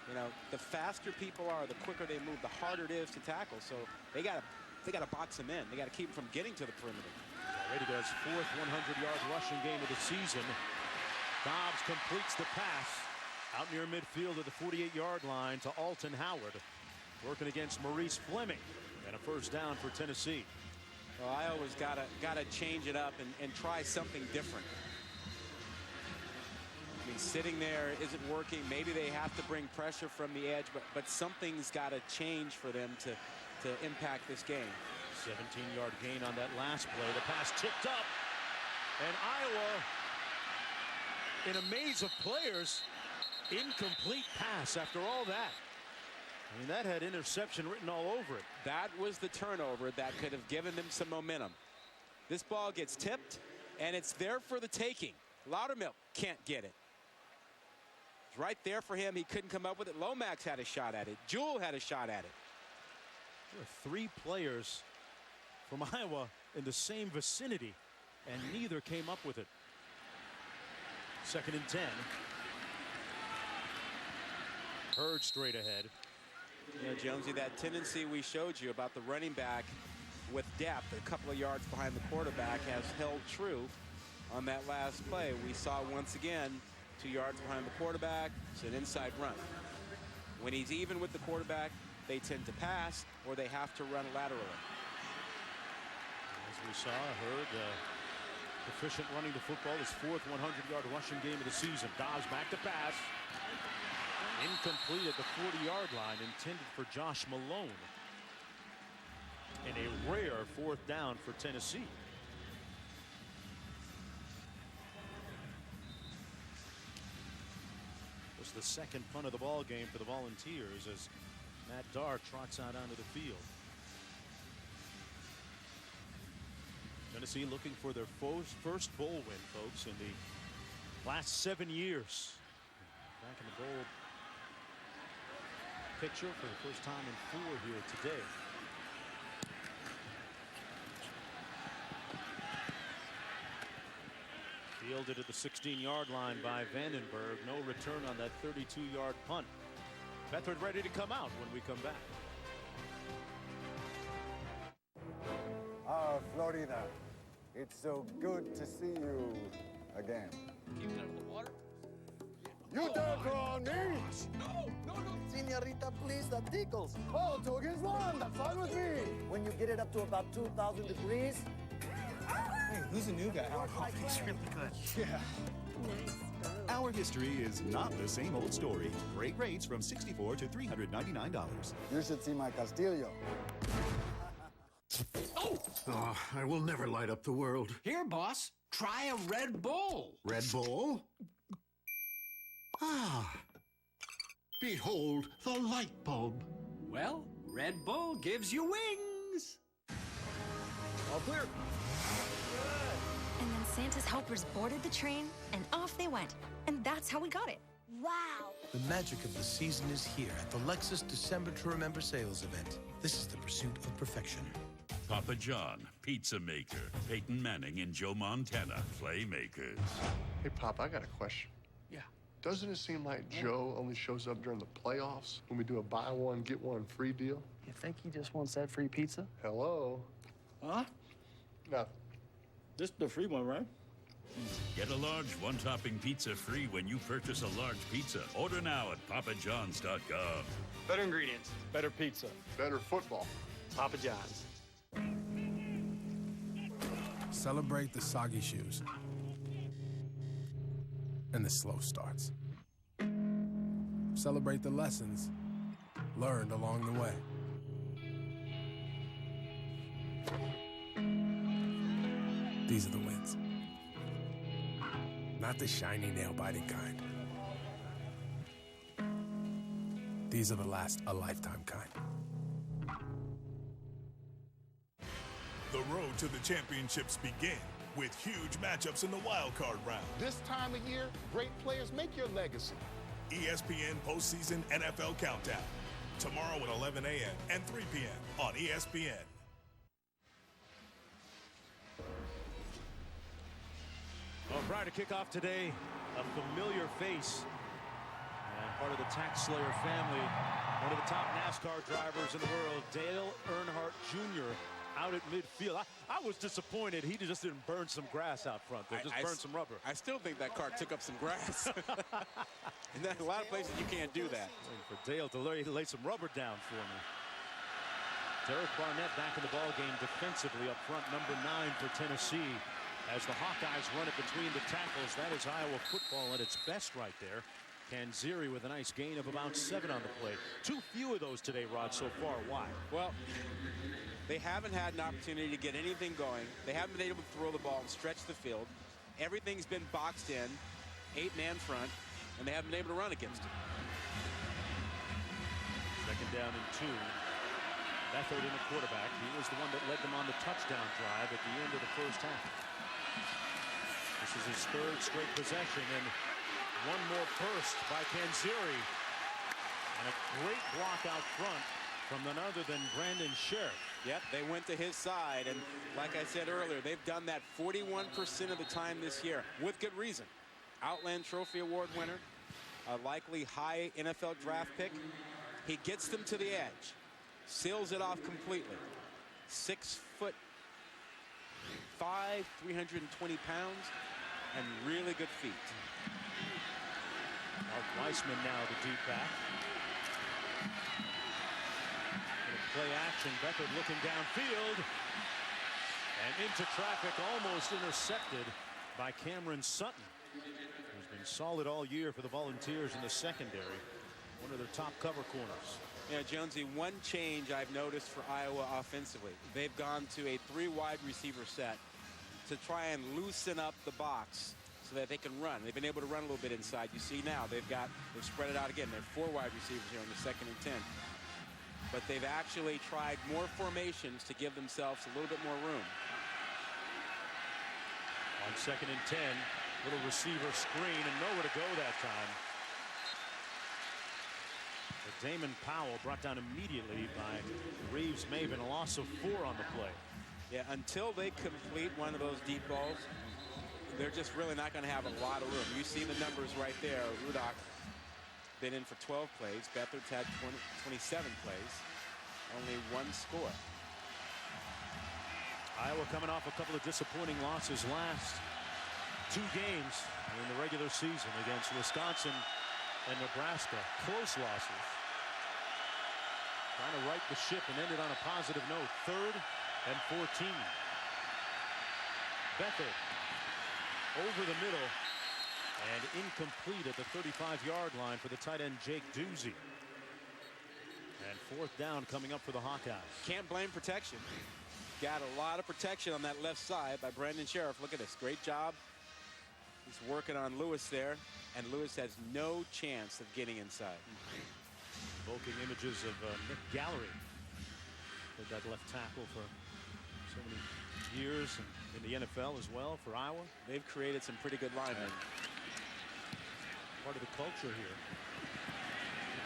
You know, the faster people are, the quicker they move, the harder it is to tackle. So they got to box them in. They got to keep them from getting to the perimeter. Already got his 4th 100-yard rushing game of the season. Dobbs completes the pass out near midfield at the 48-yard line to Alton Howard, working against Maurice Fleming, and a first down for Tennessee. Well, Iowa's got to change it up and try something different. I mean, sitting there isn't working. Maybe they have to bring pressure from the edge, but something's got to change for them to impact this game. 17-yard gain on that last play. The pass tipped up, and Iowa, in a maze of players, incomplete pass after all that. I mean, that had interception written all over it. That was the turnover that could have given them some momentum. This ball gets tipped, and it's there for the taking. Loudermilk can't get it. It's right there for him. He couldn't come up with it. Lomax had a shot at it. Jewell had a shot at it. There are 3 players from Iowa in the same vicinity, and neither came up with it. 2nd and 10. Hurd straight ahead. Yeah, Jonesy, that tendency we showed you about the running back with depth, a couple of yards behind the quarterback, has held true on that last play. We saw once again 2 yards behind the quarterback. It's an inside run. When he's even with the quarterback, they tend to pass or they have to run laterally. As we saw, Hurd proficient running the football, his 4th 100-yard rushing game of the season. Dobbs back to pass. Incomplete at the 40-yard line, intended for Josh Malone. And a rare 4th down for Tennessee. It was the 2nd punt of the ball game for the Volunteers as Matt Darr trots out onto the field. Tennessee looking for their first bowl win, folks, in the last 7 years. Back in the bowl picture for the first time in 4 here today. Fielded at the 16-yard line by Vandenberg. No return on that 32-yard punt. Beathard ready to come out when we come back. Florida, it's so good to see you again. Keep it under the water? You don't throw on me! No. Senorita, please, that tickles. Oh, 2 against 1, that's fine with me. When you get it up to about 2,000 degrees, Hey, who's the new guy? Oh, he's really good. Yeah. Nice. Our history is not the same old story. Great rates from $64 to $399. You should see my Castillo. Oh, I will never light up the world. Here, boss, try a Red Bull. Red Bull? Ah. Behold the light bulb. Well, Red Bull gives you wings. All clear. And then Santa's helpers boarded the train, and off they went. And that's how we got it. Wow. The magic of the season is here at the Lexus December to Remember sales event. This is the pursuit of perfection. Papa John, pizza maker. Peyton Manning and Joe Montana, playmakers. Hey, Pop, I got a question. Yeah. Doesn't it seem like Joe only shows up during the playoffs when we do a buy one, get one free deal? You think he just wants that free pizza? Hello? Huh? No. This is the free one, right? Get a large one-topping pizza free when you purchase a large pizza. Order now at papajohns.com. Better ingredients, better pizza, better football. Papa John's. Celebrate the soggy shoes and the slow starts. Celebrate the lessons learned along the way. These are the wins. Not the shiny, nail-biting kind. These are the last a lifetime kind. The road to the championships begin with huge matchups in the wild card round. This time of year, great players make your legacy. ESPN postseason NFL countdown. Tomorrow at 11 a.m. and 3 p.m. on ESPN. Well, prior to kickoff today, a familiar face and part of the Tax Slayer family, one of the top NASCAR drivers in the world, Dale Earnhardt Jr., out at midfield. I was disappointed he just didn't burn some grass out front there, just burn some rubber. I still think that car took up some grass. And there's a lot of places you can't do that. For Dale to lay some rubber down for me. Derek Barnett back in the ball game defensively up front, number 9 for Tennessee. As the Hawkeyes run it between the tackles, that is Iowa football at its best right there. Kanziri with a nice gain of about 7 on the play. Too few of those today, Rod, so far. Why? Well, they haven't had an opportunity to get anything going. They haven't been able to throw the ball and stretch the field. Everything's been boxed in, 8-man front, and they haven't been able to run against it. Second down and 2. Beathard in the quarterback. He was the one that led them on the touchdown drive at the end of the first half. This is his 3rd straight possession, and one more burst by Kanziri. And a great block out front from none other than Brandon Sheriff. Yep, they went to his side, and like I said earlier, they've done that 41% of the time this year, with good reason. Outland Trophy Award winner, a likely high NFL draft pick. He gets them to the edge, seals it off completely. 6'5", 320 pounds, and really good feet. Mark Weissman now the deep back. Play action. Beckard looking downfield and into traffic, almost intercepted by Cameron Sutton, who's been solid all year for the Volunteers in the secondary. One of their top cover corners. Yeah, Jonesy, one change I've noticed for Iowa offensively. They've gone to a 3 wide receiver set to try and loosen up the box so that they can run. They've been able to run a little bit inside. You see now they've spread it out again. They're 4 wide receivers here on the 2nd and 10. But they've actually tried more formations to give themselves a little bit more room. On 2nd and 10, little receiver screen and nowhere to go that time. But Damon Powell brought down immediately by Reeves Maven, a loss of 4 on the play. Yeah, until they complete one of those deep balls, they're just really not going to have a lot of room. You see the numbers right there. Rudock been in for 12 plays. Beathard's had 27 plays. Only 1 score. Iowa coming off a couple of disappointing losses last 2 games in the regular season against Wisconsin and Nebraska. Close losses. Trying to right the ship and end it on a positive note. 3rd and 14. Bethel over the middle and incomplete at the 35-yard line for the tight end Jake Doozy. And fourth down coming up for the Hawkeyes. Can't blame protection. Got a lot of protection on that left side by Brandon Sheriff. Look at this. Great job. He's working on Lewis there, and Lewis has no chance of getting inside. Evoking images of Nick Gallery. Played that left tackle for so many years and in the NFL as well for Iowa. They've created some pretty good linemen. Part of the culture here.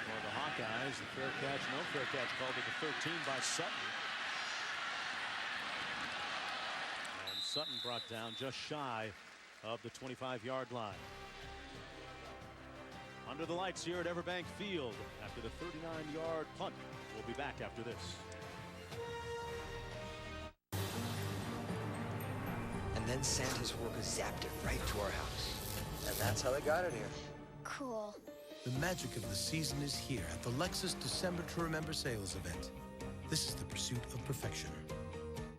For the Hawkeyes, the fair catch, no fair catch called at the 13 by Sutton. And Sutton brought down just shy of the 25-yard line. Under the lights here at Everbank Field after the 39-yard punt. We'll be back after this. And then Santa's workers zapped it right to our house. And that's how they got it here. Cool. The magic of the season is here at the Lexus December to Remember sales event. This is the pursuit of perfection.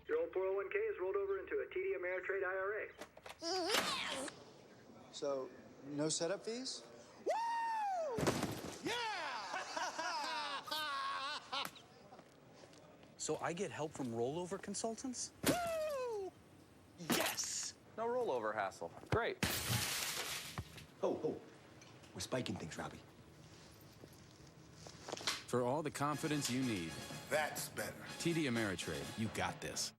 Your old 401k is rolled over into a TD Ameritrade IRA. So, no setup fees? So I get help from rollover consultants? Yes! No rollover hassle. Great. Oh, we're spiking things, Robbie. For all the confidence you need. That's better. TD Ameritrade, you got this.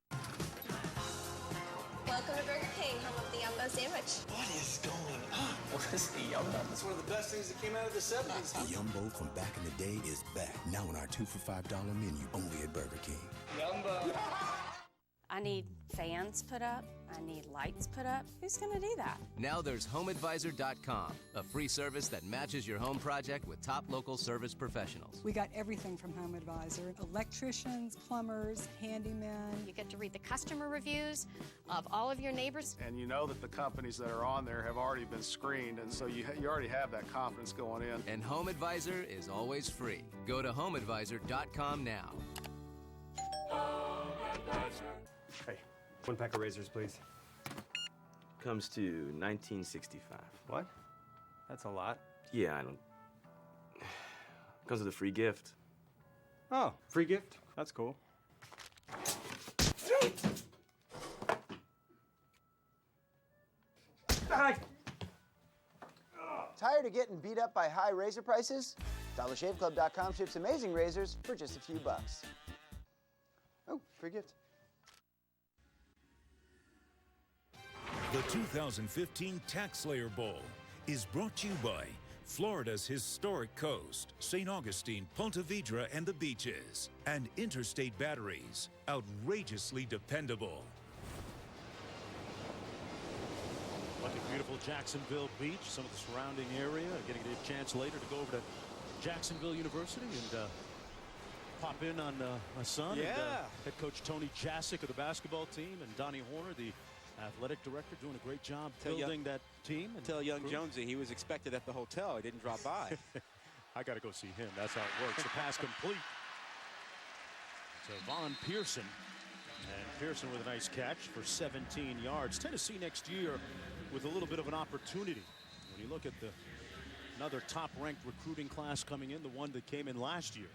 Welcome to Burger King, home of the Yumbo sandwich. What is going on? What is the Yumbo? That's one of the best things that came out of the 70s. The Yumbo from back in the day is back. Now on our 2 for $5 menu, only at Burger King. Yumbo. I need fans put up. I need lights put up. Who's going to do that? Now there's HomeAdvisor.com, a free service that matches your home project with top local service professionals. We got everything from Home Advisor. Electricians, plumbers, handymen. You get to read the customer reviews of all of your neighbors. And you know that the companies that are on there have already been screened, and so you already have that confidence going in. And Home Advisor is always free. Go to HomeAdvisor.com now. Hey, 1 pack of razors, please. Comes to $19.65. What? That's a lot. Yeah, I don't... Comes with a free gift. Oh, free gift? That's cool. Tired of getting beat up by high razor prices? DollarShaveClub.com ships amazing razors for just a few bucks. Oh, free gift. The 2015 Tax Slayer Bowl is brought to you by Florida's historic coast, St. Augustine, Ponte Vedra, and the beaches, and Interstate Batteries, outrageously dependable. Look at beautiful Jacksonville Beach, some of the surrounding area. Getting a chance later to go over to Jacksonville University and pop in on my son. Yeah. And, head coach Tony Jasic of the basketball team and Donnie Horner, the athletic director, doing a great job building that team. And tell young Jonesy he was expected at the hotel. He didn't drop by. I got to go see him. That's how it works. The pass complete to Von Pearson. And Pearson with a nice catch for 17 yards. Tennessee next year with a little bit of an opportunity. When you look at another top-ranked recruiting class coming in, the one that came in last year.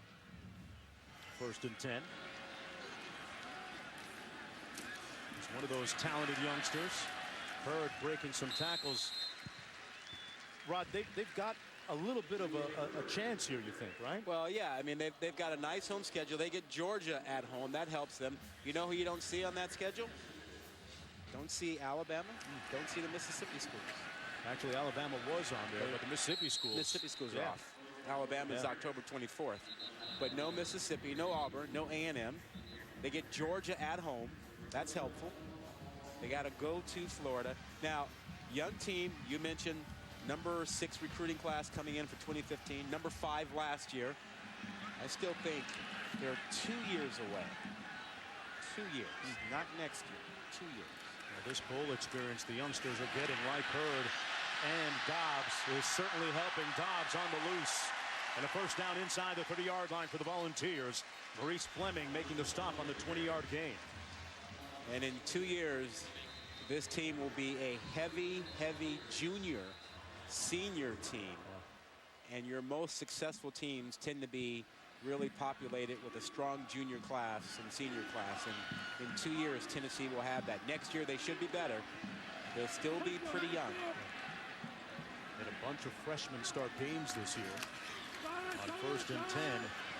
1st and 10. He's one of those talented youngsters. Hurd breaking some tackles. Rod, they've got a little bit of a chance here, you think, right? Well, yeah. I mean, they've got a nice home schedule. They get Georgia at home. That helps them. You know who you don't see on that schedule? Don't see Alabama. Don't see the Mississippi schools. Actually, Alabama was on there, but the Mississippi schools. Mississippi schools are off. Alabama is October 24th. But no Mississippi, no Auburn, no A&M. They get Georgia at home. That's helpful. They got to go to Florida. Now, young team, you mentioned number 6 recruiting class coming in for 2015, number 5 last year. I still think they're 2 years away. 2 years, not next year, 2 years. Well, this bowl experience the youngsters are getting, like Hurd and Dobbs, is certainly helping. Dobbs on the loose. And a first down inside the 30-yard line for the Volunteers. Maurice Fleming making the stop on the 20-yard gain. And in 2 years, this team will be a heavy junior, senior team. And your most successful teams tend to be really populated with a strong junior class and senior class. And in 2 years, Tennessee will have that. Next year, they should be better. They'll still be pretty young. And a bunch of freshmen start games this year. On 1st and 10.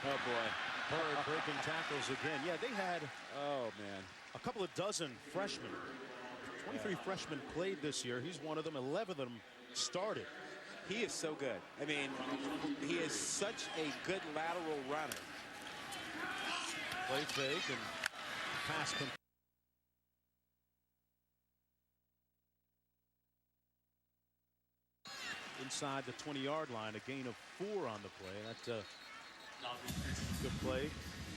Oh, boy. Hurd breaking tackles again. Yeah, they had, oh, man, a couple of dozen freshmen. 23 freshmen played this year. He's one of them. 11 of them started. He is so good. I mean, he is such a good lateral runner. Play fake and pass complete. Inside the 20-yard line, a gain of 4 on the play. That's a good play.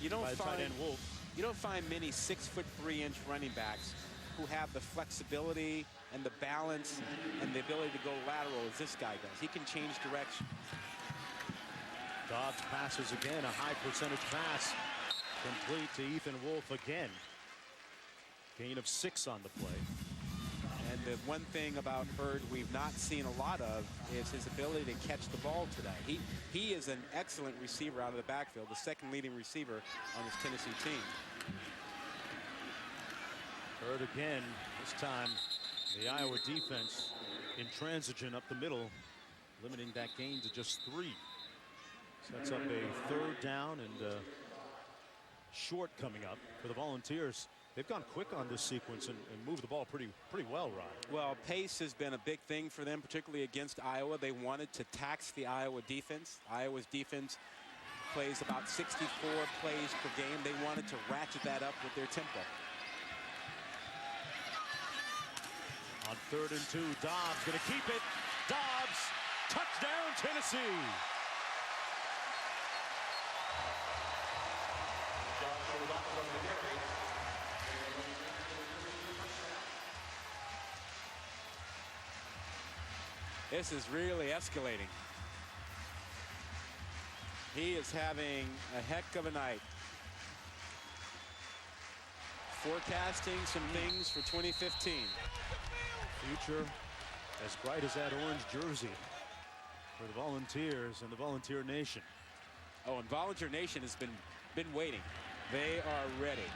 You don't by find tight end Wolf. You don't find many 6'3" running backs who have the flexibility and the balance and the ability to go lateral as this guy does. He can change direction. Dobbs passes again, a high percentage pass complete to Ethan Wolf again. Gain of 6 on the play. And the one thing about Hurd we've not seen a lot of is his ability to catch the ball today. He is an excellent receiver out of the backfield, the second leading receiver on this Tennessee team. Hurd again, this time the Iowa defense intransigent up the middle, limiting that gain to just 3. Sets up a 3rd down and short coming up for the Volunteers. They've gone quick on this sequence and moved the ball pretty well, Rod. Well, pace has been a big thing for them, particularly against Iowa. They wanted to tax the Iowa defense. Iowa's defense plays about 64 plays per game. They wanted to ratchet that up with their tempo. On 3rd and 2, Dobbs going to keep it. Dobbs, touchdown, Tennessee. This is really escalating. He is having a heck of a night. Forecasting some things for 2015. Future as bright as that orange jersey for the Volunteers and the Volunteer Nation. Oh, and Volunteer Nation has been waiting. They are ready.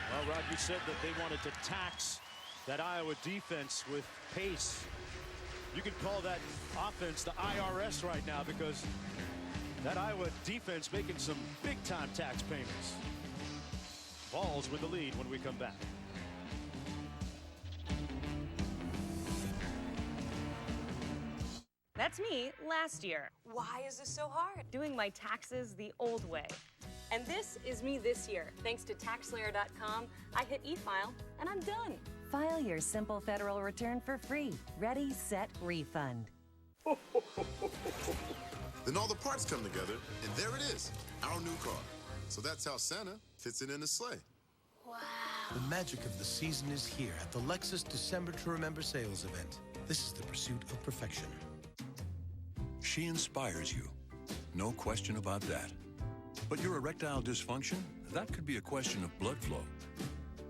Well, Rod, you said that they wanted to tax that Iowa defense with pace. You can call that offense the IRS right now, because that Iowa defense making some big-time tax payments. Vols with the lead when we come back. That's me last year. Why is this so hard? Doing my taxes the old way. And this is me this year. Thanks to TaxSlayer.com, I hit e-file and I'm done. File your simple federal return for free. Ready, set, refund. Then all the parts come together, and there it is, our new car. So that's how Santa fits it in his sleigh. Wow. The magic of the season is here at the Lexus December to Remember sales event. This is the pursuit of perfection. She inspires you. No question about that. But your erectile dysfunction? That could be a question of blood flow.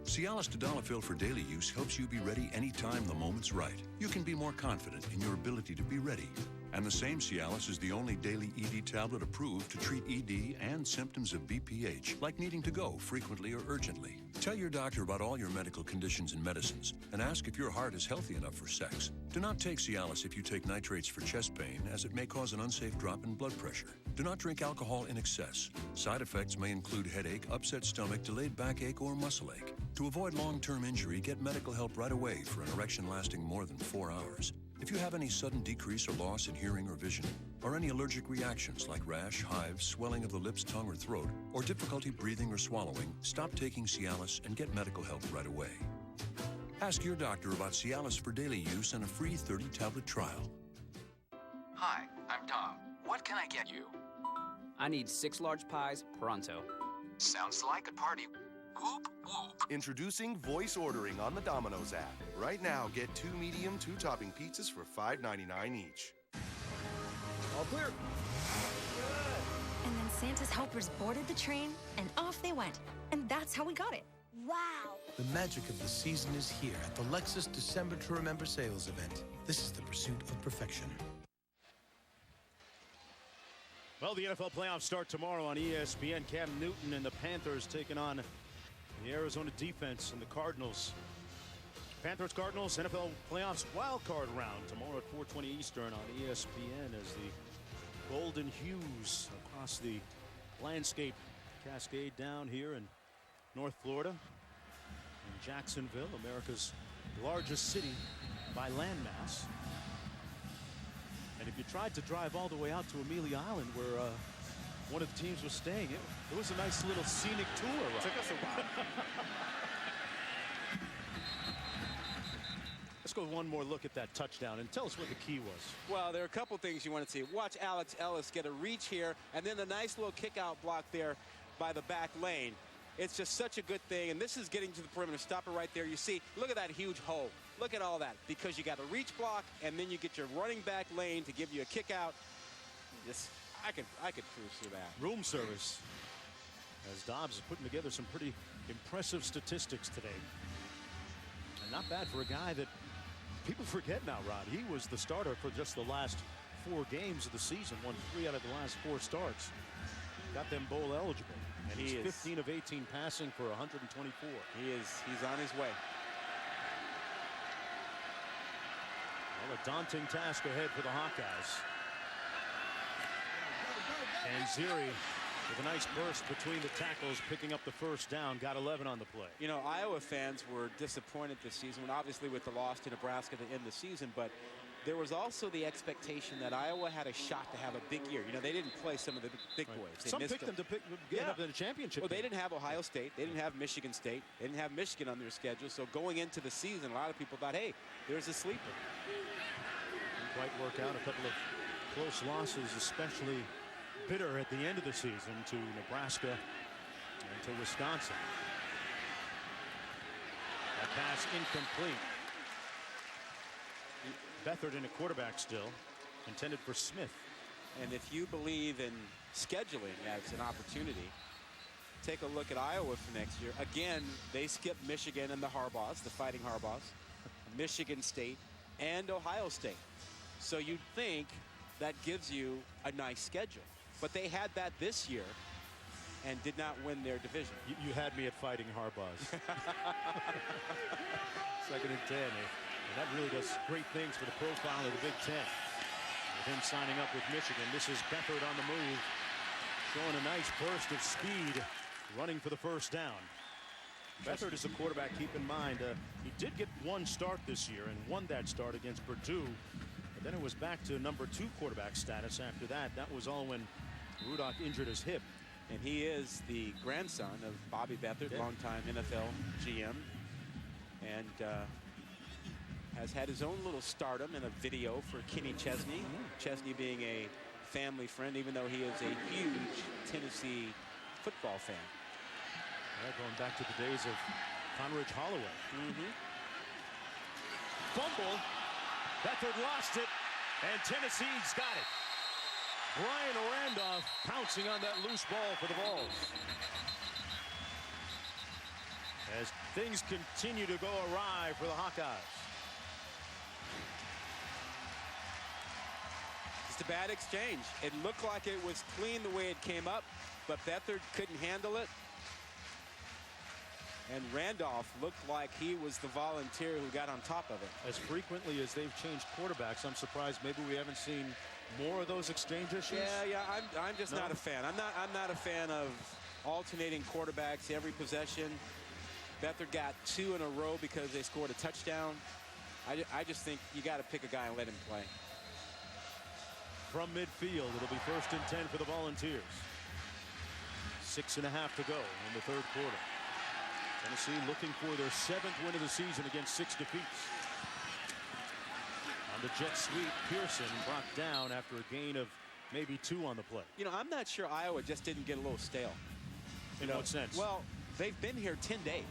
Cialis Tadalafil for daily use helps you be ready anytime the moment's right. You can be more confident in your ability to be ready. And the same Cialis is the only daily ED tablet approved to treat ED and symptoms of BPH, like needing to go frequently or urgently. Tell your doctor about all your medical conditions and medicines, and ask if your heart is healthy enough for sex. Do not take Cialis if you take nitrates for chest pain, as it may cause an unsafe drop in blood pressure. Do not drink alcohol in excess. Side effects may include headache, upset stomach, delayed backache, or muscle ache. To avoid long-term injury, get medical help right away for an erection lasting more than 4 hours. If you have any sudden decrease or loss in hearing or vision, or any allergic reactions like rash, hives, swelling of the lips, tongue, or throat, or difficulty breathing or swallowing, stop taking Cialis and get medical help right away. Ask your doctor about Cialis for daily use and a free 30-tablet trial. Hi, I'm Tom. What can I get you? I need 6 large pies, pronto. Sounds like a party. Whoop, whoop. Introducing voice ordering on the Domino's app. Right now, get 2 medium, 2-topping pizzas for $5.99 each. All clear. And then Santa's helpers boarded the train, and off they went. And that's how we got it. Wow! The magic of the season is here at the Lexus December to Remember sales event. This is the pursuit of perfection. Well, the NFL playoffs start tomorrow on ESPN. Cam Newton and the Panthers taking on the Arizona defense and the Cardinals. Panthers-Cardinals NFL playoffs wild card round tomorrow at 4:20 Eastern on ESPN as the golden hues across the landscape cascade down here in North Florida, in Jacksonville, America's largest city by landmass. And if you tried to drive all the way out to Amelia Island, where one of the teams was staying, it was a nice little scenic tour. Right? Took us a while. Let's go one more look at that touchdown and tell us what the key was. Well, there are a couple things you want to see. Watch Alex Ellis get a reach here, and then a nice little kick-out block there by the back lane. It's just such a good thing, and this is getting to the perimeter. Stop it right there. You see, look at that huge hole. Look at all that, because you got a reach block, and then you get your running back lane to give you a kick-out. Just, I could cruise through that. Room service, as Dobbs is putting together some pretty impressive statistics today. And not bad for a guy that people forget now, Rod. He was the starter for just the last 4 games of the season, won 3 out of the last 4 starts. Got them bowl eligible. And he's 15 of 18 passing for 124. He's on his way. Well, a daunting task ahead for the Hawkeyes. And Ziri with a nice burst between the tackles, picking up the first down, got 11 on the play. You know, Iowa fans were disappointed this season, obviously with the loss to Nebraska to end the season, but there was also the expectation that Iowa had a shot to have a big year. You know, they didn't play some of the big boys. Some picked them to get up in the championship. Well, they didn't have Ohio State. They didn't have Michigan State. They didn't have Michigan on their schedule. So going into the season, a lot of people thought, hey, there's a sleeper. Didn't quite work out. A couple of close losses, especially bitter at the end of the season to Nebraska and to Wisconsin. That pass incomplete. Beathard in a quarterback still, intended for Smith. And if you believe in scheduling as an opportunity, take a look at Iowa for next year. Again, they skipped Michigan and the Harbaughs, the Fighting Harbaughs, Michigan State, and Ohio State. So you'd think that gives you a nice schedule. But they had that this year and did not win their division. You had me at Fighting Harbaughs. 2nd and 10. And that really does great things for the profile of the Big Ten. With him signing up with Michigan, this is Beathard on the move, showing a nice burst of speed, running for the first down. Beathard is a quarterback, keep in mind, he did get 1 start this year and won that start against Purdue. But then it was back to number 2 quarterback status after that. That was all when Rudock injured his hip. And he is the grandson of Bobby Beathard, longtime NFL GM. And has had his own little stardom in a video for Kenny Chesney. Chesney being a family friend, even though he is a huge Tennessee football fan. Yeah, going back to the days of Conridge Holloway. Fumble. Beathard lost it, and Tennessee's got it. Brian Randolph pouncing on that loose ball for the Vols. As things continue to go awry for the Hawkeyes. Just a bad exchange. It looked like it was clean the way it came up, but Beathard couldn't handle it. And Randolph looked like he was the volunteer who got on top of it. As frequently as they've changed quarterbacks, I'm surprised maybe we haven't seen more of those exchange issues. Yeah, I'm just not a fan. I'm not a fan of alternating quarterbacks every possession. Beathard got 2 in a row because they scored a touchdown. I just think you got to pick a guy and let him play. From midfield, it'll be 1st and 10 for the Volunteers. 6.5 to go in the 3rd quarter. Tennessee looking for their 7th win of the season against 6 defeats. On the jet sweep, Pearson brought down after a gain of maybe 2 on the play. You know, I'm not sure Iowa just didn't get a little stale. In what sense? Well, they've been here 10 days.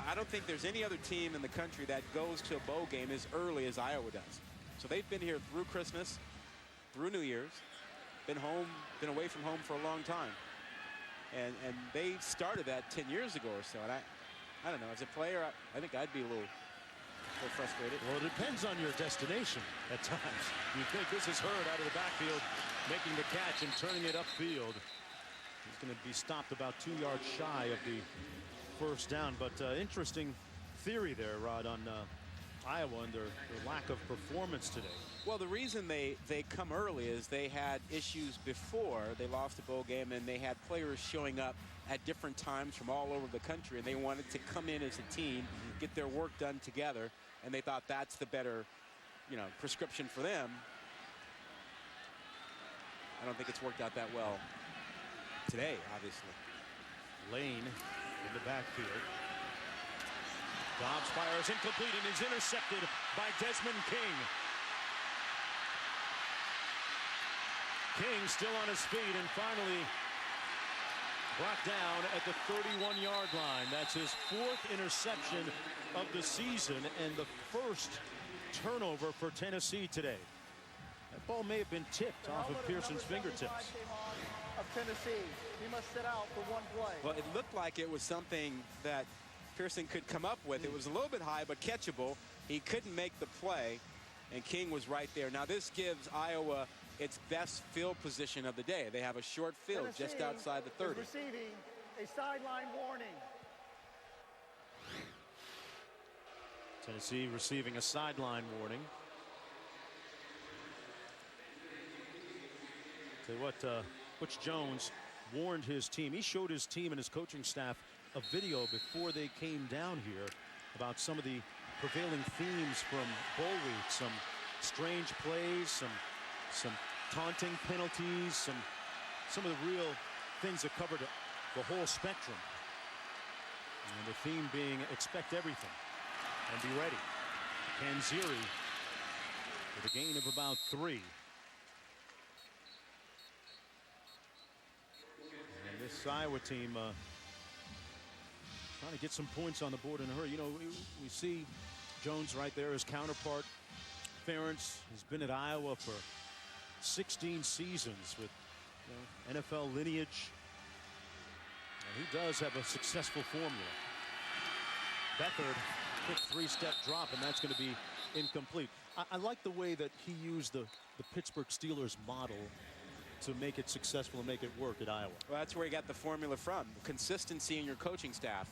I don't think there's any other team in the country that goes to a bowl game as early as Iowa does. So they've been here through Christmas, through New Year's, been away from home for a long time. And they started that 10 years ago or so. And I don't know, as a player, I think I'd be a little frustrated. Well, it depends on your destination at times. You think this is Hurd out of the backfield, making the catch and turning it upfield. He's going to be stopped about 2 yards shy of the first down. But interesting theory there, Rod, on Iowa and their lack of performance today. Well, the reason they come early is they had issues before. They lost the bowl game, and they had players showing up at different times from all over the country, and they wanted to come in as a team, get their work done together, and they thought that's the better, prescription for them. I don't think it's worked out that well today, obviously. Lane in the backfield. Dobbs fires incomplete and is intercepted by Desmond King. King still on his feet and finally brought down at the 31-yard line. That's his 4th interception of the season and the first turnover for Tennessee today. That ball may have been tipped off of Pearson's fingertips. Of Tennessee, he must sit out for one play. Well, it looked like it was something that Pearson could come up with. It was a little bit high, but catchable. He couldn't make the play, and King was right there. Now, this gives Iowa its best field position of the day. They have a short field just outside the 30. Receiving a sideline warning. Tennessee receiving a sideline warning. Tell you what, Butch Jones warned his team. He showed his team and his coaching staff a video before they came down here about some of the prevailing themes from bowl week. Some strange plays, some taunting penalties, some of the real things that covered the whole spectrum. And the theme being expect everything and be ready. Kanziri with a gain of about 3. And this Iowa team trying to get some points on the board in a hurry. We see Jones right there, his counterpart. Ferentz has been at Iowa for 16 seasons with NFL lineage. And he does have a successful formula. Beckard, quick 3-step drop, and that's going to be incomplete. I like the way that he used the Pittsburgh Steelers model to make it successful and make it work at Iowa. Well, that's where he got the formula from. Consistency in your coaching staff.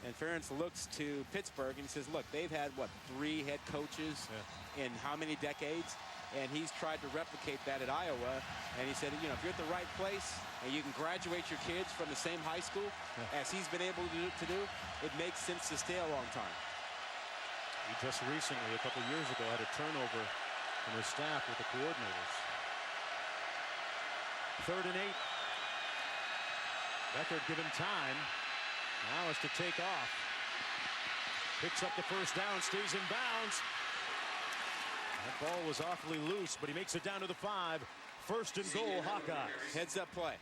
And Ferentz looks to Pittsburgh and he says, look, they've had, 3 head coaches in how many decades? And he's tried to replicate that at Iowa. And he said, if you're at the right place and you can graduate your kids from the same high school as he's been able to do, it makes sense to stay a long time. He just recently, a couple years ago, had a turnover in his staff with the coordinators. 3rd and 8. Beckard given time. Now is to take off. Picks up the first down, stays in bounds. That ball was awfully loose, but he makes it down to the 5. 1st and goal, Hawkeyes. Heads up play.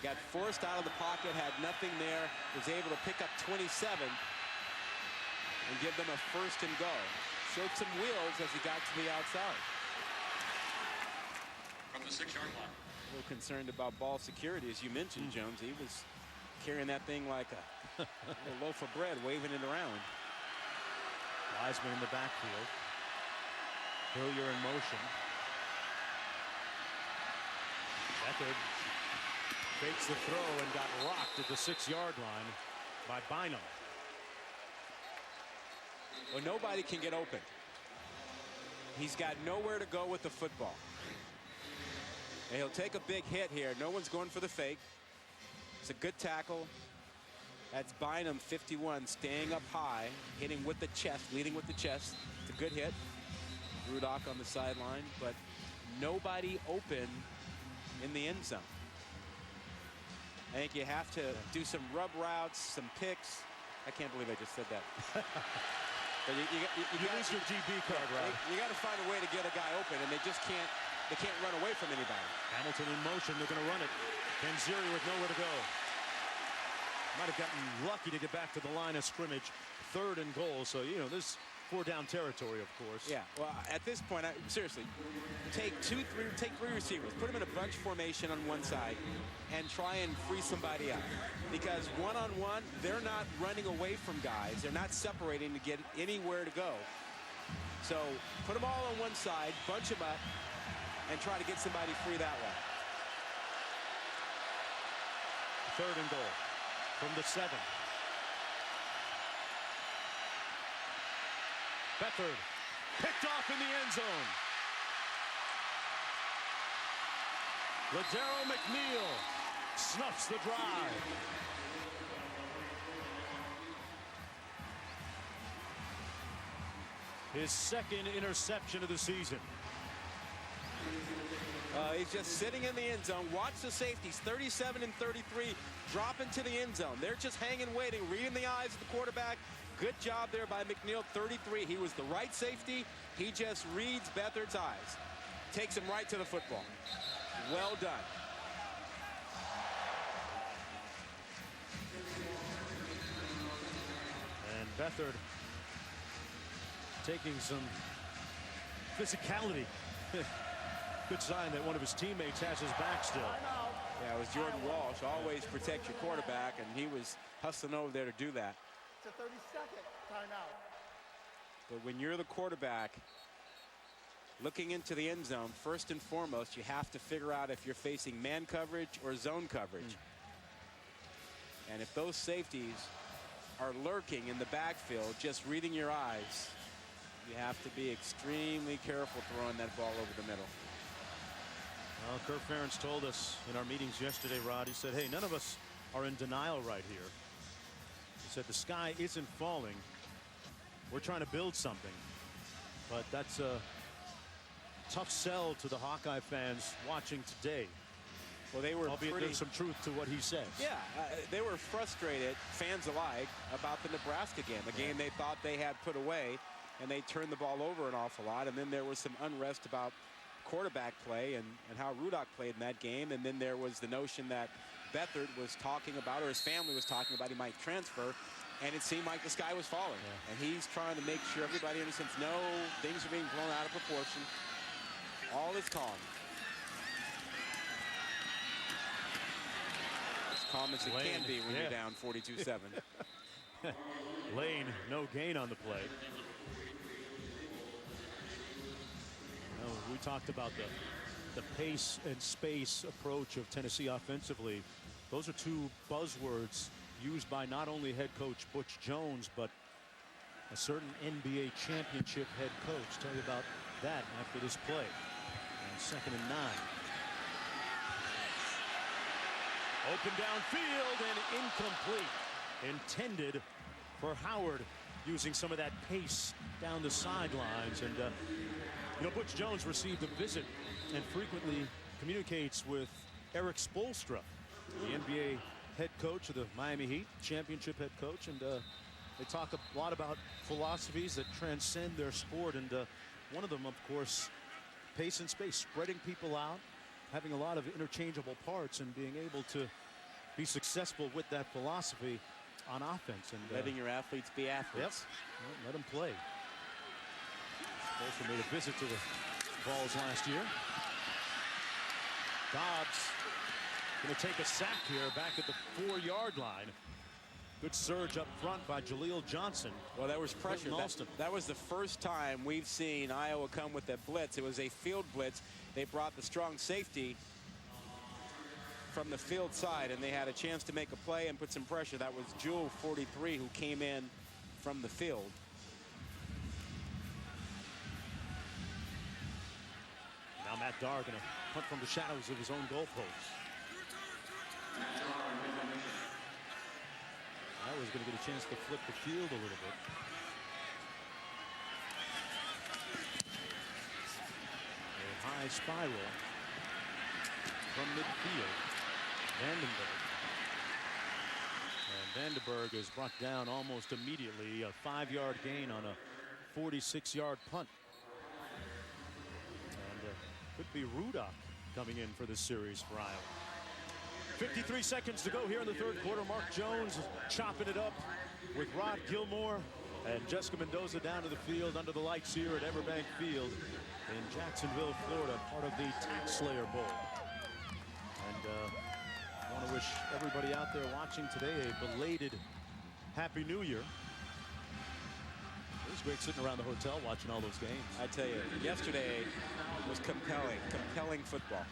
Got forced out of the pocket, had nothing there, was able to pick up 27 and give them a 1st and goal. Showed some wheels as he got to the outside. From the 6-yard line. A little concerned about ball security, as you mentioned, Jones. He was carrying that thing like a loaf of bread, waving it around. Wiseman in the backfield. Hillier in motion. Beckard fakes the throw and got rocked at the 6-yard line by Bynum. Well, nobody can get open. He's got nowhere to go with the football. And he'll take a big hit here. No one's going for the fake. It's a good tackle. That's Bynum, 51, staying up high, hitting with the chest, leading with the chest. It's a good hit. Rudock on the sideline, but nobody open in the end zone. I think you have to do some rub routes, some picks. I can't believe I just said that. But you lose your DB card, right? You got to find a way to get a guy open, and they just can't. They can't run away from anybody. Hamilton in motion. They're going to run it. Kanziri with nowhere to go. Might have gotten lucky to get back to the line of scrimmage. 3rd and goal. So, this 4-down territory, of course. Yeah, well, at this point, seriously, take three receivers, put them in a bunch formation on one side, and try and free somebody up. Because one-on-one, they're not running away from guys. They're not separating to get anywhere to go. So put them all on one side, bunch them up, and try to get somebody free that way. 3rd and goal from the 7. Beathard picked off in the end zone. Ladero McNeil snuffs the drive. His 2nd interception of the season. He's just sitting in the end zone. Watch the safeties, 37 and 33, drop into the end zone. They're just hanging, waiting, reading the eyes of the quarterback. Good job there by McNeil, 33. He was the right safety. He just reads Beathard's eyes. Takes him right to the football. Well done. And Beathard taking some physicality. Good sign that one of his teammates has his back still. Yeah, it was Jordan Walsh. Always protect your quarterback, and he was hustling over there to do that. It's a 30-second timeout. But when you're the quarterback looking into the end zone, first and foremost, you have to figure out if you're facing man coverage or zone coverage. And if those safeties are lurking in the backfield, just reading your eyes, you have to be extremely careful throwing that ball over the middle. Well, Kirk Ferentz told us in our meetings yesterday, Rod, he said, hey, none of us are in denial right here. He said the sky isn't falling. We're trying to build something. But that's a tough sell to the Hawkeye fans watching today. Well, they were albeit there's some truth to what he says. Yeah, they were frustrated, fans alike, about the Nebraska game, a game they thought they had put away, and they turned the ball over an awful lot. And then there was some unrest about quarterback play and how Rudock played in that game. And then there was the notion that Beathard was talking about, or his family was talking about, he might transfer. And it seemed like the sky was falling. And he's trying to make sure everybody understands, no, things are being blown out of proportion. All is calm. As calm as it can be when you're down 42-7. Lane, no gain on the play. We talked about the pace and space approach of Tennessee offensively. Those are two buzzwords used by not only head coach Butch Jones, but a certain NBA championship head coach. Tell you about that after this play. And 2nd and 9. Open downfield and incomplete. Intended for Howard, using some of that pace down the sidelines. And you know, Butch Jones received a visit and frequently communicates with Eric Spoelstra, the NBA head coach of the Miami Heat, championship head coach, and they talk a lot about philosophies that transcend their sport. And one of them, of course, pace and space, spreading people out, having a lot of interchangeable parts, and being able to be successful with that philosophy on offense. And letting your athletes be athletes. Yep. Well, let them play. Spoelstra made a visit to the Vols last year. Dobbs going to take a sack here back at the 4-yard line. Good surge up front by Jaleel Johnson. Well, there was pressure. That was the first time we've seen Iowa come with that blitz. It was a field blitz. They brought the strong safety from the field side, and they had a chance to make a play and put some pressure. That was Jewell, 43, who came in from the field. Now Matt Darr going to punt from the shadows of his own goalpost. I was going to get a chance to flip the field a little bit. A high spiral from midfield. Vandenberg. And Vandenberg is brought down almost immediately. A 5-yard gain on a 46-yard punt. And could be Rudock coming in for this series for Iowa. 53 seconds to go here in the third quarter. Mark Jones chopping it up with Rod Gilmore. And Jessica Mendoza down to the field under the lights here at Everbank Field in Jacksonville, Florida, part of the Tax Slayer Bowl. And I want to wish everybody out there watching today a belated Happy New Year. It was great sitting around the hotel watching all those games. I tell you, yesterday was compelling football.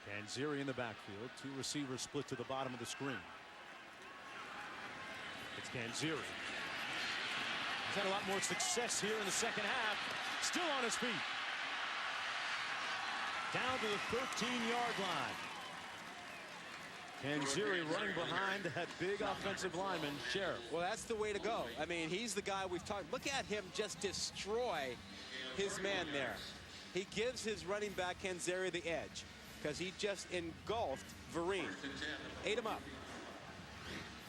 Kanziri in the backfield. Two receivers split to the bottom of the screen. It's Kanziri. He's had a lot more success here in the second half. Still on his feet. Down to the 13-yard line. Kanziri running behind that big offensive lineman, Sheriff. Well, that's the way to go. I mean, he's the guy we've talked. Look at him just destroy his man there. He gives his running back Kanziri the edge because he just engulfed Vereen. Ate him up.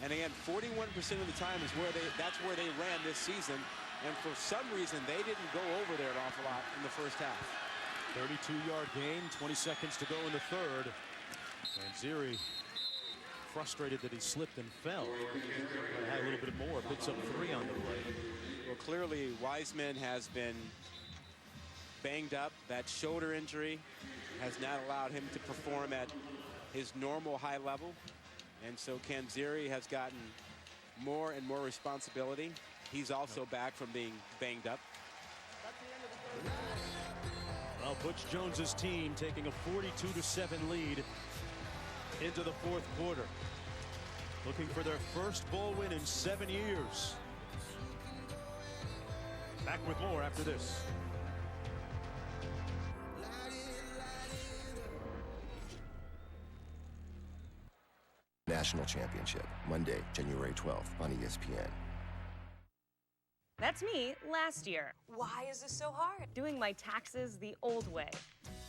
And again, 41% of the time is that's where they ran this season. And for some reason, they didn't go over there an awful lot in the first half. 32-yard gain, 20 seconds to go in the third. Kanziri frustrated that he slipped and fell. Had a little bit more, picks up 3 on the play. Well, clearly, Wiseman has been banged up. That shoulder injury has not allowed him to perform at his normal high level. And so Kanziri has gotten more and more responsibility. He's also back from being banged up. Well, Butch Jones's team taking a 42-7 lead into the fourth quarter. Looking for their first bowl win in 7 years. Back with more after this. National Championship, Monday, January 12th on ESPN. That's me last year. Why is this so hard? Doing my taxes the old way.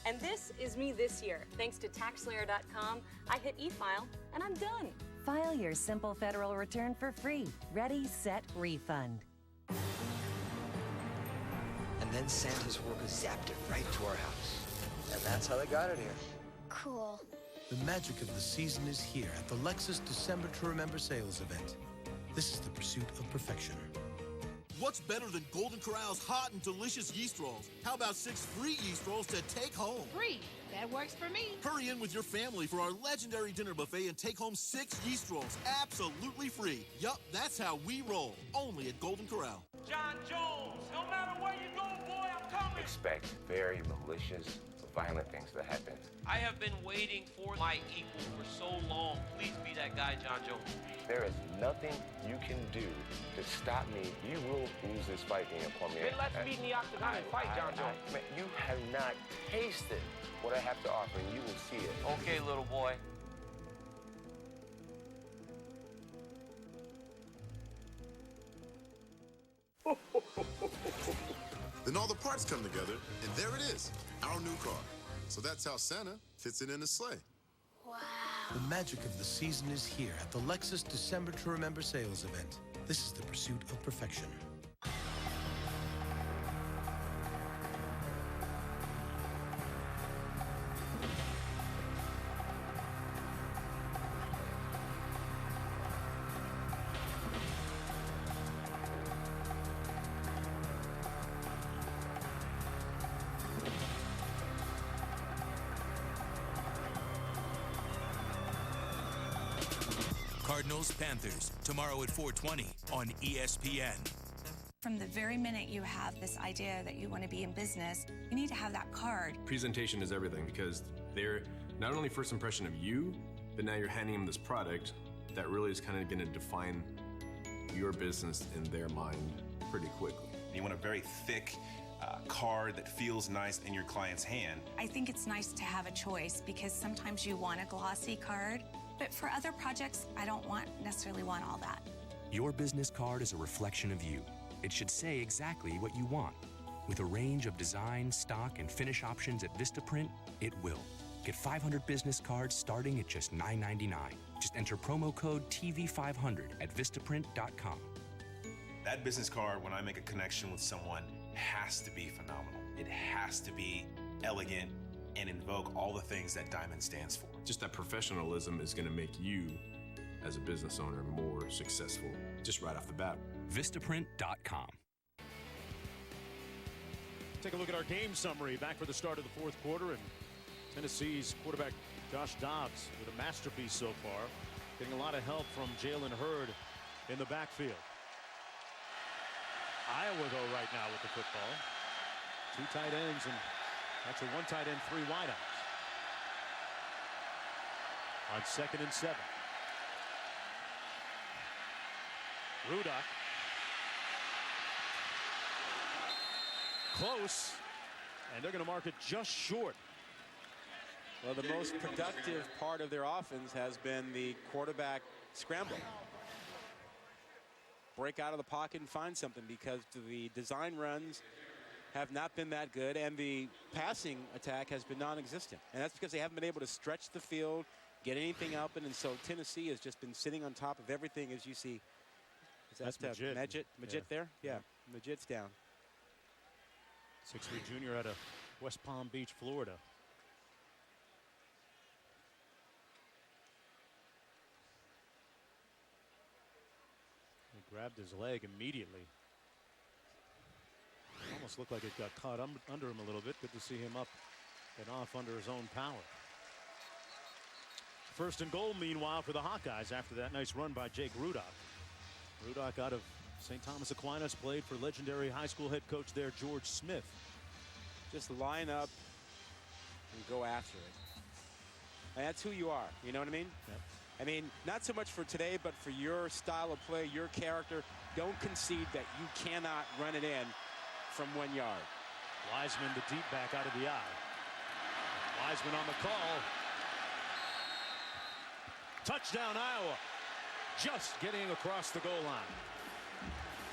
And this is me this year. Thanks to TaxSlayer.com, I hit e-file and I'm done. File your simple federal return for free. Ready, set, refund. And then Santa's worker zapped it right to our house. And that's how they got it here. Cool. The magic of the season is here at the Lexus December to Remember sales event. This is the pursuit of perfection. What's better than Golden Corral's hot and delicious yeast rolls? How about 6 free yeast rolls to take home? Free? That works for me. Hurry in with your family for our legendary dinner buffet and take home 6 yeast rolls absolutely free. Yup, that's how we roll. Only at Golden Corral. John Jones, no matter where you go, boy, I'm coming. Expect very malicious, violent things to happen. I have been waiting for my equal for so long. Please be that guy, John Jones. There is nothing you can do to stop me. You will lose this fight in Cormier. Then let's meet in the octagon and fight, John Jones. Man, you have not tasted what I have to offer, and you will see it. Okay, little boy. Then all the parts come together, and there it is, our new car. So that's how Santa fits it in his sleigh. Wow. The magic of the season is here at the Lexus December to Remember sales event. This is the pursuit of perfection. Cardinals-Panthers, tomorrow at 4:20 on ESPN. From the very minute you have this idea that you want to be in business, you need to have that card. Presentation is everything because they're not only first impression of you, but now you're handing them this product that really is kind of going to define your business in their mind pretty quickly. You want a very thick card that feels nice in your client's hand. I think it's nice to have a choice because sometimes you want a glossy card, but for other projects, I don't necessarily want all that. Your business card is a reflection of you. It should say exactly what you want. With a range of design, stock, and finish options at Vistaprint, it will. Get 500 business cards starting at just $9.99. Just enter promo code TV500 at Vistaprint.com. That business card, when I make a connection with someone, has to be phenomenal. It has to be elegant and invoke all the things that Diamond stands for. Just that professionalism is going to make you as a business owner more successful just right off the bat. Vistaprint.com. Take a look at our game summary back for the start of the fourth quarter, and Tennessee's quarterback Josh Dobbs with a masterpiece so far, getting a lot of help from Jalen Hurd in the backfield. Iowa, though, right now with the football. 2 tight ends, and actually 1 tight end, 3 wideouts. On 2nd and 7. Rudock. Close, and they're going to mark it just short. Well, the most productive part of their offense has been the quarterback scramble. Break out of the pocket and find something, because the design runs have not been that good, and the passing attack has been non-existent. And that's because they haven't been able to stretch the field, get anything open, and so Tennessee has just been sitting on top of everything, as you see. Is that Majid. Majid there? Yeah, Majid's down. 6'3" junior out of West Palm Beach, Florida. He grabbed his leg immediately. It almost looked like it got caught under him a little bit. Good to see him up and off under his own power. 1st and goal, meanwhile, for the Hawkeyes after that nice run by Jake Rudock. Rudock out of St. Thomas Aquinas, played for legendary high school head coach there, George Smith. Just line up and go after it. And that's who you are. You know what I mean? Yep. I mean, not so much for today, but for your style of play, your character. Don't concede that you cannot run it in from 1 yard. Wiseman, the deep back out of the eye. Wiseman on the call. Touchdown, Iowa. Just getting across the goal line.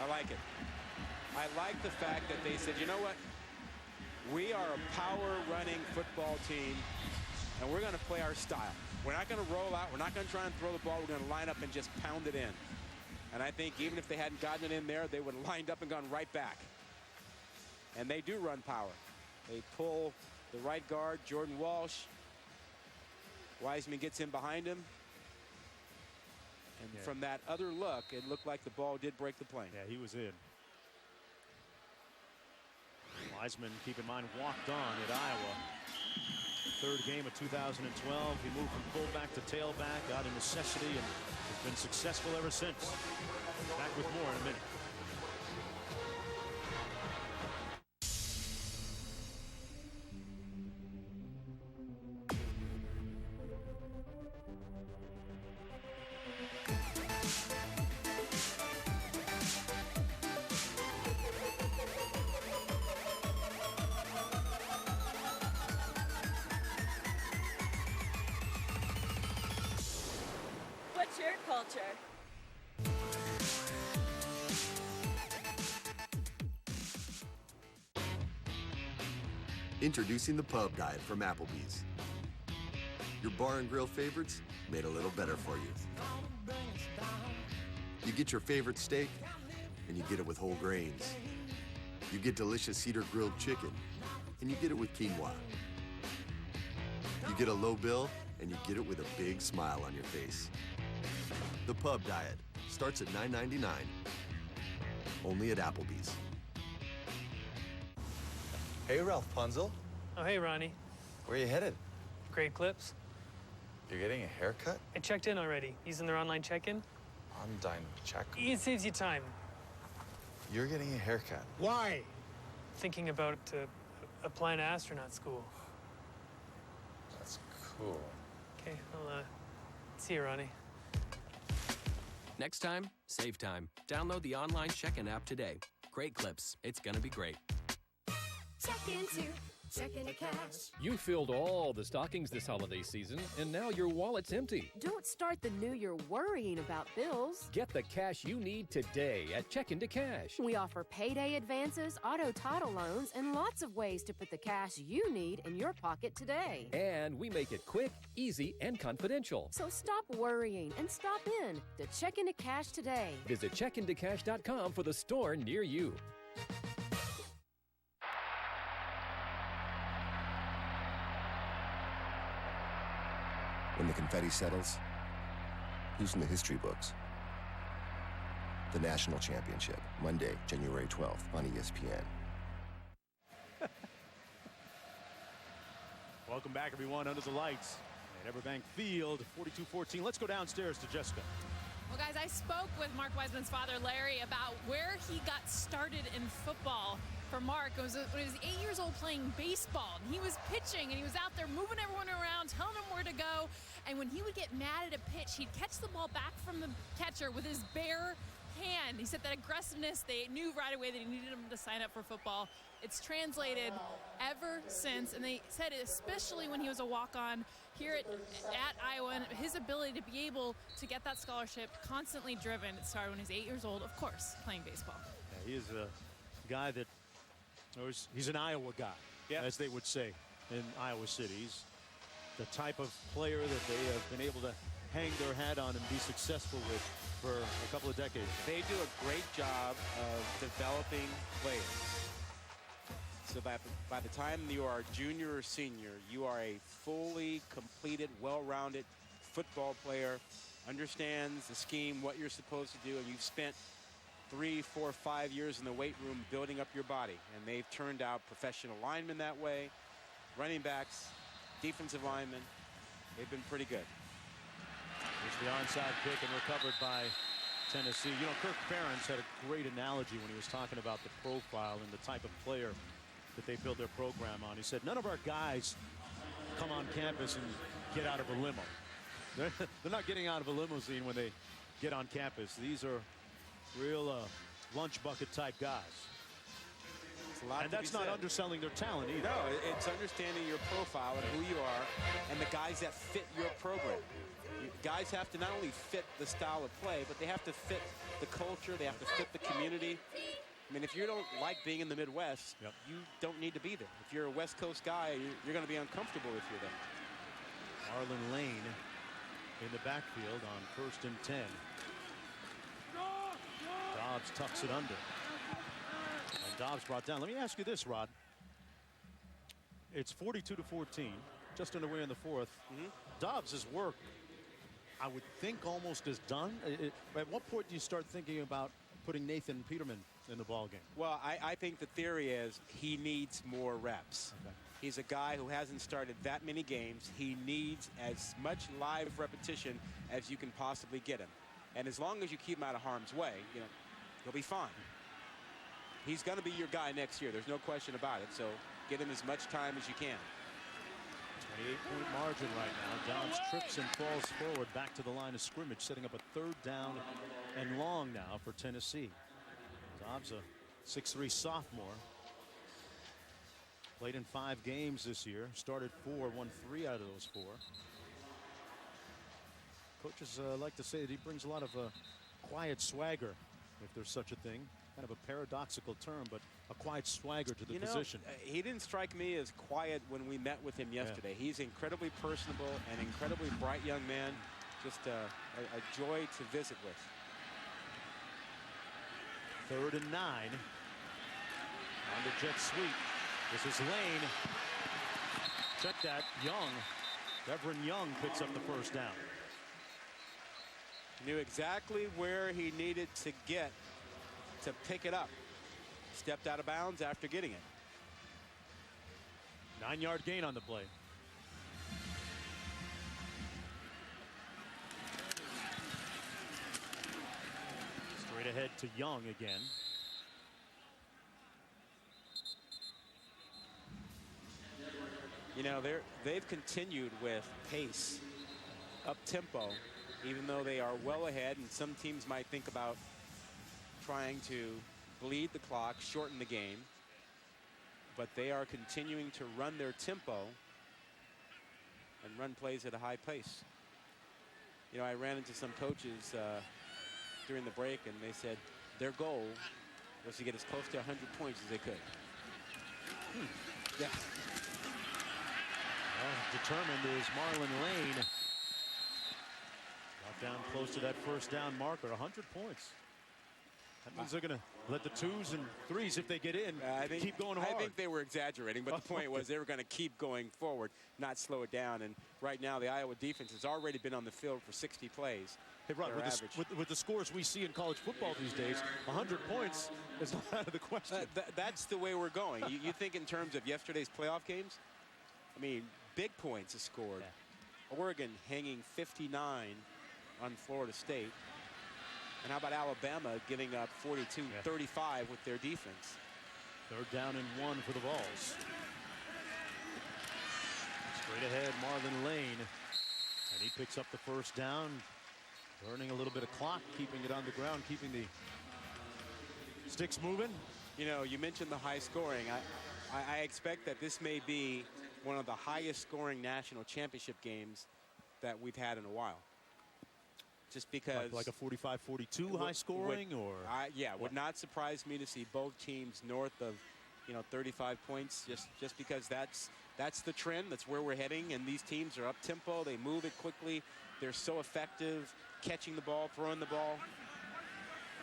I like it. I like the fact that they said, you know what? We are a power-running football team, and we're going to play our style. We're not going to roll out. We're not going to try and throw the ball. We're going to line up and just pound it in. And I think even if they hadn't gotten it in there, they would have lined up and gone right back. And they do run power. They pull the right guard, Jordan Walsh. Wiseman gets in behind him. And from that other look, it looked like the ball did break the plane. Yeah, he was in. Wiseman, keep in mind, walked on at Iowa. 3rd game of 2012. He moved from fullback to tailback out of necessity and has been successful ever since. Back with more in a minute. What's your culture? Introducing the Pub Diet from Applebee's. Your bar and grill favorites made a little better for you. You get your favorite steak, and you get it with whole grains. You get delicious cedar grilled chicken, and you get it with quinoa. You get a low bill, and you get it with a big smile on your face. The Pub Diet starts at $9.99, only at Applebee's. Hey, Ralph Punzel. Oh, hey, Ronnie. Where are you headed? Great Clips. You're getting a haircut? I checked in already. Using their online check-in. Online check? It saves you time. You're getting a haircut. Why? Thinking about applying to astronaut school. That's cool. Okay, I'll see you, Ronnie. Next time, save time. Download the online check-in app today. Great Clips. It's gonna be great. Check into cash. You filled all the stockings this holiday season, and now your wallet's empty. Don't start the new year worrying about bills. Get the cash you need today at Check Into Cash. We offer payday advances, auto title loans, and lots of ways to put the cash you need in your pocket today. And we make it quick, easy, and confidential. So stop worrying and stop in to Check Into Cash today. Visit checkintocash.com for the store near you. When the confetti settles, Who's in the history books? The National Championship, Monday, January 12th on ESPN. Welcome back, everyone, under the lights at Everbank Field, 42-14. Let's go downstairs to Jessica. Well, guys, I spoke with Mark Wiseman's father, Larry, about where he got started in football. For Mark, it was when he was 8 years old playing baseball. And he was pitching, and he was out there moving everyone around, telling them where to go. And when he would get mad at a pitch, he'd catch the ball back from the catcher with his bare hand. He said that aggressiveness, they knew right away that he needed him to sign up for football. It's translated ever since, and they said especially when he was a walk-on here at Iowa, and his ability to be able to get that scholarship constantly driven. It started when he was 8 years old, of course, playing baseball. Yeah, he is a guy that, he's an Iowa guy, as they would say in Iowa City. He's the type of player that they have been able to hang their hat on and be successful with for a couple of decades. They do a great job of developing players. So by the time you are a junior or senior, you are a fully completed, well-rounded football player, understands the scheme, what you're supposed to do, and you've spent 3, 4, 5 years in the weight room building up your body. And they've turned out professional linemen that way, running backs, defensive linemen. They've been pretty good. Here's the onside kick and recovered by Tennessee. You know, Kirk Ferentz had a great analogy when he was talking about the profile and the type of player that they build their program on. He said, none of our guys come on campus and get out of a limo. They're not getting out of a limousine when they get on campus. These are real lunch bucket type guys. And that's not underselling their talent either. No, it's understanding your profile and who you are and the guys that fit your program. Guys have to not only fit the style of play, but they have to fit the culture. They have to fit the community. I mean, if you don't like being in the Midwest, you don't need to be there. If you're a West Coast guy, you're going to be uncomfortable if you're there. Marlon Lane in the backfield on 1st and 10. Dobbs tucks it under. And Dobbs brought down. Let me ask you this, Rod. It's 42-14, just underway in the fourth. Dobbs' work, I would think, almost is done. At what point do you start thinking about putting Nathan Peterman in the ballgame? Well, I think the theory is he needs more reps. Okay. He's a guy who hasn't started that many games. He needs as much live repetition as you can possibly get him. And as long as you keep him out of harm's way, you know, he'll be fine. He's going to be your guy next year. There's no question about it. So get him as much time as you can. 28-point margin right now. Dobbs trips and falls forward back to the line of scrimmage, setting up a 3rd down and long now for Tennessee. Dobbs, a 6'3" sophomore. Played in 5 games this year. Started 4, won 3 out of those 4. Coaches like to say that he brings a lot of quiet swagger, if there's such a thing. Kind of a paradoxical term, but a quiet swagger to the position. He didn't strike me as quiet when we met with him yesterday. Yeah. He's incredibly personable, an incredibly bright young man. Just a joy to visit with. 3rd and 9. On the jet sweep. This is Lane. Check that. Young. Reverend Young picks up the 1st down. Knew exactly where he needed to get to pick it up. Stepped out of bounds after getting it. 9-yard gain on the play. Straight ahead to Young again. You know, they've continued with pace, up tempo, even though they are well ahead, and some teams might think about trying to bleed the clock, shorten the game, but they are continuing to run their tempo and run plays at a high pace. You know, I ran into some coaches during the break, and they said their goal was to get as close to 100 points as they could. Yeah. Well, determined is Marlon Lane. Got down close to that 1st down marker, 100 points. That means they're going to let the 2s and 3s, if they get in, keep going hard. I think they were exaggerating, but the point was they were going to keep going forward, not slow it down. And right now, the Iowa defense has already been on the field for 60 plays. Hey, Rod, with the scores we see in college football these days, 100 points is not out of the question. That's the way we're going. You think in terms of yesterday's playoff games? I mean, big points are scored. Yeah. Oregon hanging 59 on Florida State. And how about Alabama giving up 42-35 with their defense? 3rd down and 1 for the Vols. Straight ahead, Marvin Lane. And he picks up the 1st down, burning a little bit of clock, keeping it on the ground, keeping the sticks moving. You know, you mentioned the high scoring. I expect that this may be one of the highest scoring national championship games that we've had in a while. Just because like a 45-42 high scoring, would not surprise me to see both teams north of 35 points, just because that's the trend. That's where we're heading, and these teams are up tempo. They move it quickly. They're so effective catching the ball, throwing the ball.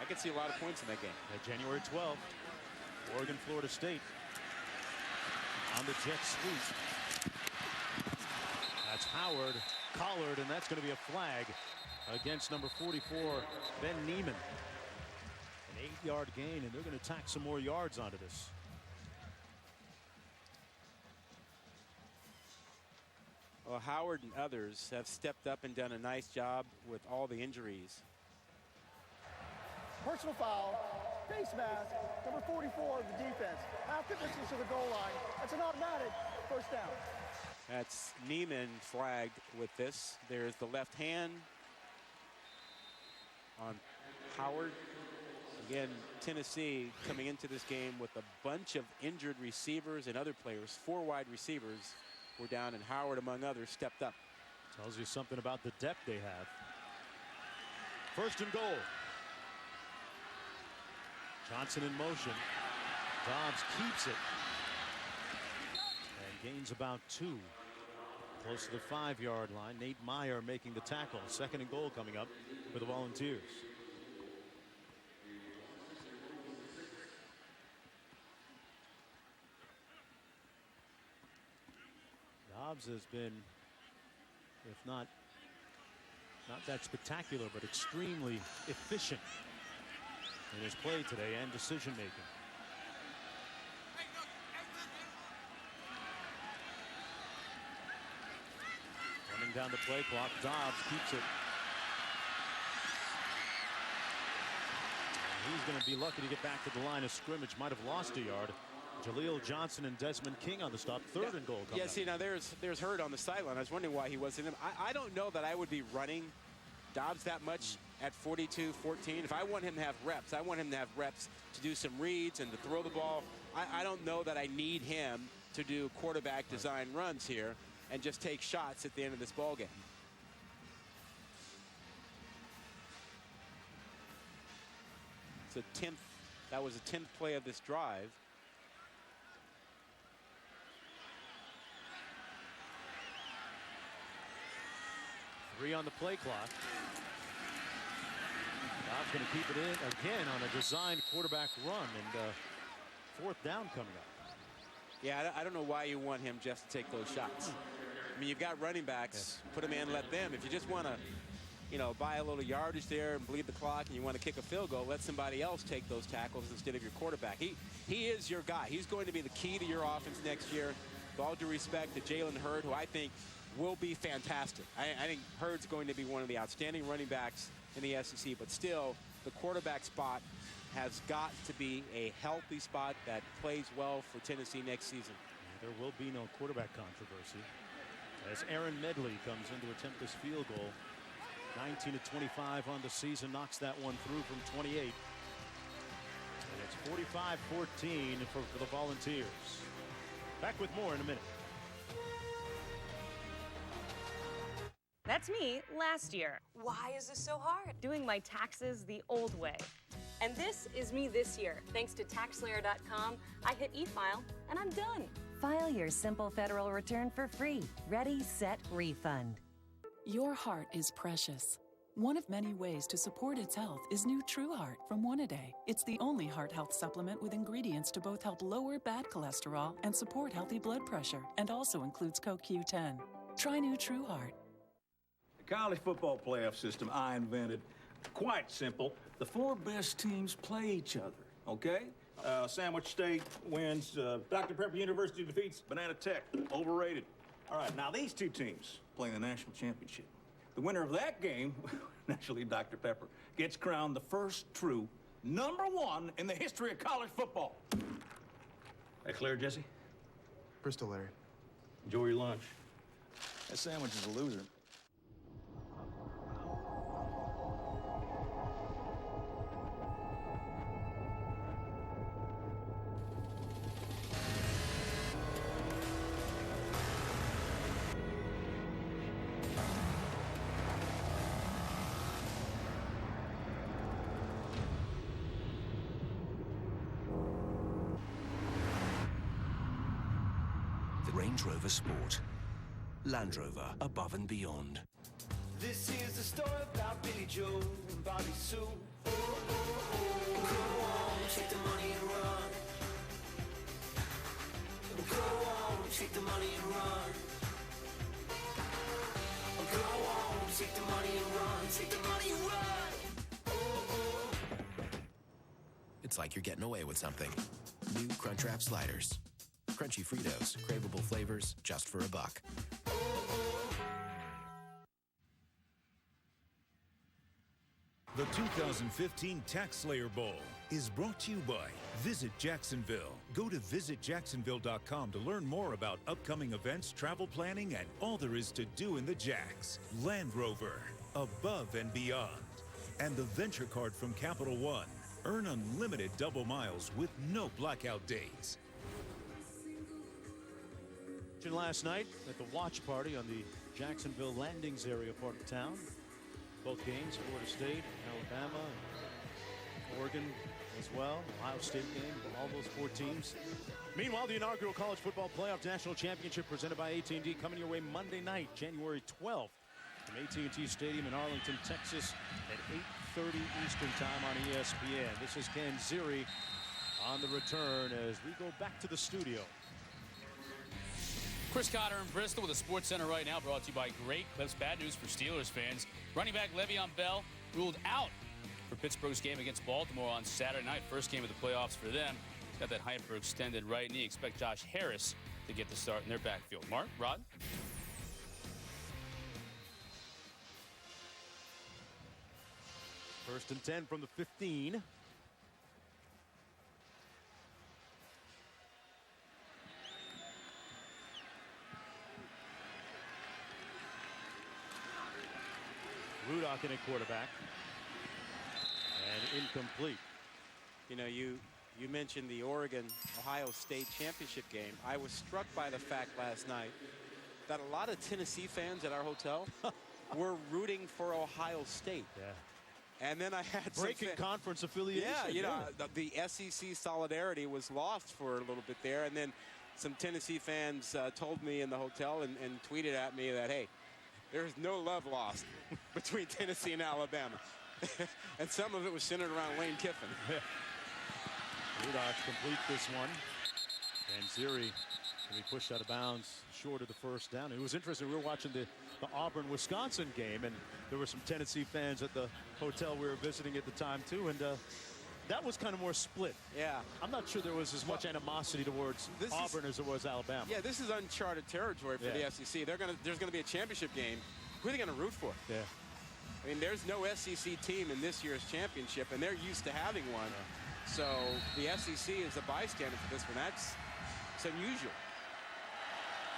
I could see a lot of points in that game. January 12th, Oregon, Florida State on the jet sweep. That's Howard collared, and that's going to be a flag against number 44, Ben Neiman. An 8-yard gain, and they're going to tack some more yards onto this. Well, Howard and others have stepped up and done a nice job with all the injuries. Personal foul, face mask, number 44 of the defense. Half the distance to the goal line. That's an automatic 1st down. That's Neiman flagged with this. There's the left hand on Howard. Again, Tennessee coming into this game with a bunch of injured receivers and other players. 4 wide receivers were down, and Howard, among others, stepped up. Tells you something about the depth they have. 1st and goal. Johnson in motion. Dobbs keeps it and gains about 2. Close to the 5-yard line. Nate Meyer making the tackle. 2nd and goal coming up for the Volunteers. Dobbs has been, if not that spectacular, but extremely efficient in his play today and decision making. Running down the play clock, Dobbs keeps it. He's going to be lucky to get back to the line of scrimmage. Might have lost a yard. Jaleel Johnson and Desmond King on the stop. 3rd and goal. Yeah, see, now there's Hurd on the sideline. I was wondering why he wasn't in. I don't know that I would be running Dobbs that much at 42-14. If I want him to have reps, I want him to have reps to do some reads and to throw the ball. I don't know that I need him to do quarterback design runs here and just take shots at the end of this ball game. That was the 10th play of this drive. Three on the play clock. Dobbs going to keep it in again on a designed quarterback run, and 4th down coming up. Yeah, I don't know why you want him just to take those shots. I mean, you've got running backs. Put them in, let them. If you just want to, buy a little yardage there and bleed the clock and you want to kick a field goal, let somebody else take those tackles instead of your quarterback. He is your guy. He's going to be the key to your offense next year. With all due respect to Jalen Hurd, who I think will be fantastic. I think Hurd's going to be one of the outstanding running backs in the SEC, but still, the quarterback spot has got to be a healthy spot that plays well for Tennessee next season. There will be no quarterback controversy as Aaron Medley comes in to attempt this field goal. 19-25 on the season, knocks that one through from 28. And it's 45-14 for the Volunteers. Back with more in a minute. That's me last year. Why is this so hard? Doing my taxes the old way. And this is me this year. Thanks to TaxSlayer.com, I hit e-file and I'm done. File your simple federal return for free. Ready, set, refund. Your heart is precious. One of many ways to support its health is new True Heart from One A Day. It's the only heart health supplement with ingredients to both help lower bad cholesterol and support healthy blood pressure, and also includes CoQ10. Try new True Heart. The college football playoff system I invented, quite simple. The 4 best teams play each other, okay? Sandwich State wins, Dr. Pepper University defeats Banana Tech, overrated. All right, now these 2 teams play in the national championship. The winner of that game, naturally Dr. Pepper, gets crowned the first true #1 in the history of college football. That clear, Jesse? Bristol, Larry. Enjoy your lunch. That sandwich is a loser. Range Rover Sport. Land Rover, above and beyond. This is the story about Billy Joe and Bobby Sue. Go on, take the money and run. Go on, take the money and run. Go on, take the money and run. Take the money and run. It's like you're getting away with something. New Crunchwrap Sliders. Crunchy Fritos, craveable flavors, just for $1. The 2015 Tax Slayer Bowl is brought to you by Visit Jacksonville. Go to visitjacksonville.com to learn more about upcoming events, travel planning, and all there is to do in the Jacks. Land Rover, above and beyond. And the Venture Card from Capital One. Earn unlimited double miles with no blackout days. Last night at the watch party on the Jacksonville Landings area part of town. Both games, Florida State, Alabama, and Oregon as well. Ohio State game, all those 4 teams. Meanwhile, the inaugural College Football Playoff National Championship presented by AT&T coming your way Monday night, January 12th from AT&T Stadium in Arlington, Texas at 8:30 Eastern Time on ESPN. This is Ken Ziri on the return as we go back to the studio. Chris Cotter in Bristol with the Sports Center right now, brought to you by Great Clips. Bad news for Steelers fans. Running back Le'Veon Bell ruled out for Pittsburgh's game against Baltimore on Saturday night. First game of the playoffs for them. He's got that hyperextended right knee. Expect Josh Harris to get the start in their backfield. Mark, Rod? First and 10 from the 15. Rudock in a quarterback. And incomplete. You know, you mentioned the Oregon-Ohio State championship game. I was struck by the fact last night that a lot of Tennessee fans at our hotel were rooting for Ohio State. Yeah. And then I had breaking conference affiliation. Yeah, you know, the SEC solidarity was lost for a little bit there. And then some Tennessee fans told me in the hotel and tweeted at me that, hey, there's no love lost between Tennessee and Alabama. And some of it was centered around Lane Kiffin. Rudock complete this one. And Ziri will be pushed out of bounds short of the first down. It was interesting. We were watching the Auburn-Wisconsin game, and there were some Tennessee fans at the hotel we were visiting at the time, too. And that was kind of more split. Yeah. I'm not sure there was as much animosity towards Auburn as there was Alabama. Yeah, this is uncharted territory for the SEC. There's going to be a championship game. Who are they going to root for? Yeah. I mean, there's no SEC team in this year's championship, and they're used to having one. Yeah. So the SEC is a bystander for this one. It's unusual.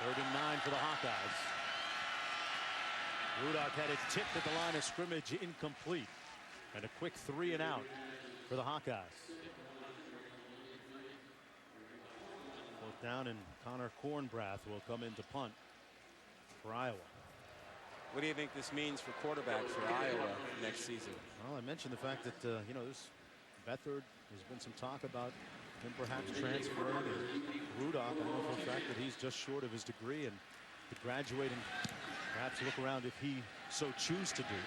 3rd and 9 for the Hawkeyes. Rudock had it tipped at the line of scrimmage, incomplete. And a quick 3 and out for the Hawkeyes. Both down, and Connor Cornbrath will come in to punt for Iowa. What do you think this means for quarterbacks for Iowa next season? Well, I mentioned the fact that, you know, this Beathard, there's been some talk about him perhaps transferring, and Rudock, I know for a fact that he's just short of his degree and could graduate and perhaps look around if he so choose to do.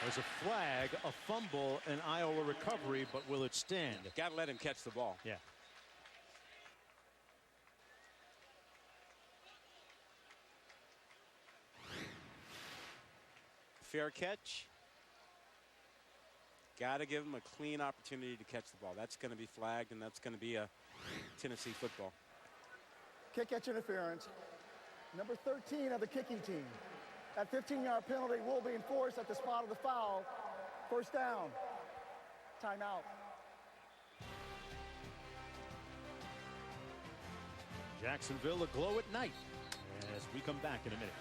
There's a flag, a fumble, an Iowa recovery, but will it stand? Got to let him catch the ball. Yeah. Fair catch. Got to give him a clean opportunity to catch the ball. That's going to be flagged, and that's going to be a Tennessee football. Kick catch interference. Number 13 of the kicking team. That 15-yard penalty will be enforced at the spot of the foul. First down. Timeout. Jacksonville aglow at night as we come back in a minute.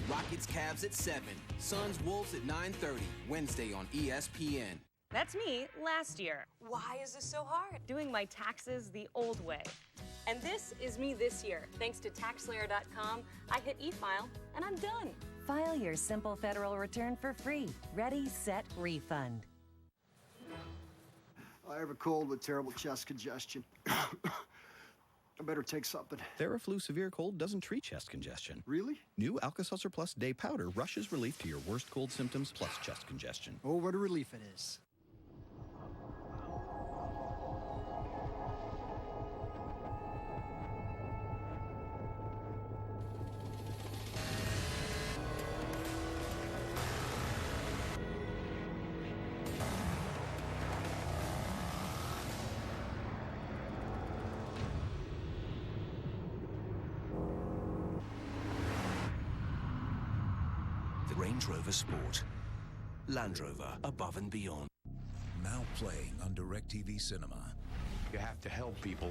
Rockets Cavs at 7. Suns Wolves at 9:30. Wednesday on ESPN. That's me last year. Why is this so hard? Doing my taxes the old way. And this is me this year. Thanks to TaxSlayer.com, I hit e-file and I'm done. File your simple federal return for free. Ready, set, refund. I have a cold with terrible chest congestion. I better take something. Theraflu Severe Cold doesn't treat chest congestion. Really? New Alka-Seltzer Plus Day Powder rushes relief to your worst cold symptoms plus chest congestion. Oh, what a relief it is. Range Rover Sport. Land Rover, above and beyond. Now playing on DirecTV Cinema. You have to help people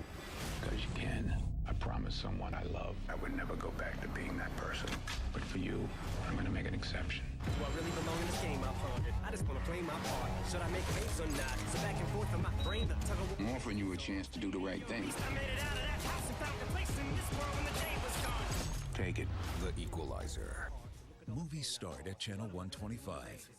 because you can. I promised someone I love I would never go back to being that person. But for you, I'm going to make an exception. Do I really belong in this game? I've pondered. I just want to play my part. Should I make waves or not? So back and forth in my brain, the tug of war. I'm offering you a chance to do the right thing. I made it out of that house and found a place in this world when the day was gone. Take it. The Equalizer. Movies start at Channel 125.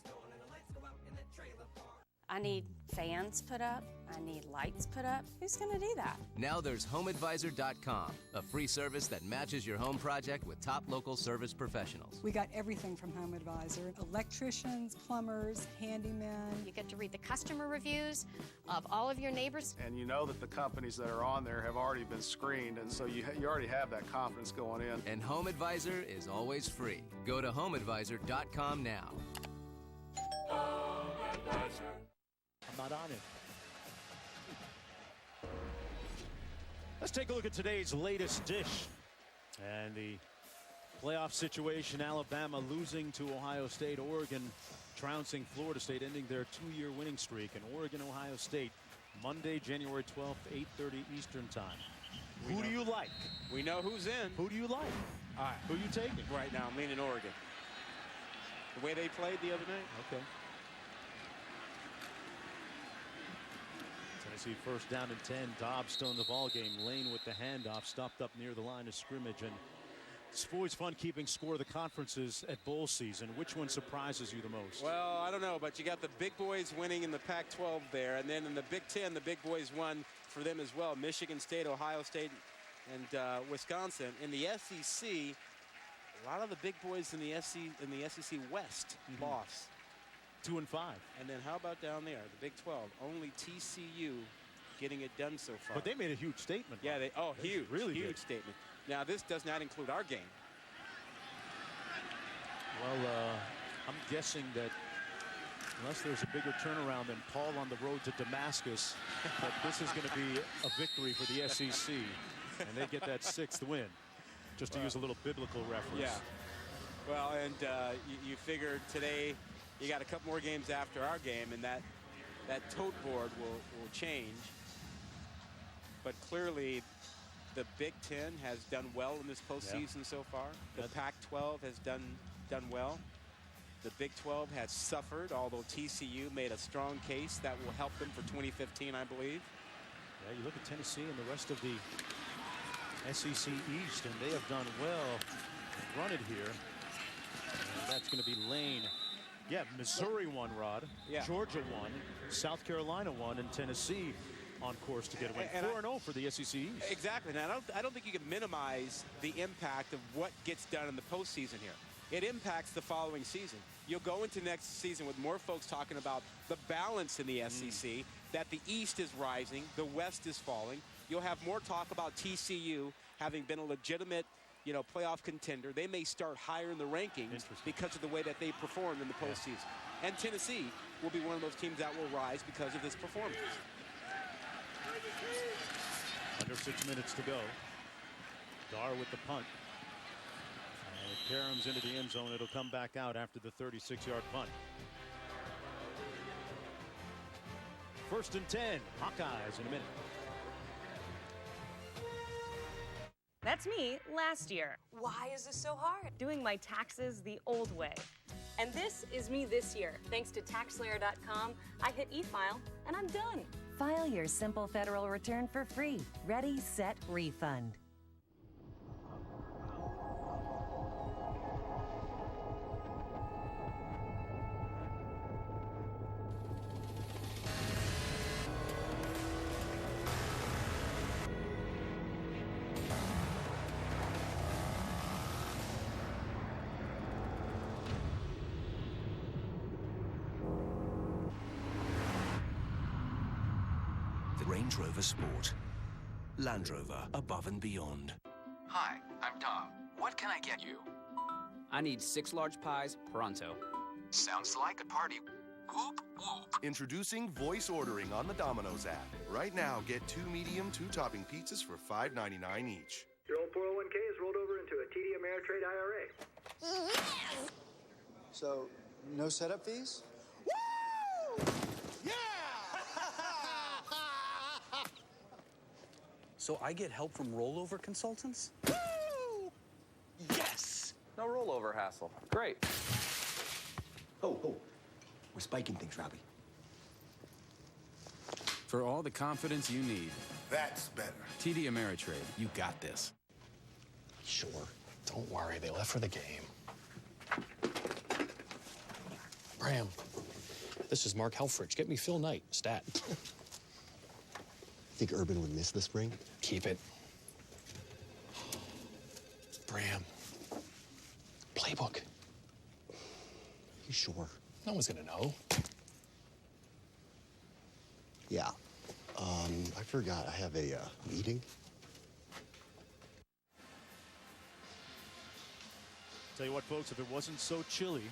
I need fans put up. I need lights put up. Who's going to do that? Now there's HomeAdvisor.com, a free service that matches your home project with top local service professionals. We got everything from Home Advisor. Electricians, plumbers, handymen. You get to read the customer reviews of all of your neighbors. And you know that the companies that are on there have already been screened, and so you already have that confidence going in. And Home Advisor is always free. Go to HomeAdvisor.com now. I'm not on it. Let's take a look at today's latest dish. And the playoff situation, Alabama losing to Ohio State, Oregon trouncing Florida State, ending their two-year winning streak. And Oregon, Ohio State, Monday, January 12th, 8:30 Eastern time. Who do you like? We know who's in. Who do you like? All right. Who are you taking? Right now, I'm leaning Oregon. The way they played the other night. Okay. Tennessee first down and 10. Dobbs still in the ball game. Lane with the handoff, stopped up near the line of scrimmage. And it's always fun keeping score of the conferences at bowl season. Which one surprises you the most? Well, I don't know, but you got the big boys winning in the Pac-12 there, and then in the Big Ten, the big boys won for them as well. Michigan State, Ohio State, and Wisconsin. In the SEC, a lot of the big boys in the SEC West lost. 2 and 5. And then how about down there, the Big 12? Only TCU getting it done so far. But they made a huge statement. Yeah, huge, really huge did. statement. Now, this does not include our game. Well, I'm guessing that unless there's a bigger turnaround than Paul on the road to Damascus, that this is going to be a victory for the SEC. And they get that 6th win, just to use a little biblical reference. Yeah. Well, and you figure today you got a couple more games after our game, and that tote board will change. But clearly, the Big Ten has done well in this postseason so far. The Pac-12 has done well. The Big 12 has suffered, although TCU made a strong case that will help them for 2015, I believe. Yeah, you look at Tennessee and the rest of the SEC East, and they have done well. Run it here. And that's going to be Lane. Yeah, Missouri won, Rod. Yeah. Georgia won. South Carolina won, and Tennessee on course to get a win. 4-0 for the SEC East. Exactly. Now, I don't think you can minimize the impact of what gets done in the postseason here. it impacts the following season. You'll go into next season with more folks talking about the balance in the SEC, that the East is rising, the West is falling. You'll have more talk about TCU having been a legitimate, playoff contender. They may start higher in the rankings because of the way that they performed in the postseason. And Tennessee will be one of those teams that will rise because of this performance. Under 6 minutes to go. Dar with the punt. And it caroms into the end zone. It'll come back out after the 36-yard punt. 1st and 10. Hawkeyes in a minute. That's me last year. Why is this so hard? Doing my taxes the old way. And this is me this year. Thanks to TaxSlayer.com, I hit e-file and I'm done. File your simple federal return for free. Ready, set, refund. Range Rover Sport. Land Rover, above and beyond. Hi, I'm Tom. What can I get you? I need 6 large pies, pronto. Sounds like a party. Whoop, whoop. Introducing voice ordering on the Domino's app. Right now, get 2 medium, 2-topping pizzas for $5.99 each. Your old 401k is rolled over into a TD Ameritrade IRA. So, no setup fees? So I get help from rollover consultants? Woo! Yes! No rollover hassle. Great. Oh, we're spiking things, Robbie. For all the confidence you need. That's better. TD Ameritrade, you got this. Sure. Don't worry, they left for the game. Bram, this is Mark Helfrich. Get me Phil Knight, stat. Think Urban would miss the spring? Keep it. Bram. Playbook. You sure? No one's gonna know. Yeah. I forgot I have a meeting. Tell you what, folks, if it wasn't so chilly,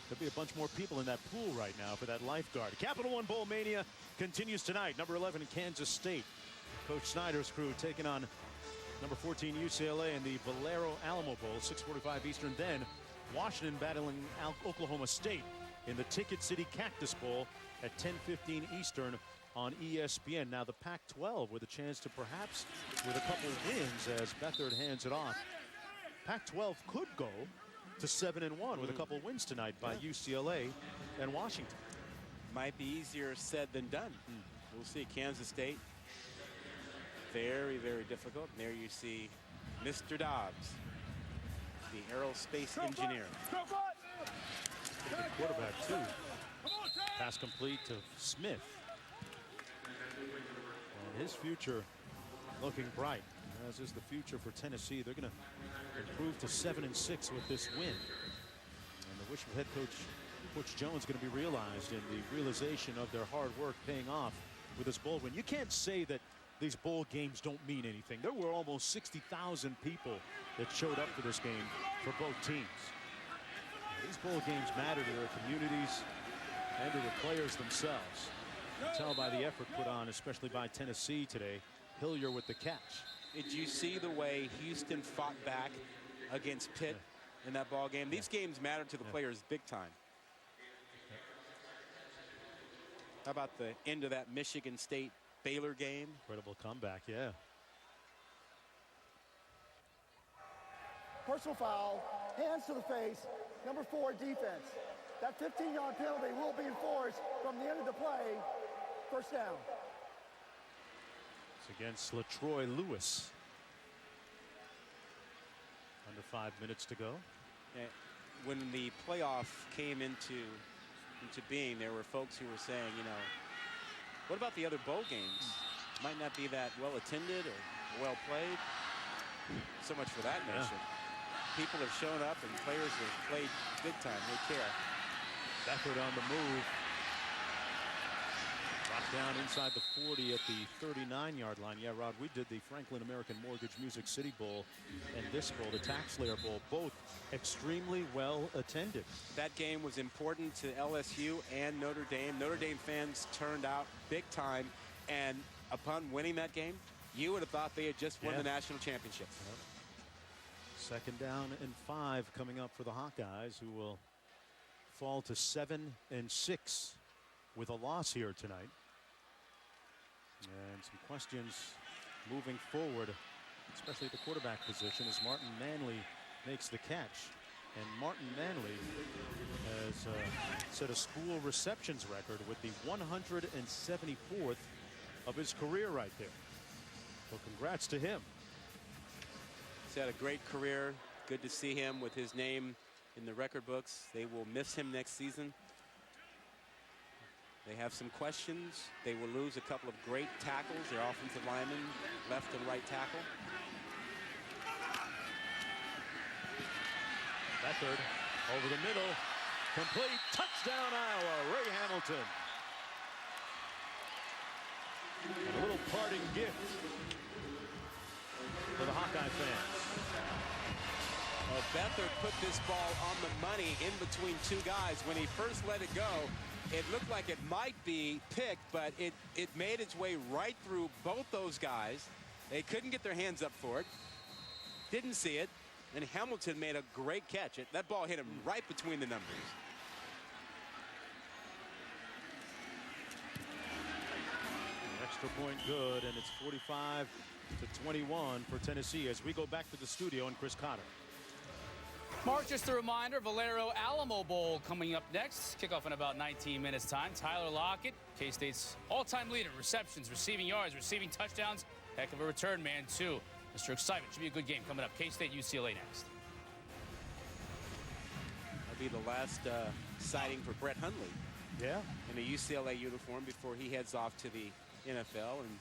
there'd be a bunch more people in that pool right now for that lifeguard. Capital One Bowl Mania continues tonight. Number 11 in Kansas State. Coach Snyder's crew taking on number 14 UCLA in the Valero Alamo Bowl, 6:45 Eastern. Then Washington battling Oklahoma State in the Ticket City Cactus Bowl at 10:15 Eastern on ESPN. Now the Pac-12 with a chance to perhaps with a couple wins as Beathard hands it off. Pac-12 could go to 7-1 with a couple wins tonight by UCLA and Washington. Might be easier said than done. We'll see. Kansas State, very, very difficult. And there you see Mr. Dobbs, the aerospace engineer. Good quarterback, too. Pass complete to Smith. And his future looking bright, as is the future for Tennessee. They're going to improve to 7-6 with this win. And the wish of head coach Butch Jones going to be realized in the realization of their hard work paying off with this bowl win. You can't say that these bowl games don't mean anything. There were almost 60,000 people that showed up for this game for both teams. These bowl games matter to their communities and to the players themselves. You can tell by the effort put on, especially by Tennessee today. Hillier with the catch. Did you see the way Houston fought back against Pitt in that ball game? These games matter to the players big time. How about the end of that Michigan State Baylor game? Incredible comeback, yeah. Personal foul, hands to the face, number 4 defense. That 15-yard penalty will be enforced from the end of the play. First down. It's against LaTroy Lewis. Under 5 minutes to go. When the playoff came into being, there were folks who were saying, you know, what about the other bowl games? Might not be that well attended or well played. So much for that nation. people have shown up and players have played big time. They care. Beckford on the move. Dropped down inside the 40 at the 39-yard line. Yeah, Rod, we did the Franklin American Mortgage Music City Bowl and this bowl, the TaxSlayer Bowl, both extremely well attended. That game was important to LSU and Notre Dame. Notre Dame fans turned out big time, and upon winning that game, you would have thought they had just won the national championship. Yep. 2nd down and 5 coming up for the Hawkeyes, who will fall to 7-6 with a loss here tonight. And some questions moving forward, especially at the quarterback position, as Martin Manley makes the catch. And Martin Manley has set a school receptions record with the 174th of his career right there. So congrats to him. He's had a great career. Good to see him with his name in the record books. They will miss him next season. They have some questions. They will lose a couple of great tackles. Their offensive linemen, left and right tackle. Beckford over the middle. Complete. Touchdown, Iowa. Ray Hamilton. And a little parting gift for the Hawkeye fans. Beckford put this ball on the money in between two guys. When he first let it go, it looked like it might be picked, but it made its way right through both those guys. They couldn't get their hands up for it. Didn't see it. And Hamilton made a great catch. That ball hit him right between the numbers. An extra point good, and it's 45-21 for Tennessee as we go back to the studio and Chris Cotter. Mark, just a reminder, Valero Alamo Bowl coming up next. Kickoff in about 19 minutes time. Tyler Lockett, K-State's all-time leader, receptions, receiving yards, receiving touchdowns. Heck of a return man, too. Mr. Excitement. Should be a good game coming up. K-State, UCLA next. That'll be the last sighting for Brett Hundley. Yeah. In a UCLA uniform before he heads off to the NFL. And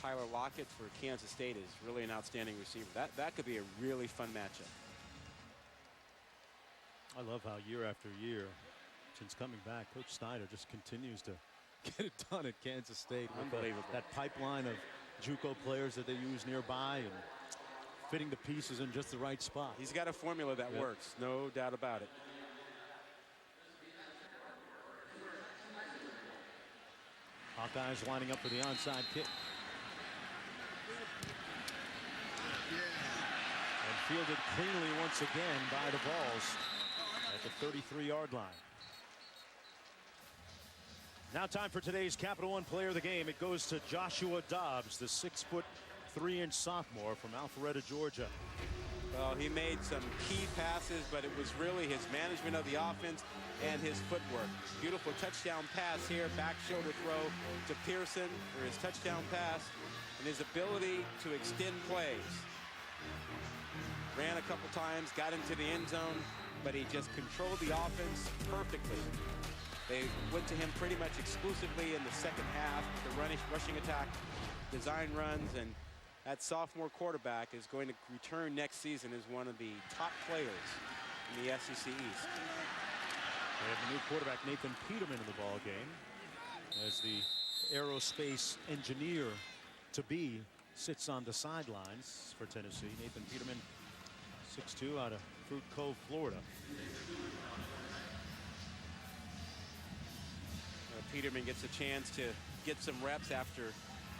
Tyler Lockett for Kansas State is really an outstanding receiver. That could be a really fun matchup. I love how year after year, since coming back, Coach Snyder just continues to get it done at Kansas State. Unbelievable. That pipeline of JUCO players that they use nearby and fitting the pieces in just the right spot. He's got a formula that works, no doubt about it. Hawkeyes lining up for the onside kick. And fielded cleanly once again by the Vols at the 33-yard line. Now time for today's Capital One Player of the Game. It goes to Joshua Dobbs, the 6'3" sophomore from Alpharetta, Georgia. Well, he made some key passes, but it was really his management of the offense and his footwork. Beautiful touchdown pass here, back shoulder throw to Pearson for his touchdown pass, and his ability to extend plays. Ran a couple times, got into the end zone, but he just controlled the offense perfectly. They went to him pretty much exclusively in the second half, the rushing attack, design runs, and that sophomore quarterback is going to return next season as one of the top players in the SEC East. They have a new quarterback, Nathan Peterman, in the ball game, as the aerospace engineer to be sits on the sidelines for Tennessee. Nathan Peterman, 6'2", out of Fruit Cove, Florida. Peterman gets a chance to get some reps after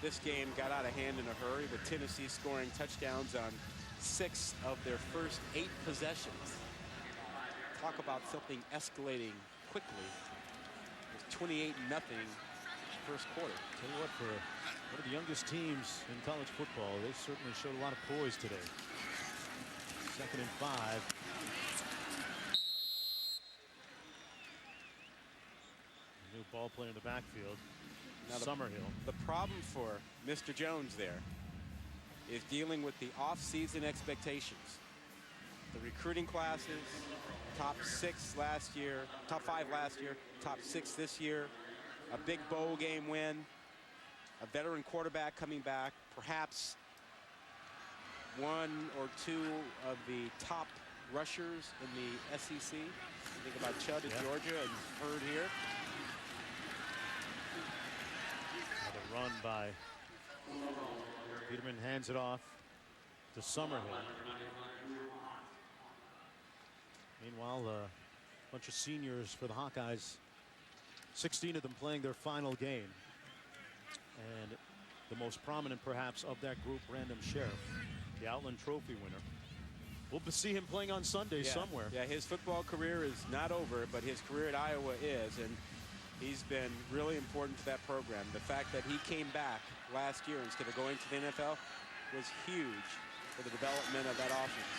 this game got out of hand in a hurry, with Tennessee scoring touchdowns on 6 of their first 8 possessions. Talk about something escalating quickly. It's 28-0 first quarter. Tell you what, for one of the youngest teams in college football, they certainly showed a lot of poise today. 2nd and 5. New ball player in the backfield. Now Summerhill. The problem for Mr. Jones there is dealing with the off-season expectations. The recruiting classes, top 6 last year, top 5 last year, top 6 this year, a big bowl game win, a veteran quarterback coming back, perhaps one or two of the top rushers in the SEC. You think about Chubb at Georgia and Hurd here. Another run by Peterman, hands it off to Summerhill. Meanwhile, a bunch of seniors for the Hawkeyes, 16 of them playing their final game. And the most prominent, perhaps, of that group, Brandon Sheriff, the Outland Trophy winner. We'll see him playing on Sunday somewhere. Yeah, his football career is not over, but his career at Iowa is, and he's been really important to that program. The fact that he came back last year instead of going to the NFL was huge for the development of that offense.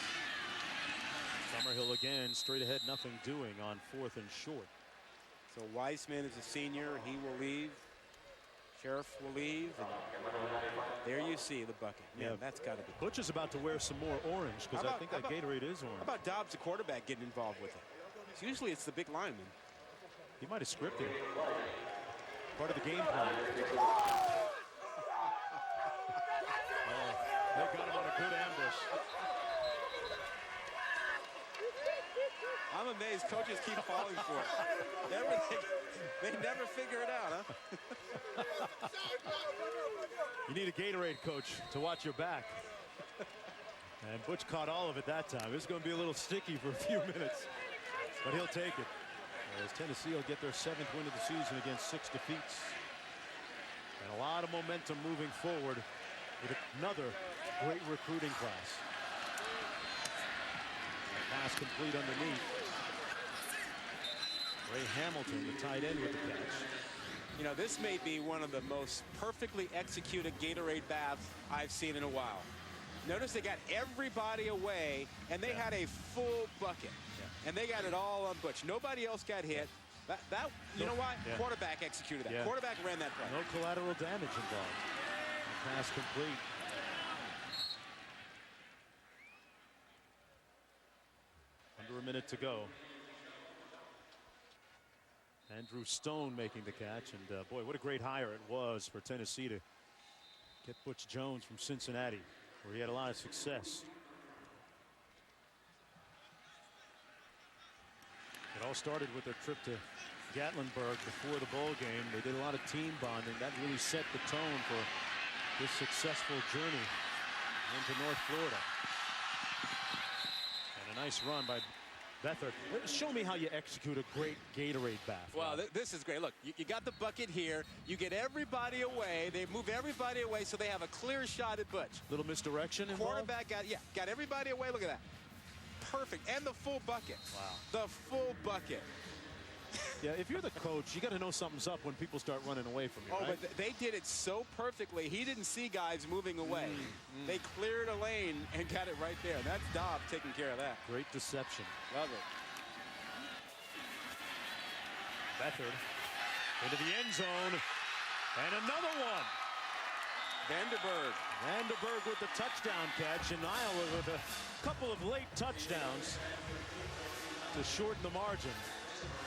Summerhill again, straight ahead, nothing doing on 4th and short. So Weissman is a senior. He will leave. Sheriff will leave. And there you see the bucket. Man, that's got to be. Butch is about to wear some more orange because I think that Gatorade is orange. How about Dobbs, the quarterback, getting involved with it? So usually it's the big lineman. He might have scripted it. Part of the game plan. They got him on a good ambush. I'm amazed coaches keep falling for it. They never figure it out, huh? You need a Gatorade coach to watch your back. And Butch caught all of it that time. It's going to be a little sticky for a few minutes, but he'll take it. As Tennessee will get their 7th win of the season against 6 defeats. And a lot of momentum moving forward with another great recruiting class. Pass complete underneath. Ray Hamilton, the tight end, with the catch. You know, this may be one of the most perfectly executed Gatorade baths I've seen in a while. Notice they got everybody away, and they had a full bucket. And they got it all on Butch. Nobody else got hit. You know why? Quarterback executed that. Quarterback ran that play. No collateral damage involved. Pass complete. Under a minute to go. Andrew Stone making the catch, and boy, what a great hire it was for Tennessee to get Butch Jones from Cincinnati, where he had a lot of success. It all started with their trip to Gatlinburg before the bowl game. They did a lot of team bonding. That really set the tone for this successful journey into North Florida. And a nice run by Beathard. Show me how you execute a great Gatorade bath. Well, this is great. Look, you got the bucket here. You get everybody away. They move everybody away so they have a clear shot at Butch. Little misdirection involved? Quarterback got everybody away. Look at that. Perfect. And the full bucket. Wow. The full bucket. Yeah, if you're the coach, you got to know something's up when people start running away from you. Oh, right? but they did it so perfectly. He didn't see guys moving away. They cleared a lane and got it right there. That's Dobb taking care of that. Great deception. Love it. Beathard into the end zone. And another one. Vanderberg with the touchdown catch, and Iowa with a couple of late touchdowns to shorten the margin,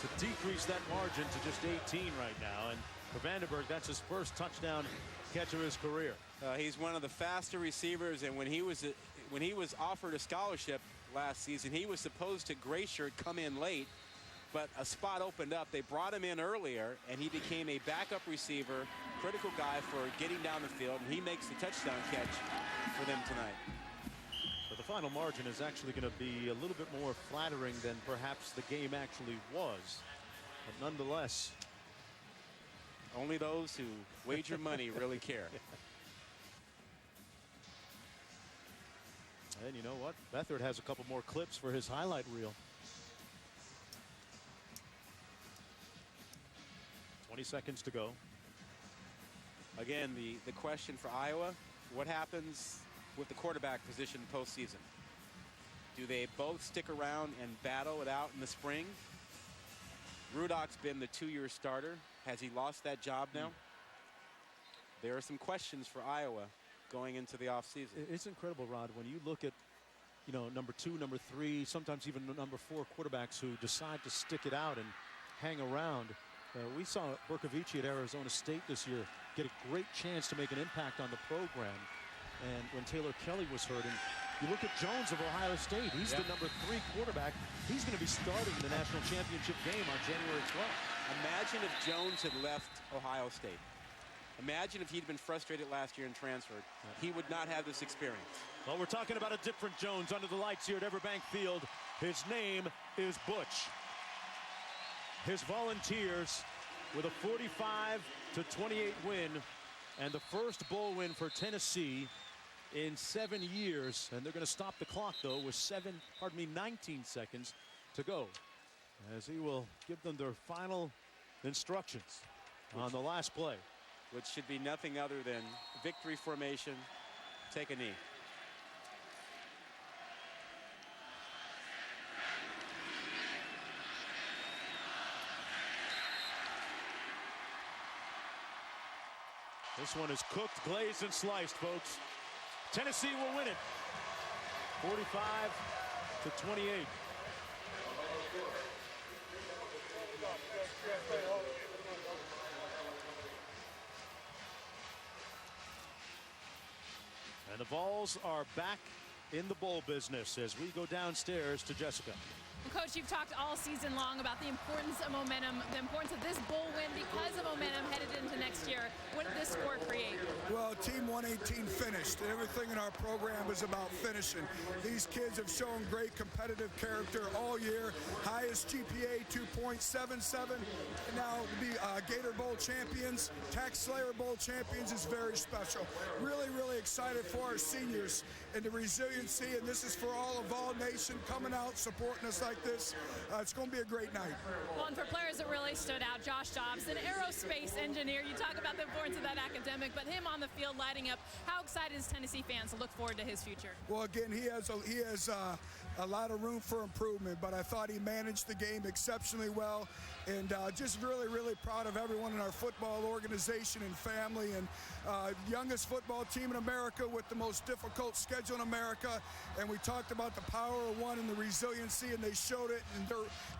to decrease that margin to just 18 right now. And for Vanderberg, that's his first touchdown catch of his career. He's one of the faster receivers, and when he was offered a scholarship last season, he was supposed to gray shirt come in late, but a spot opened up. They brought him in earlier, and he became a backup receiver, critical guy for getting down the field, and he makes the touchdown catch for them tonight. But the final margin is actually going to be a little bit more flattering than perhaps the game actually was. But nonetheless, only those who wager money really care. And you know what? Beathard has a couple more clips for his highlight reel. 20 seconds to go. Again, the question for Iowa, what happens with the quarterback position postseason? Do they both stick around and battle it out in the spring? Rudolph's been the 2-year starter. Has he lost that job now? There are some questions for Iowa going into the offseason. It's incredible, Rod, when you look at, you know, number 2, number 3, sometimes even number 4 quarterbacks who decide to stick it out and hang around. We saw Bercovici at Arizona State this year get a great chance to make an impact on the program. and when Taylor Kelly was hurt. And you look at Jones of Ohio State. He's the number 3 quarterback. He's going to be starting the national championship game on January 12th. Imagine if Jones had left Ohio State. Imagine if he'd been frustrated last year and transferred. He would not have this experience. Well, we're talking about a different Jones under the lights here at Everbank Field. His name is Butch. His Volunteers with a 45-28 win, and the first bowl win for Tennessee in 7 years. And they're going to stop the clock, though, with 19 seconds to go, as he will give them their final instructions on the last play, which should be nothing other than victory formation. Take a knee. This one is cooked, glazed, and sliced, folks. Tennessee will win it. 45-28. And the Vols are back in the bowl business as we go downstairs to Jessica. Well, Coach, you've talked all season long about the importance of momentum, the importance of this bowl win because of momentum headed into next year. What did this score create? Well, Team 118 finished. Everything in our program is about finishing. These kids have shown great competitive character all year. Highest GPA, 2.77. And now to be Gator Bowl champions, Tax Slayer Bowl champions is very special. Really, really excited for our seniors and the resiliency. And this is for all of Vol Nation coming out, supporting us like this. It's going to be a great night. Well, and for players that really stood out, Josh Dobbs, an aerospace engineer. You talk about the importance of that academic, but him on the field lighting up. How excited is Tennessee fans to look forward to his future? Well, again, he has a lot of room for improvement, but I thought he managed the game exceptionally well, and just really, really proud of everyone in our football organization and family, and youngest football team in America with the most difficult schedule in America. And we talked about the power of one and the resiliency, and they showed it, and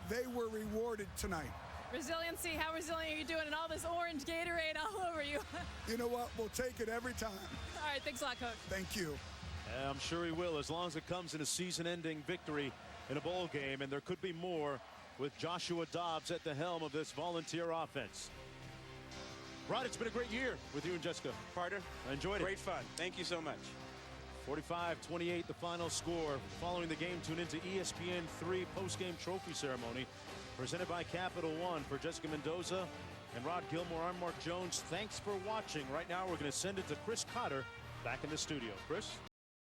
they were rewarded tonight. Resiliency, how resilient are you doing? And all this orange Gatorade all over you. You know what? We'll take it every time. All right, thanks a lot, Coach. Thank you. I'm sure he will, as long as it comes in a season-ending victory in a bowl game, and there could be more with Joshua Dobbs at the helm of this Volunteer offense. Rod, it's been a great year with you and Jessica. Partner, I enjoyed it. Great fun. Thank you so much. 45-28 the final score. Following the game, tune into ESPN 3 post-game trophy ceremony presented by Capital One. For Jessica Mendoza and Rod Gilmore, I'm Mark Jones. Thanks for watching. Right now, we're going to send it to Chris Cotter back in the studio. Chris?